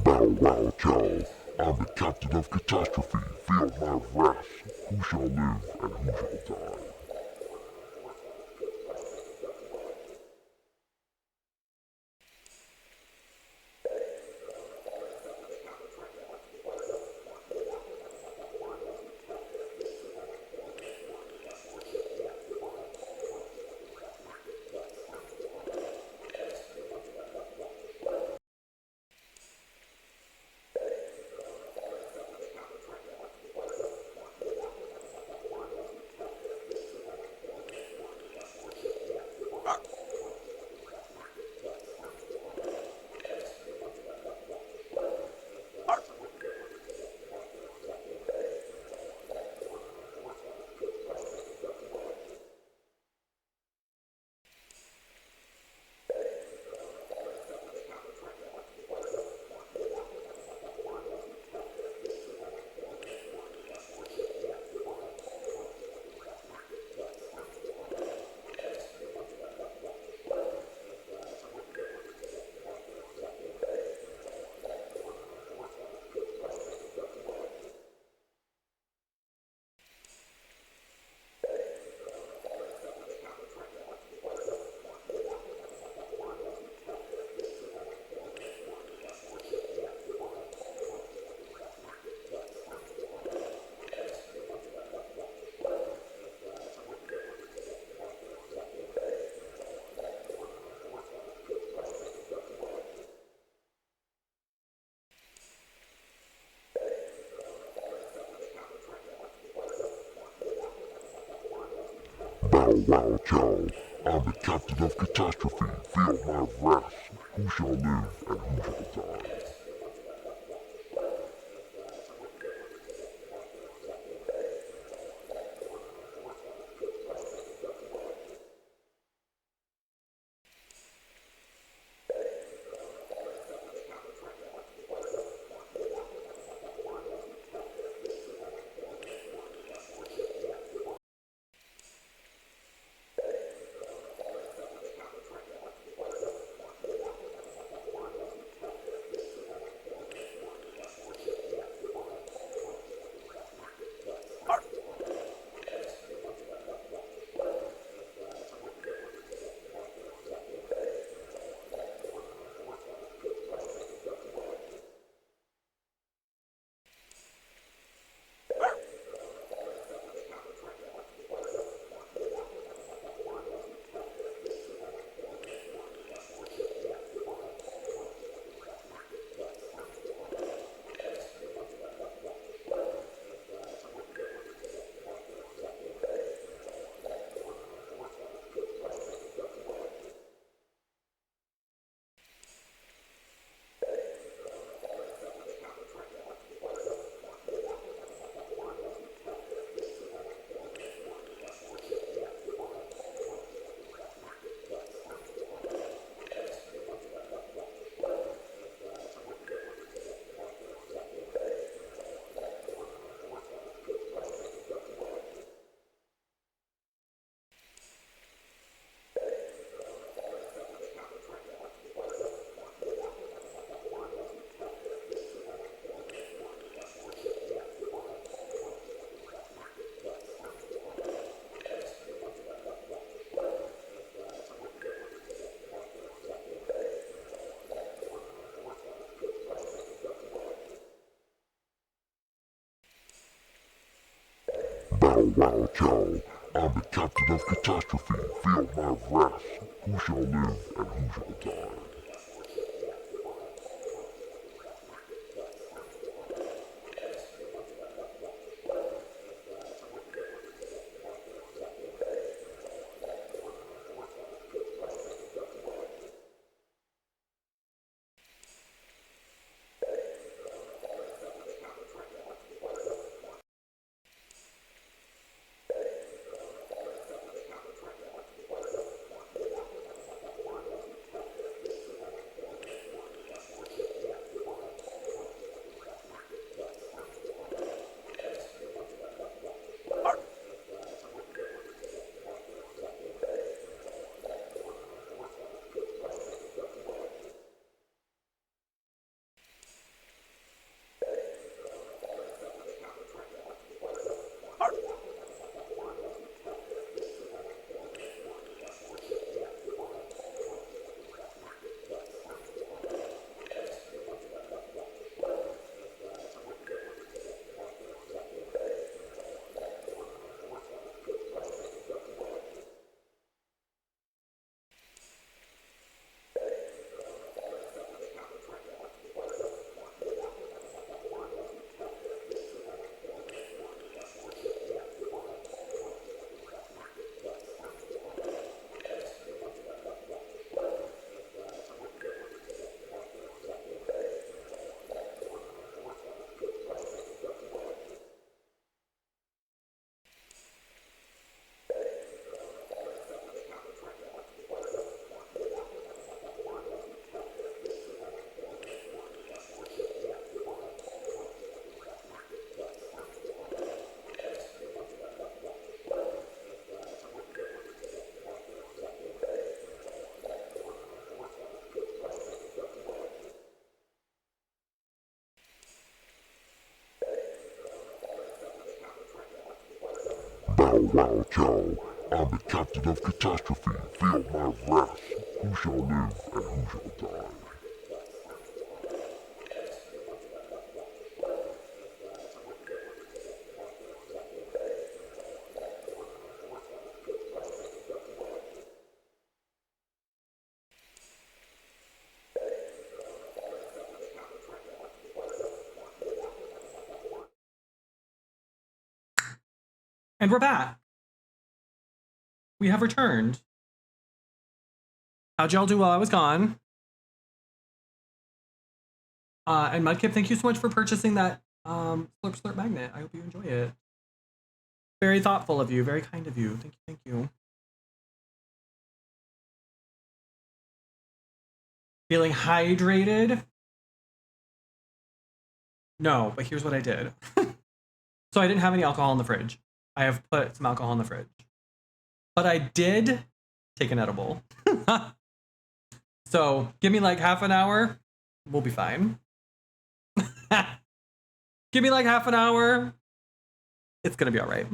Bow wow chow, I'm the captain of catastrophe, feel my wrath, who shall live and who shall die? Bow wow chow, I'm the captain of catastrophe, feel my wrath, who shall live and who shall die? Bow wow chow, I'm the captain of catastrophe, feel my wrath, who shall live and who shall die? Bow wow chow, I'm the captain of catastrophe, feel my wrath, who shall live and who shall die? Bow wow chow, I'm the captain of catastrophe, feel my wrath, who shall live and who shall die? Bow wow chow, I'm the captain of catastrophe. Feel my wrath. Who shall live and who shall die? Bow wow chow, I'm the captain of catastrophe. Feel my wrath. Who shall live and who shall die? And we're back. We have returned. How'd y'all do while I was gone? And Mudkip, thank you so much for purchasing that Slurp Slurp magnet. I hope you enjoy it. Very thoughtful of you. Very kind of you. Thank you. Thank you. Feeling hydrated? No, but here's what I did. So I didn't have any alcohol in the fridge. I have put some alcohol in the fridge. But I did take an edible. So give me like half an hour. We'll be fine. Give me like half an hour. It's going to be all right.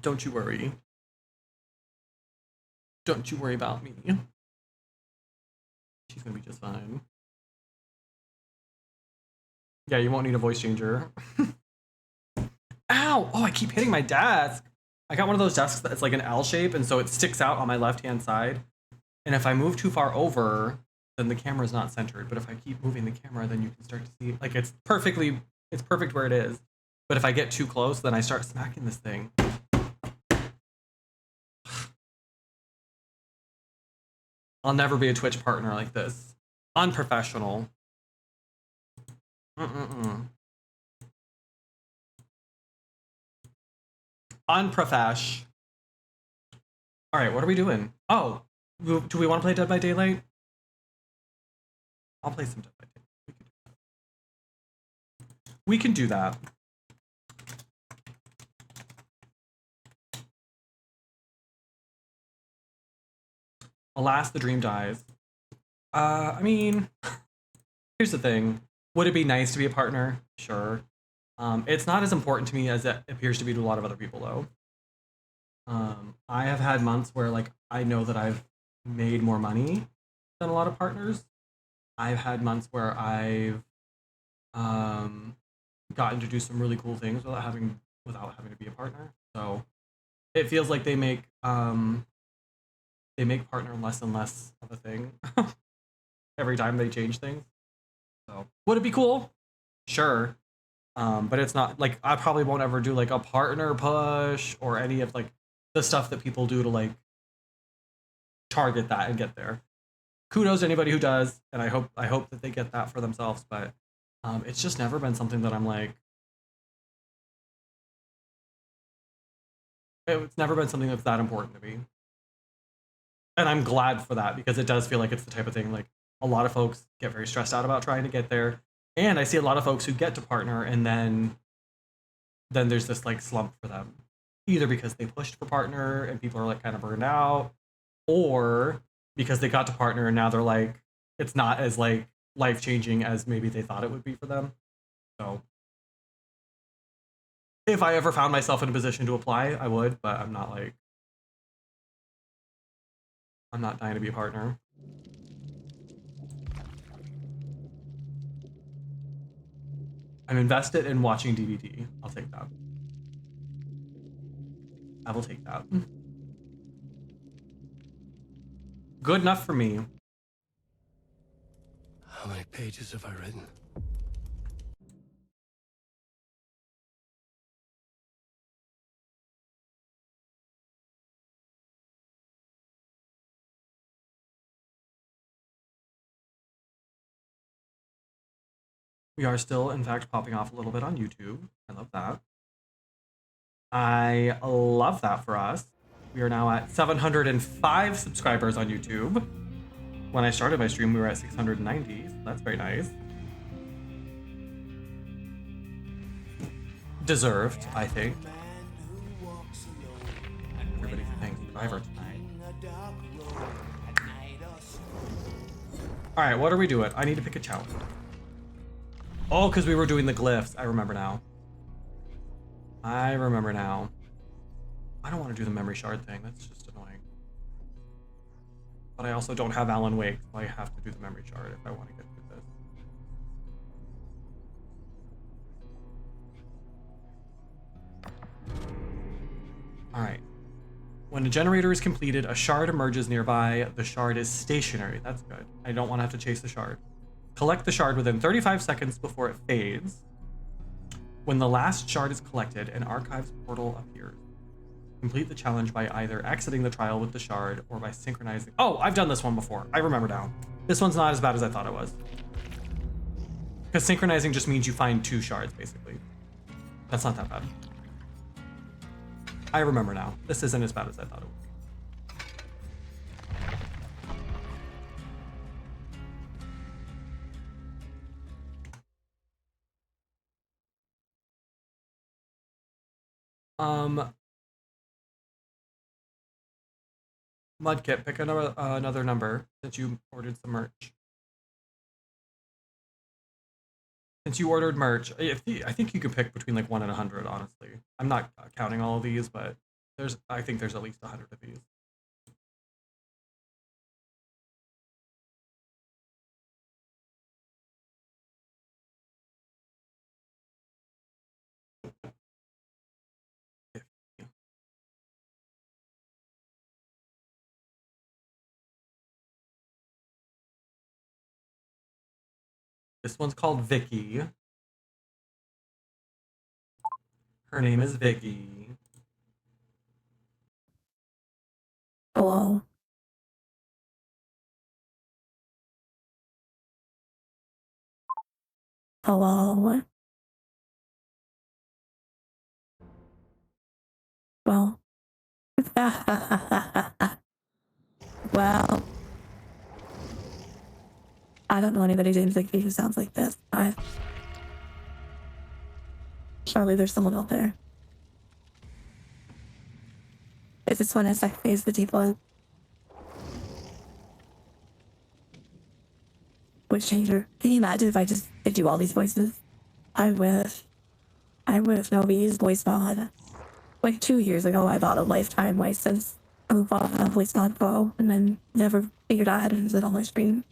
Don't you worry. Don't you worry about me. She's going to be just fine. Yeah, you won't need a voice changer. Ow! Oh, I keep hitting my desk. I got one of those desks that's like an L shape, and so it sticks out on my left-hand side. And if I move too far over, then the camera's not centered. But if I keep moving the camera, then you can start to see, like, it's perfect where it is. But if I get too close, then I start smacking this thing. I'll never be a Twitch partner like this. Unprofessional. Unprofesh. All right, what are we doing? Oh, do we want to play Dead by Daylight? I'll play some Dead by Daylight. We can do that. Alas, the dream dies. I mean, here's the thing. Would it be nice to be a partner? Sure. It's not as important to me as it appears to be to a lot of other people, though. I have had months where, like, I know that I've made more money than a lot of partners. I've had months where I've gotten to do some really cool things without having to be a partner. So it feels like they make partner less and less of a thing every time they change things. So would it be cool? Sure. But it's not like I probably won't ever do like a partner push or any of like the stuff that people do to like target that and get there. Kudos to anybody who does, and I hope that they get that for themselves. But it's just never been something that I'm like. It's never been something that's that important to me, and I'm glad for that because it does feel like it's the type of thing like a lot of folks get very stressed out about trying to get there, and I see a lot of folks who get to partner and then there's this like slump for them, either because they pushed for partner and people are like kind of burned out, or because they got to partner and now they're like it's not as like life changing as maybe they thought it would be for them. So if I ever found myself in a position to apply, I would, but I'm not dying to be a partner. I'm invested in watching DVD. I'll take that. I will take that. Good enough for me. How many pages have I written? We are still, in fact, popping off a little bit on YouTube. I love that. I love that for us. We are now at 705 subscribers on YouTube. When I started my stream, we were at 690, so that's very nice. Deserved, I think. Everybody thanks Survivor tonight. Alright, what are we doing? I need to pick a challenge. Oh, because we were doing the glyphs. I remember now. I don't want to do the memory shard thing. That's just annoying. But I also don't have Alan Wake, so I have to do the memory shard if I want to get through this. Alright. When a generator is completed, a shard emerges nearby. The shard is stationary. That's good. I don't want to have to chase the shard. Collect the shard within 35 seconds before it fades. When the last shard is collected, an archives portal appears. Complete the challenge by either exiting the trial with the shard or by synchronizing. Oh, I've done this one before. I remember now. This one's not as bad as I thought it was. Because synchronizing just means you find 2 shards, basically. That's not that bad. I remember now. This isn't as bad as I thought it would be. Mudkip, pick another number since you ordered some merch. Since you ordered merch, I think you could pick between like 1 and 100, honestly. I'm not counting all of these, but I think there's at least 100 of these. This one's called Vicky. Her name is Vicky. Hello. Hello. Well. Well. I don't know anybody named Vicky who sounds like this. Surely there's someone out there. Is this one as I face the deep one? Voice changer. Can you imagine if I just did do all these voices? I wish nobody's voice mod. Like 2 years ago, I bought a lifetime license of voice mod pro and then never figured out how to use it on my stream.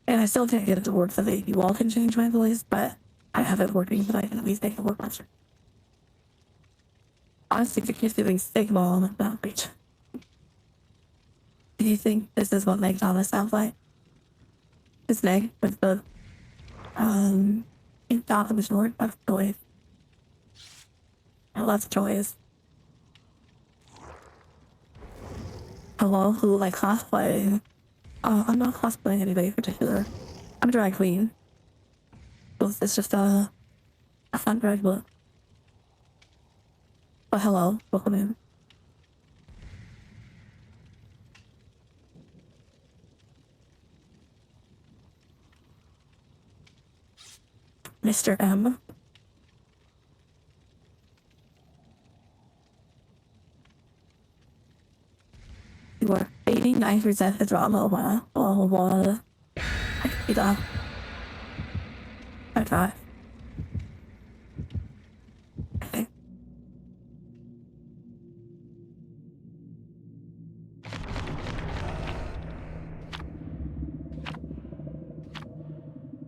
And I still can't get it to work so that you all can change my voice, but I have it working, but I can at least make it work faster. Honestly, if you're doing Sigma on that page. Do you think this is what makes Thomas sound like? This name with the in Gotham is Lord of Joy. I love Joyous. Hello, who like cosplay? I'm not cosplaying anybody in particular. I'm a drag queen. It's just a fun drag look. But hello, welcome in. Mr. M. You are 89% the drama. Wow. Oh, wow. I could be that. I try. Okay.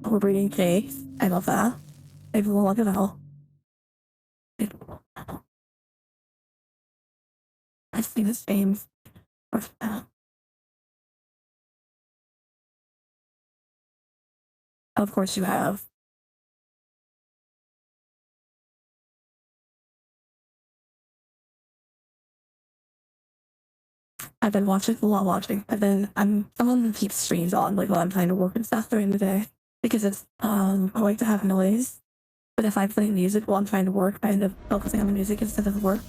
We're breeding cakes. I love that. Maybe we'll look it out. I've seen the same. Of course you have. I've been watching a lot watching. I'm someone who keeps streams on like while I'm trying to work and stuff during the day. Because it's I like to have noise. But if I play music while I'm trying to work, I end up focusing on the music instead of the work.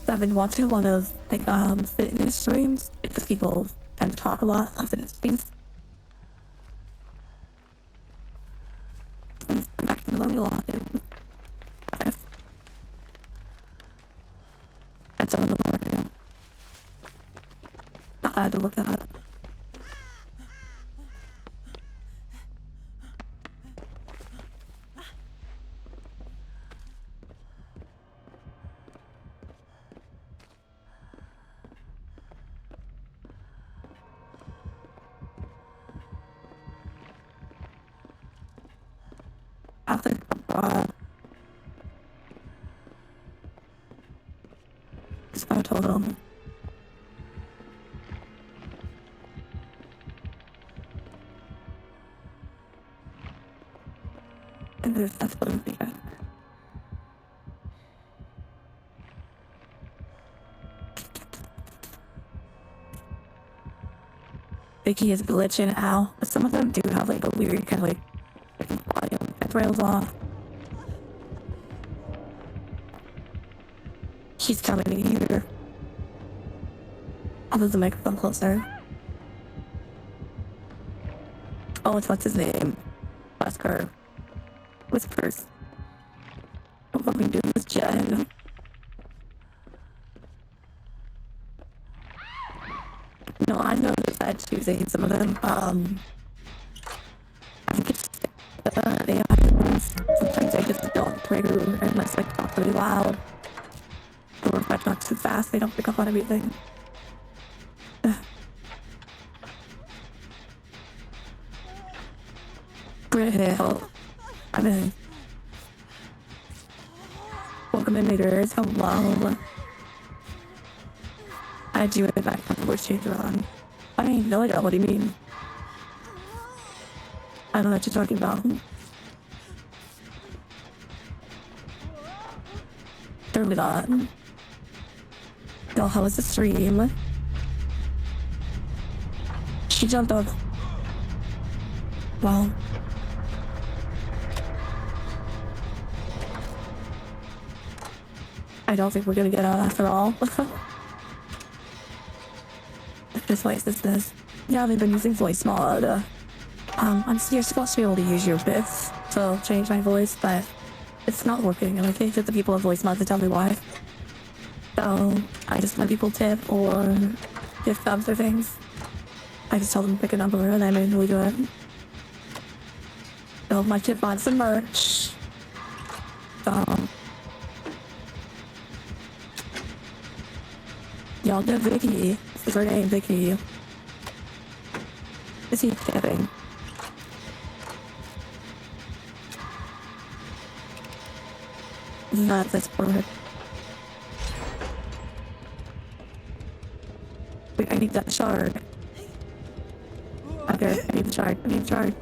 So I've been watching a lot of like fitness streams because people tend to talk a lot on fitness streams. I'm back to the a lot. And some of them are working. I had to look that up. I think it's not total. And there's that's what I'm thinking. Vicky is glitching out, but some of them do have like a weird kind of like audio that rails off. He's coming in here. I'll move the microphone closer. Oh, it's what's his name? Wesker. Whispers. What fucking do this, Jen? No, I noticed that choosing some of them. I think it's they sometimes I just don't trigger unless I talk really loud. Or if I talk too fast, they don't pick up on everything. Great help. I'm in. Welcome in, leaders. Hello. I do it back on the voice changer on. I mean, no, I don't. What do you mean? I don't know what you're talking about. Certainly not. Yo, how was the stream? She jumped off. Wow. I don't think we're gonna get out after all. This voice is this. Yeah, they've been using voice mod. You're supposed to be able to use your bits to change my voice, but it's not working, and I can't get the people of voice mod to tell me why. So I just let people tip or give subs or things. I just tell them to pick a number and I manually do it. So my tip wants some merch. So y'all get Vicky. This is her name, Vicky. Is he tipping? Not this word. Wait, I need that shard. Okay, I need the shard. I need the shard.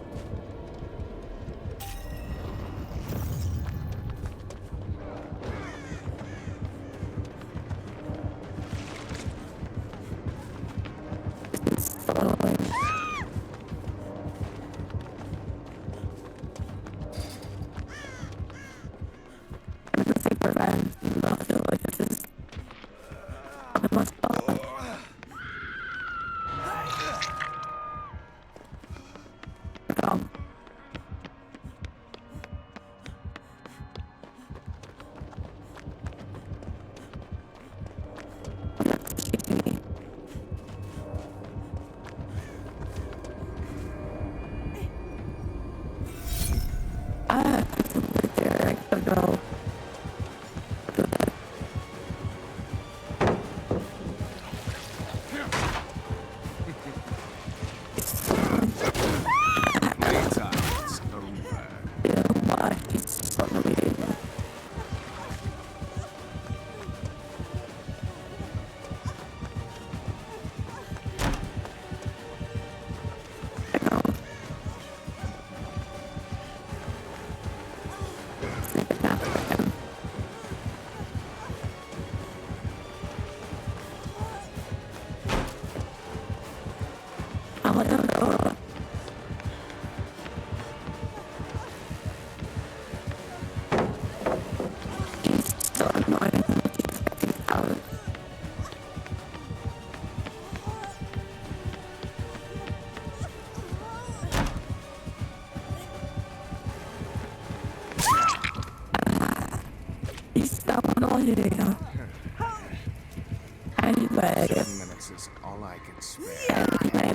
Anyway, 10 minutes is all I can spare. anyway,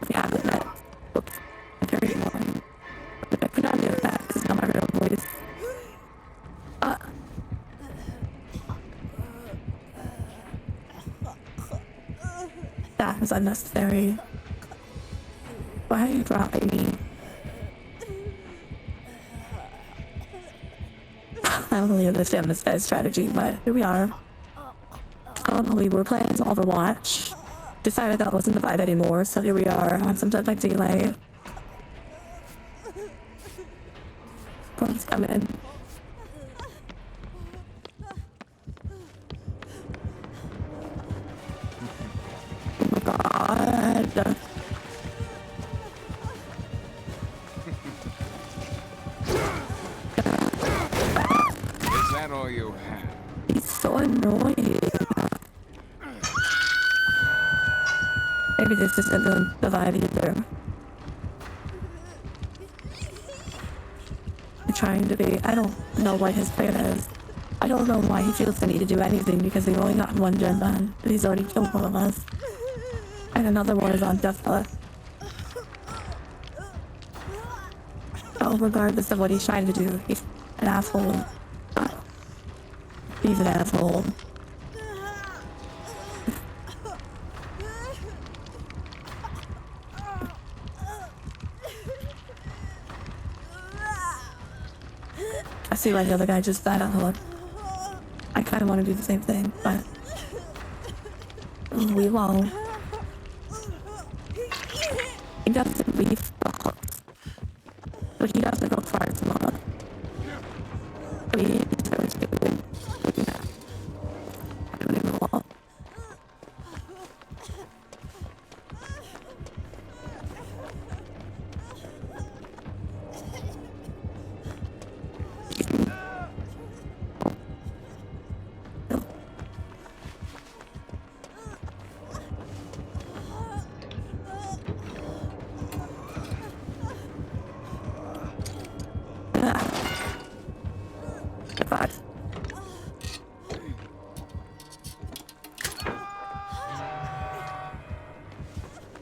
we haven't met. Carrie the One. But I could not do that because now my real voice. That was unnecessary. Why are you dropping me? I don't really understand this guy's strategy, but here we are. We were playing Overwatch. Decided that wasn't the vibe anymore, so here we are on some Dead by Daylight. Let's come in. Oh my god. Is that all you have? He's so annoying. Maybe this isn't the vibe either. I'm trying to be. I don't know what his plan is. I don't know why he feels the need to do anything because we've only gotten one gen done. But he's already killed one of us. And another one is on deathbed. Oh, regardless of what he's trying to do, he's an asshole. He's an asshole. I see why the other guy just died on the hook. I kind of want to do the same thing, but we won't. He doesn't leave the hook, but he doesn't go far as well. I mean, he's very stupid. I don't even know. God.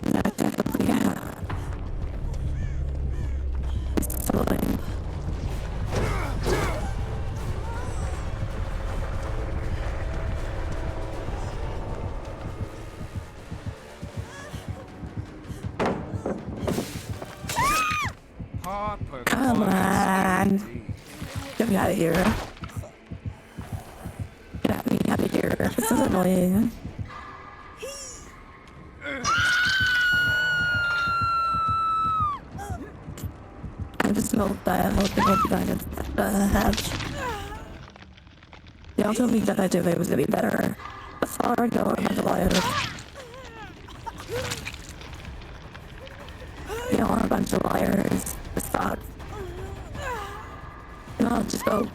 That definitely totally. Come on. Get me out of here. Get me out of here. This is annoying. I just smelled that. I hope you guys hatch. Y'all told me that I did it was gonna be better. That's all I know about the liars. Y'all are a bunch of liars. Just stop. No, just go.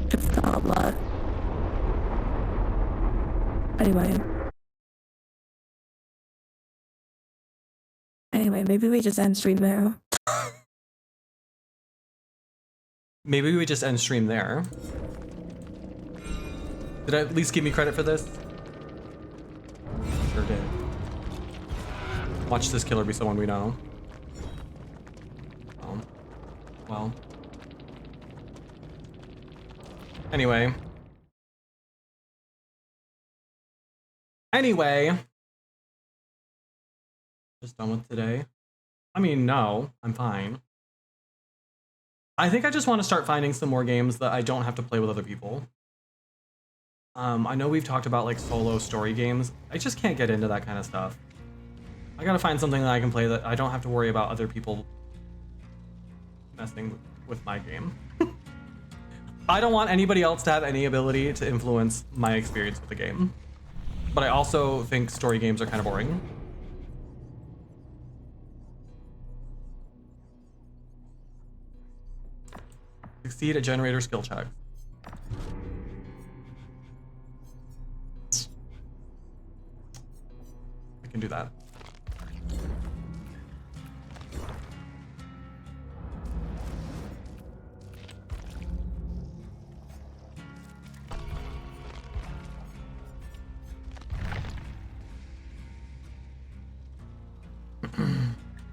Just stop, love. Anyway, maybe we just end stream there. Maybe we just end stream there. Did I at least give me credit for this? Sure did. Watch this killer be someone we know. Oh. Well. Anyway. Just done with today. I mean, no, I'm fine. I think I just want to start finding some more games that I don't have to play with other people. I know we've talked about like solo story games. I just can't get into that kind of stuff. I gotta find something that I can play that I don't have to worry about other people messing with my game. I don't want anybody else to have any ability to influence my experience with the game. But I also think story games are kind of boring. Succeed at generator skill check. I can do that.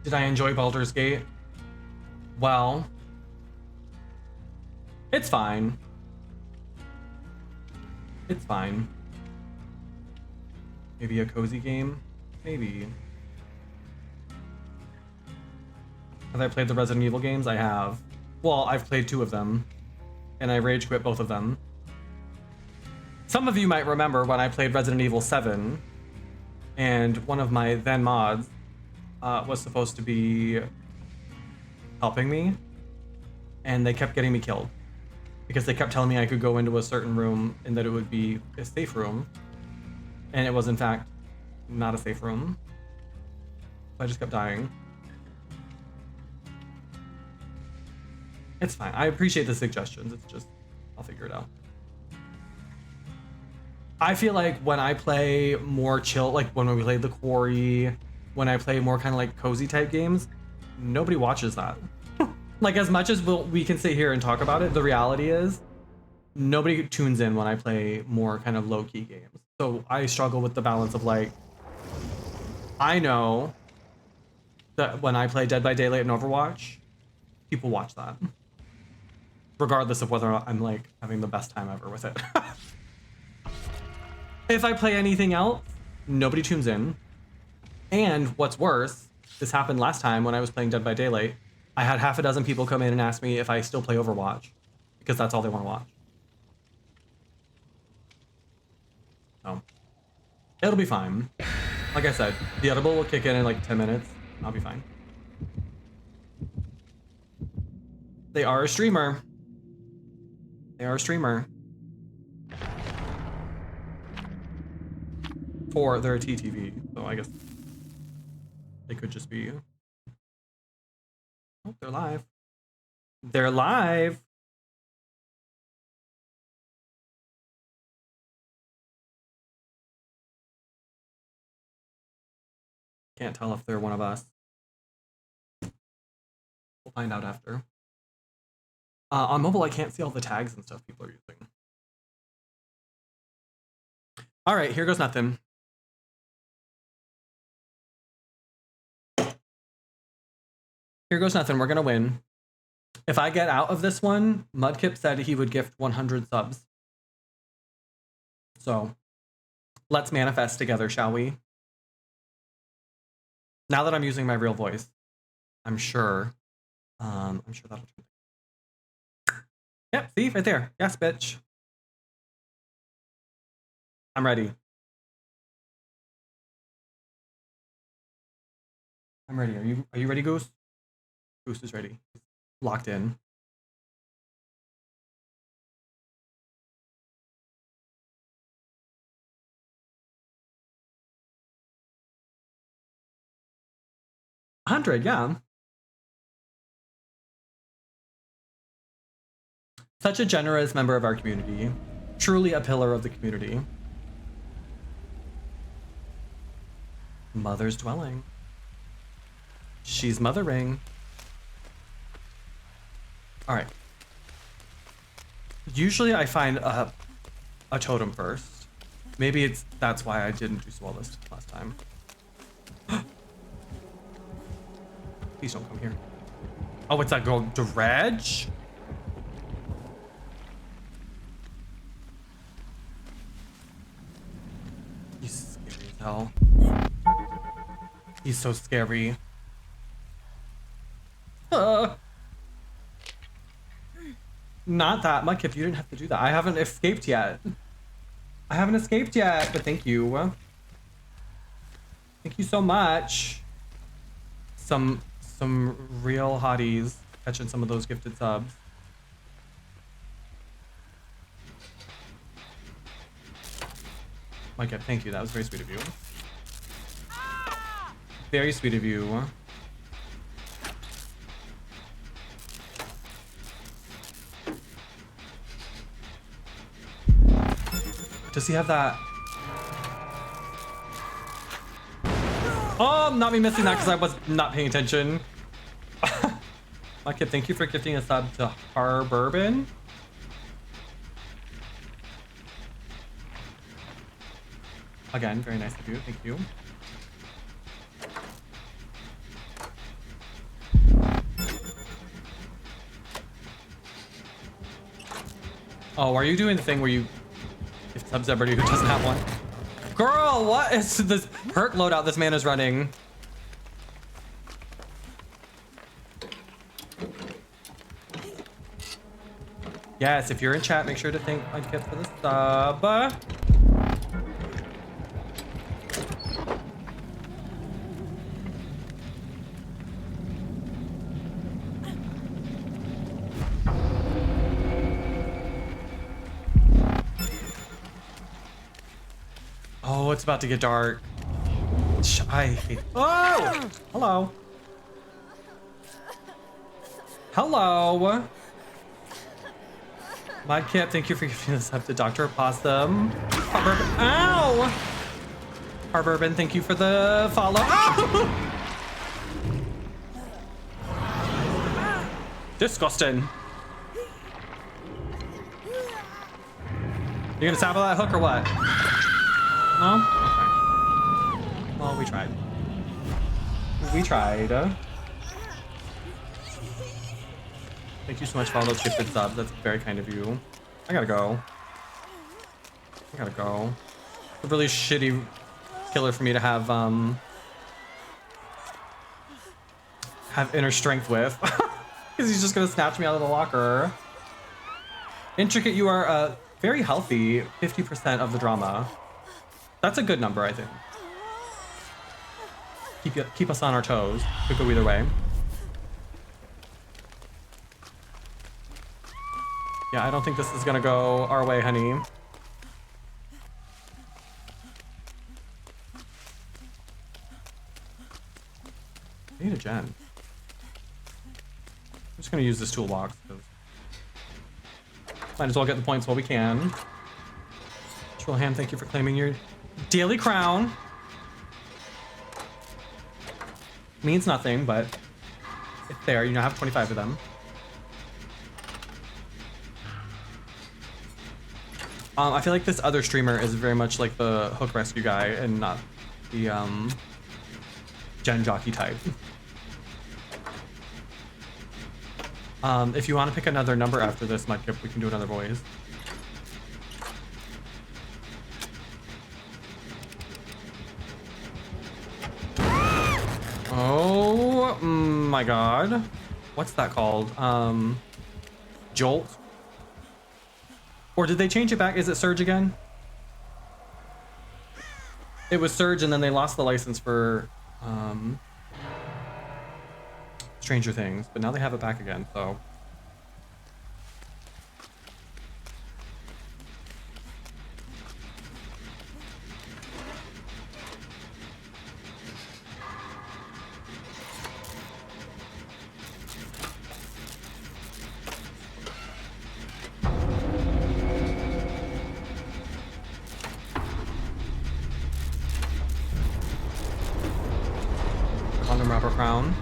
Did I enjoy Baldur's Gate? Well, it's fine. It's fine. Maybe a cozy game? Maybe. Have I played the Resident Evil games? I have. Well, I've played 2 of them, and I rage quit both of them. Some of you might remember when I played Resident Evil 7, and one of my then mods was supposed to be helping me, and they kept getting me killed. Because they kept telling me I could go into a certain room and that it would be a safe room. And it was in fact not a safe room. So I just kept dying. It's fine. I appreciate the suggestions. It's just, I'll figure it out. I feel like when I play more chill, like when we played The Quarry, when I play more kind of like cozy type games, nobody watches that. Like, as much as we can sit here and talk about it, the reality is nobody tunes in when I play more kind of low-key games. So I struggle with the balance of like, I know that when I play Dead by Daylight and Overwatch, people watch that. Regardless of whether I'm like having the best time ever with it. If I play anything else, nobody tunes in. And what's worse, this happened last time when I was playing Dead by Daylight. I had half a dozen people come in and ask me if I still play Overwatch, because that's all they want to watch. So, it'll be fine. Like I said, the edible will kick in like 10 minutes. I'll be fine. They are a streamer. They are a streamer. Or they're a TTV, so I guess they could just be... Oh, they're live. They're live. Can't tell if they're one of us. We'll find out after. On mobile, I can't see all the tags and stuff people are using. All right, here goes nothing. Here goes nothing. We're going to win. If I get out of this one, Mudkip said he would gift 100 subs. So, let's manifest together, shall we? Now that I'm using my real voice. I'm sure. I'm sure that'll. Yep, see right there. Yes, bitch. I'm ready. I'm ready. Are you ready, Goose? Goose is ready. Locked in. $100, yeah. Such a generous member of our community. Truly a pillar of the community. Mother's dwelling. She's mothering. All right. Usually I find a totem first. Maybe that's why I didn't do so well this last time. Please don't come here. Oh, it's that girl Dredge? He's scary as hell. He's so scary. Not that, Mudkip, you didn't have to do that. I haven't escaped yet. I haven't escaped yet, but thank you. Thank you so much. Some real hotties catching some of those gifted subs. Mudkip, thank you. That was very sweet of you. Very sweet of you. Does he have that? Oh, not me missing that because I was not paying attention. My kid, thank you for gifting a sub to Harbourbon. Again, very nice of you. Thank you. Oh, are you doing the thing where you gift subs everybody who doesn't have one? Girl, what is this perk loadout this man is running? Yes, if you're in chat, make sure to thank Mudkip for the sub. Oh, it's about to get dark. I hate. Oh! Hello. Hello. Mudkip, thank you for giving this up to Dr. Possum. Harbourbon. Ow! Harbourbon, thank you for the follow. Oh! Disgusting. You gonna tap that hook or what? No? Okay. Well, we tried. We tried. Thank you so much for all those gifted subs. That's very kind of you. I gotta go. It's a really shitty killer for me to have inner strength with. Because he's just gonna snatch me out of the locker. Intricate, you are very healthy. 50% of the drama. That's a good number, I think. Keep us on our toes. Could go either way. Yeah, I don't think this is gonna go our way, honey. I need a gen. I'm just gonna use this toolbox because might as well get the points while we can. Trollham, thank you for claiming your daily crown. Means nothing, but it's there. You now have 25 of them. I feel like this other streamer is very much like the hook rescue guy and not the gen jockey type. If you want to pick another number after this, Mudkip, we can do another voice. Oh my god. What's that called? Jolt? Or did they change it back? Is it Surge again? It was Surge and then they lost the license for Stranger Things, but now they have it back again, so. Condom wrapper crown.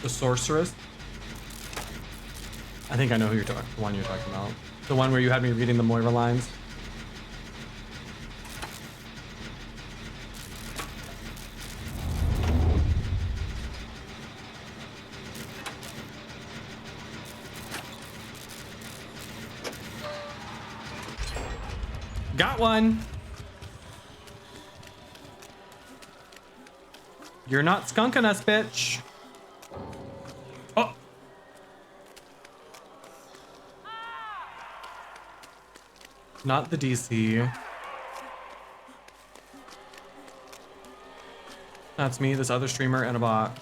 The sorceress. I think I know who the one you're talking about. The one where you had me reading the Moira lines. Got one. You're not skunking us, bitch. Oh. Not the DC. That's me, this other streamer, and a bot.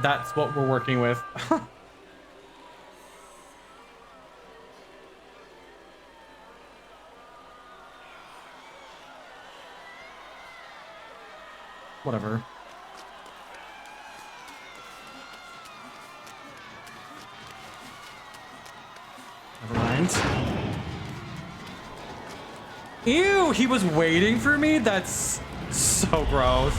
That's what we're working with. Whatever. Never mind. Ew, he was waiting for me? That's so gross.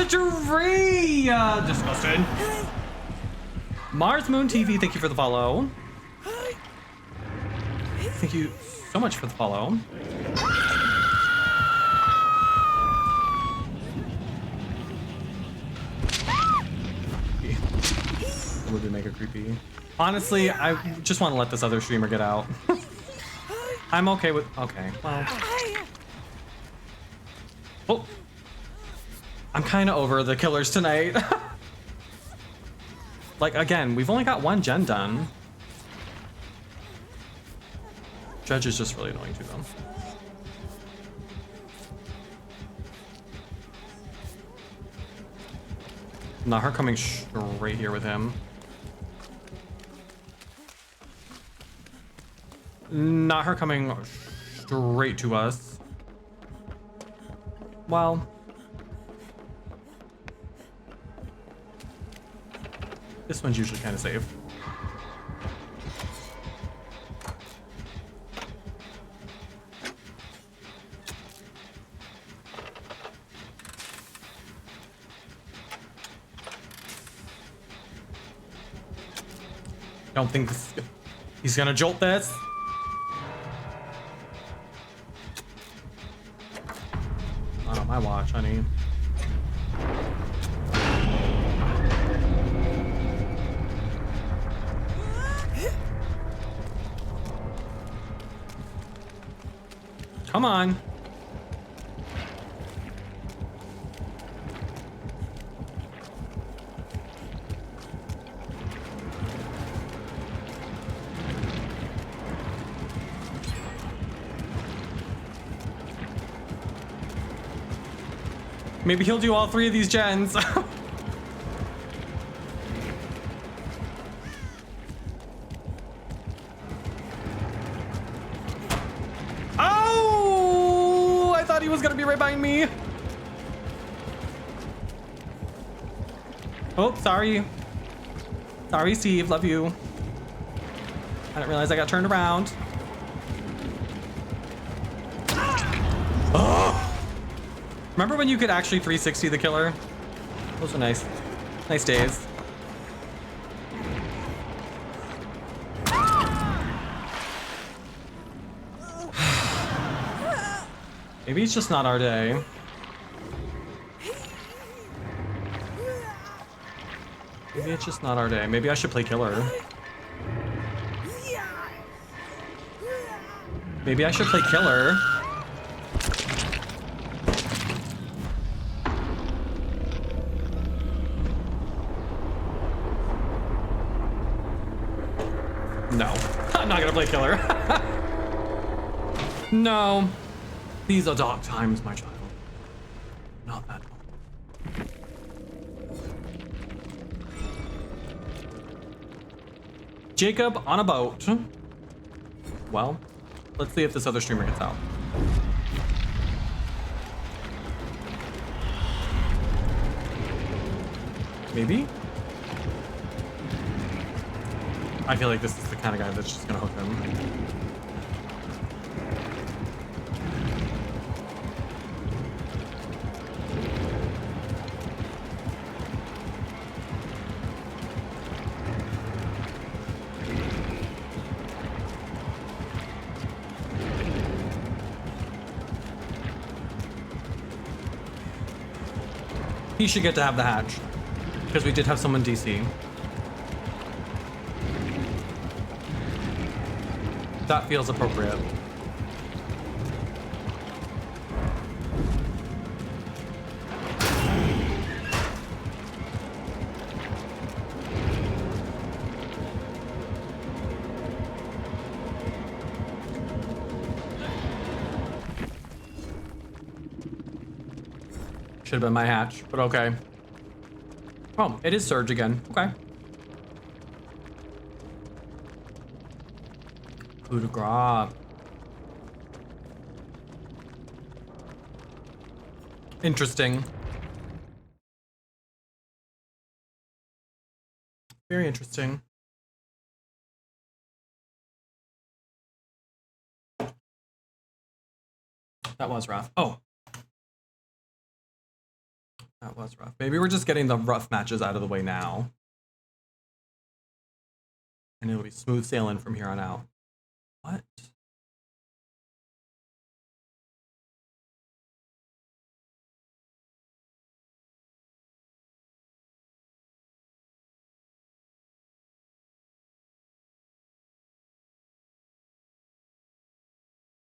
Tree! Disgusting. Mars Moon TV, thank you for the follow. Thank you so much for the follow. It would be mega creepy. Honestly, I just want to let this other streamer get out. I'm okay with... Okay, well... Oh! I'm kind of over the killers tonight. Like, again, we've only got one gen done. Dredge is just really annoying to them. Not her coming straight here with him. Not her coming straight to us. Well... This one's usually kind of safe. Don't think he's gonna jolt this. Not on my watch, honey. Come on. Maybe he'll do all 3 of these gens. Right behind me. Oh, sorry. Sorry, Steve. Love you. I didn't realize I got turned around. Remember when you could actually 360 the killer? Those were nice. Nice days. Maybe it's just not our day. Maybe it's just not our day. Maybe I should play killer. Maybe I should play killer. No, I'm not gonna play killer. No. These are dark times, my child. Not that one. Jacob on a boat. Well, let's see if this other streamer gets out. Maybe? I feel like this is the kind of guy that's just gonna hook him. He should get to have the hatch, because we did have someone DC. That feels appropriate. Should have been my hatch, but okay. Oh, it is Surge again. Okay. Coup de grace. Interesting. Very interesting. That was rough. Oh. That was rough. Maybe we're just getting the rough matches out of the way now. And it'll be smooth sailing from here on out. What?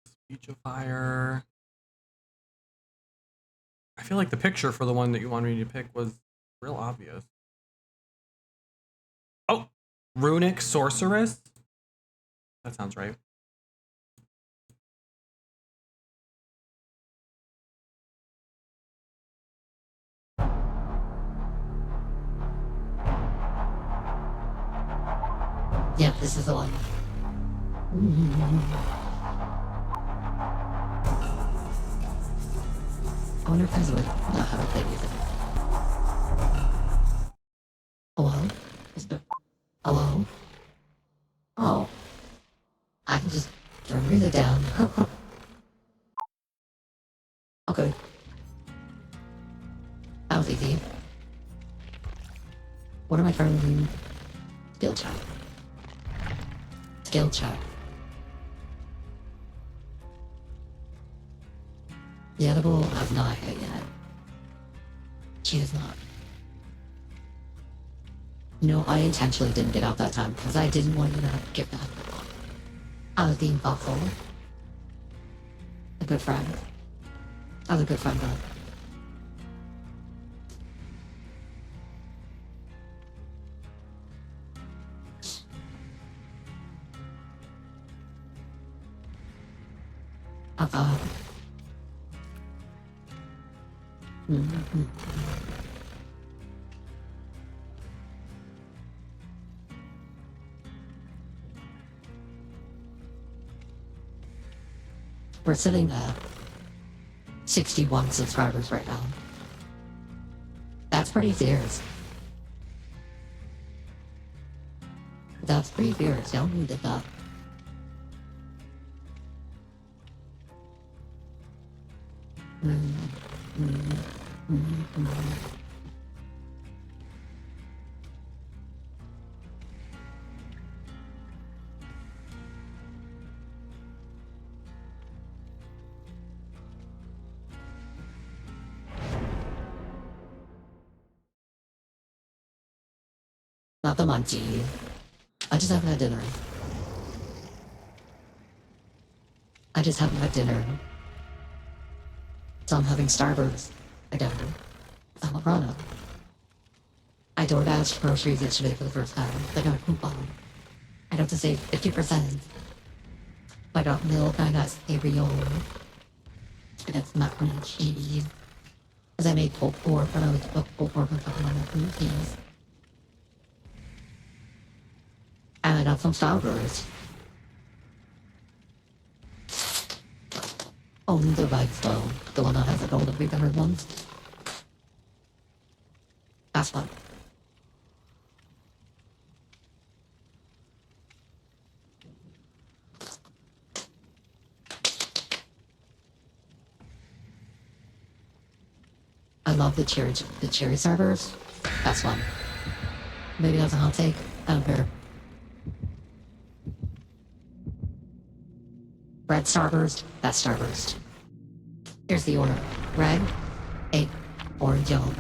Speech of Fire. I feel like the picture for the one that you wanted me to pick was real obvious. Oh, Runic Sorceress? That sounds right. Yep, this is the one. I wonder if there's a way to know how to play music. Hello? Is there... Hello? Oh. I can just turn music down. Okay. That was easy. What am I trying? Skill check. Skill check. The edible has not hit yet. She has not. No, I intentionally didn't get out that time because I didn't want you to get that. I was being thoughtful. A good friend. I was a good friend, though. We're sitting at 61 subscribers right now. That's pretty fierce. That's pretty fierce. Y'all needed that. Not the monkey. I just haven't had dinner. I just haven't had dinner. So I'm having Starburst again. I'm a grown up. I DoorDashed groceries yesterday for the first time. I got a coupon. I got to save 50%. I got milk, I got cereal. I got some macaroni and cheese. Because I made pulled pork, but I was cook pulled pork on top of my macaroni and cheese. And I got some Starburst. Only the bags though. The one that has like all the pre-covered ones. That's fun. I love the cherry Starburst. That's fun. Maybe that's a hot take. I don't care. Red Starburst, that's Starburst. Here's the order. Red, 8, orange, yellow.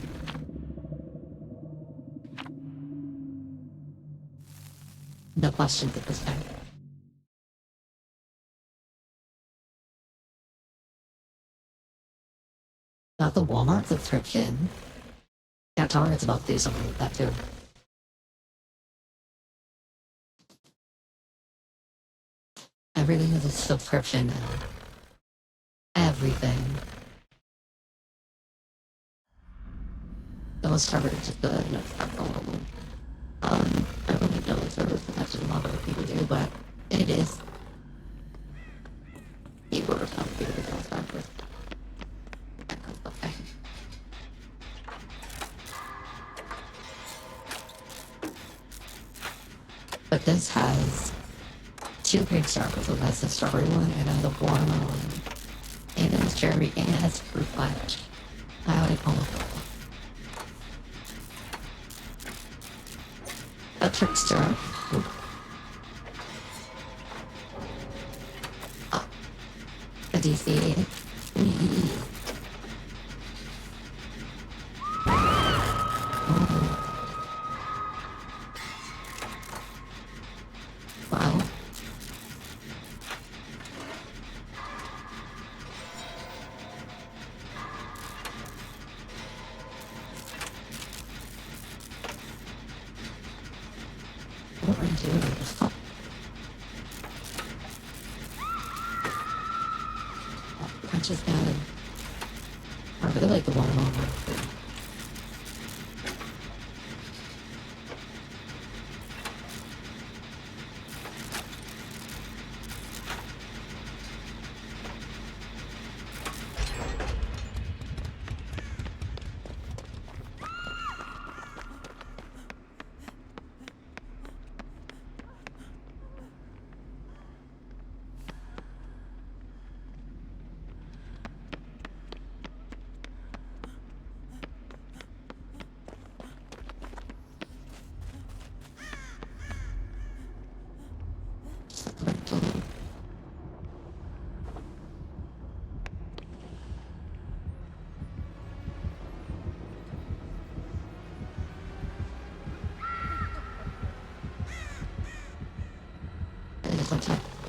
No questions at this time. Got the Walmart subscription. Yeah, Target's about to do something with that too. Everything is a subscription now. Everything. Those servers are just good. No, it's not going. I don't really know the servers as much as a lot of other people do, but it is. You were some people don't start with. Okay. But this has 2 big Starbursts. It has the strawberry one and then the watermelon. And it has cherry and it has fruit punch. I like all of them. A trickster. Oh. A DC. Wow. What am I doing? I just got it. I really like the watermelon.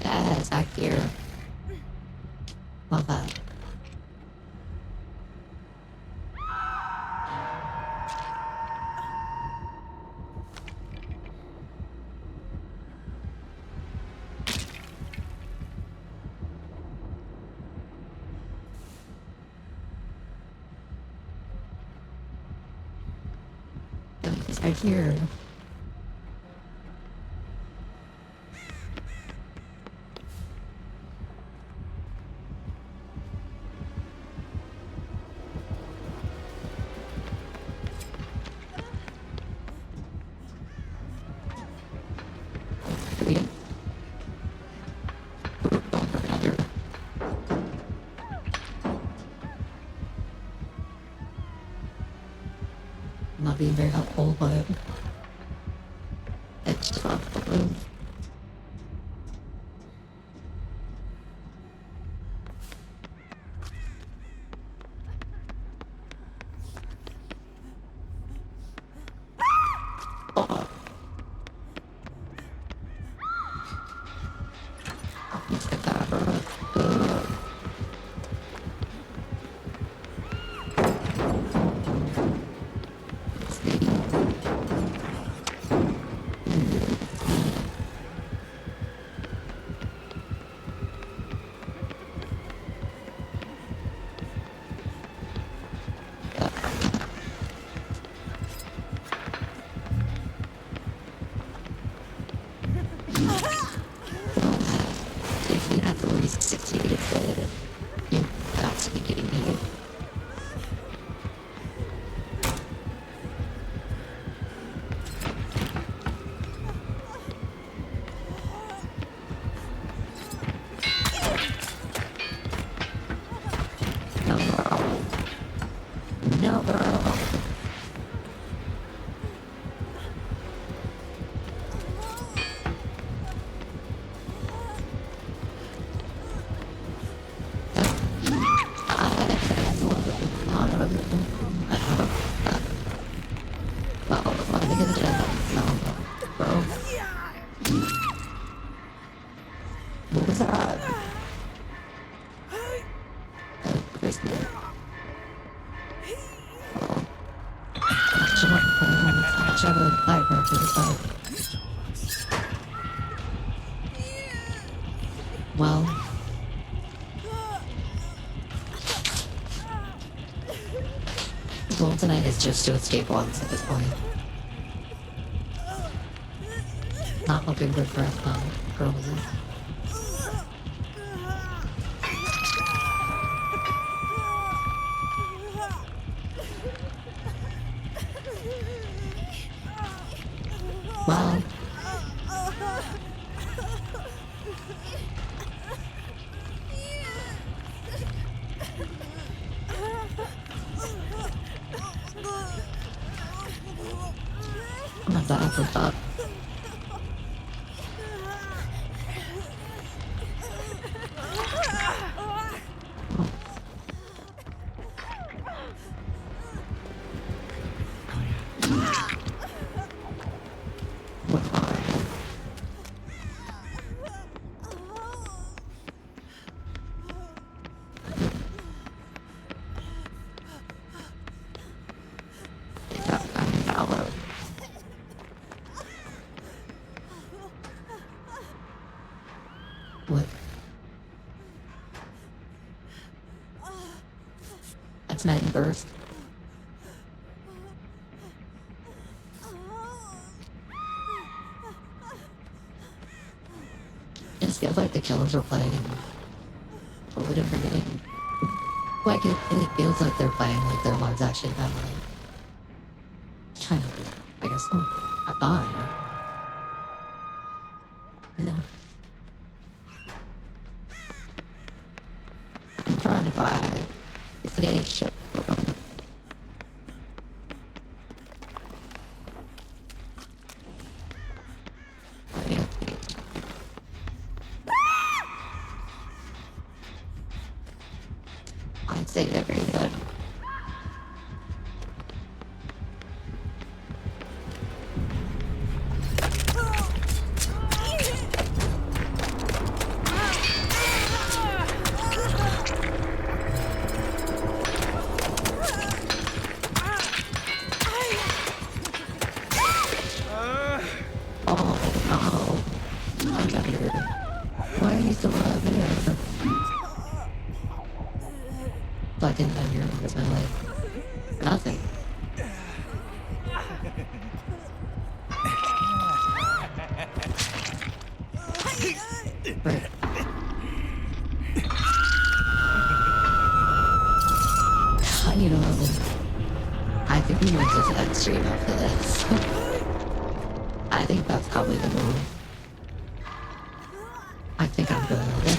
Yeah, it's back here. Love that. It's right here. succeeded. You got to be kidding me. No, girl. No, girl. What was that? Well, the goal tonight is just to escape once at this point. Not looking good for us, girl, is it? Well, I'm not bad for that. What? That's not burst. It feels like the killers are playing a totally different game. Like it feels like they're playing like their lives actually matter. Kind of, I guess. I thought. You know. I'm trying to buy the game shit. I'd say they're very good. Why are you still alive here? So I didn't have your numbers, my life. Nothing. Right. You know, I think we went to that stream after this. I think that's probably the move. I think I'm good at it.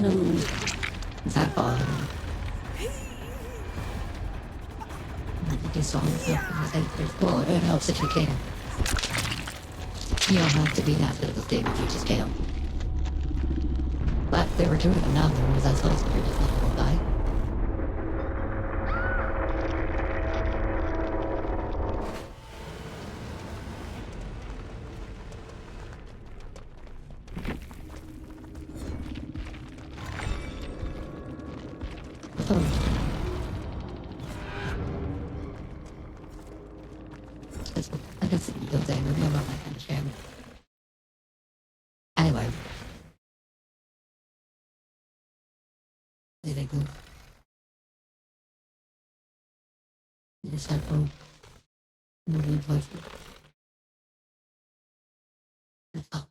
No. Is that fun? I think you saw myself. Well, it helps if you can. You don't have to be that little thing if you just can't. But they were doing it now, there was that supposed to be just not going by. I guess you'll say, remember my kind of shame. Anyway. Did I go? This headphone. Moving voice. Oh.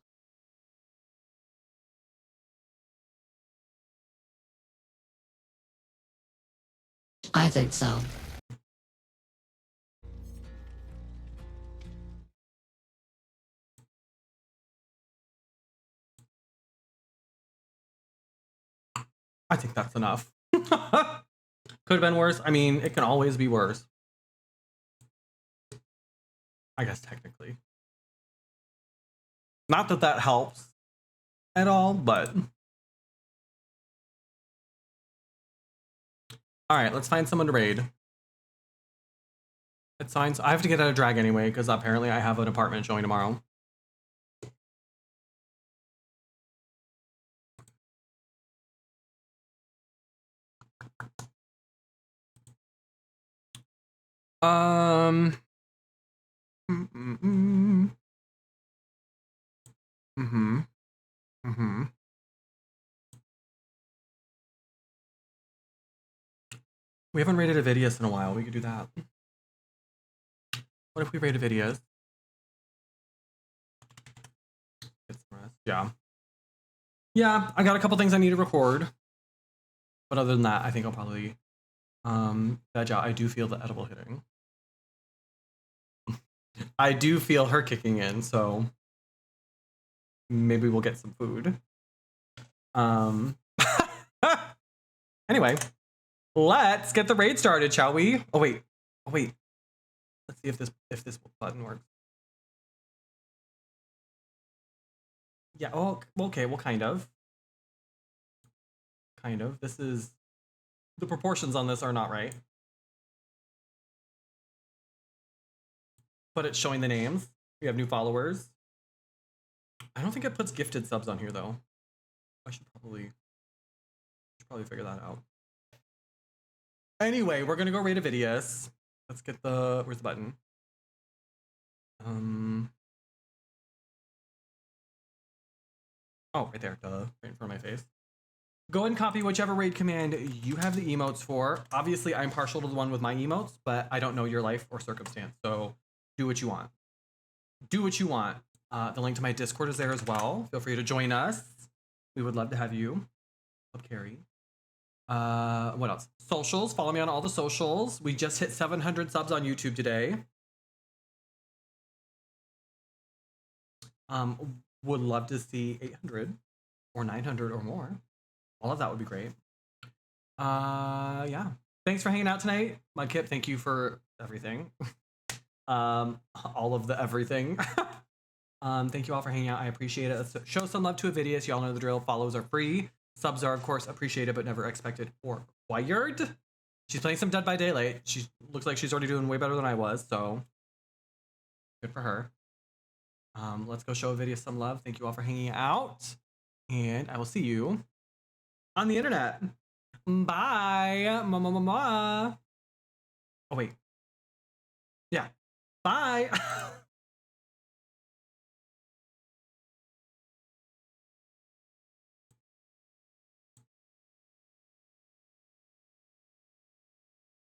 I think so. I think that's enough. Could have been worse. I mean, it can always be worse. I guess technically. Not that that helps at all, but... Alright, let's find someone to raid. It's fine. So I have to get out of drag anyway, because apparently I have an apartment showing tomorrow. Mm-hmm. Mm-hmm. We haven't rated a Vidius in a while. We could do that. What if we rated Vidius? Yeah. Yeah, I got a couple things I need to record. But other than that, I think I'll probably veg out. I do feel the edible hitting. I do feel her kicking in, so maybe we'll get some food. Anyway, let's get the raid started, shall we? Oh wait. Let's see if this button works. Yeah, oh okay, well kind of. Kind of. This is the proportions on this are not right. But it's showing the names. We have new followers. I don't think it puts gifted subs on here though. I should probably figure that out. Anyway, we're gonna go raid a Vidius. Let's get the where's the button? Oh, right there, duh, right in front of my face. Go and copy whichever raid command you have the emotes for. Obviously, I'm partial to the one with my emotes, but I don't know your life or circumstance, so do what you want. Do what you want. The link to my Discord is there as well. Feel free to join us. We would love to have you. Love Carrie. What else? Socials. Follow me on all the socials. We just hit 700 subs on YouTube today. Would love to see 800 or 900 or more. All of that would be great. Yeah. Thanks for hanging out tonight. Mudkip, thank you for everything. All of the everything. Thank you all for hanging out. I appreciate it. Let's show some love to a Vidius. Y'all know the drill. Follows are free. Subs are, of course, appreciated but never expected or required. She's playing some Dead by Daylight. She looks like she's already doing way better than I was, so good for her. Let's go show a Vidius some love. Thank you all for hanging out, and I will see you on the internet. Bye. Oh wait. Yeah. Bye.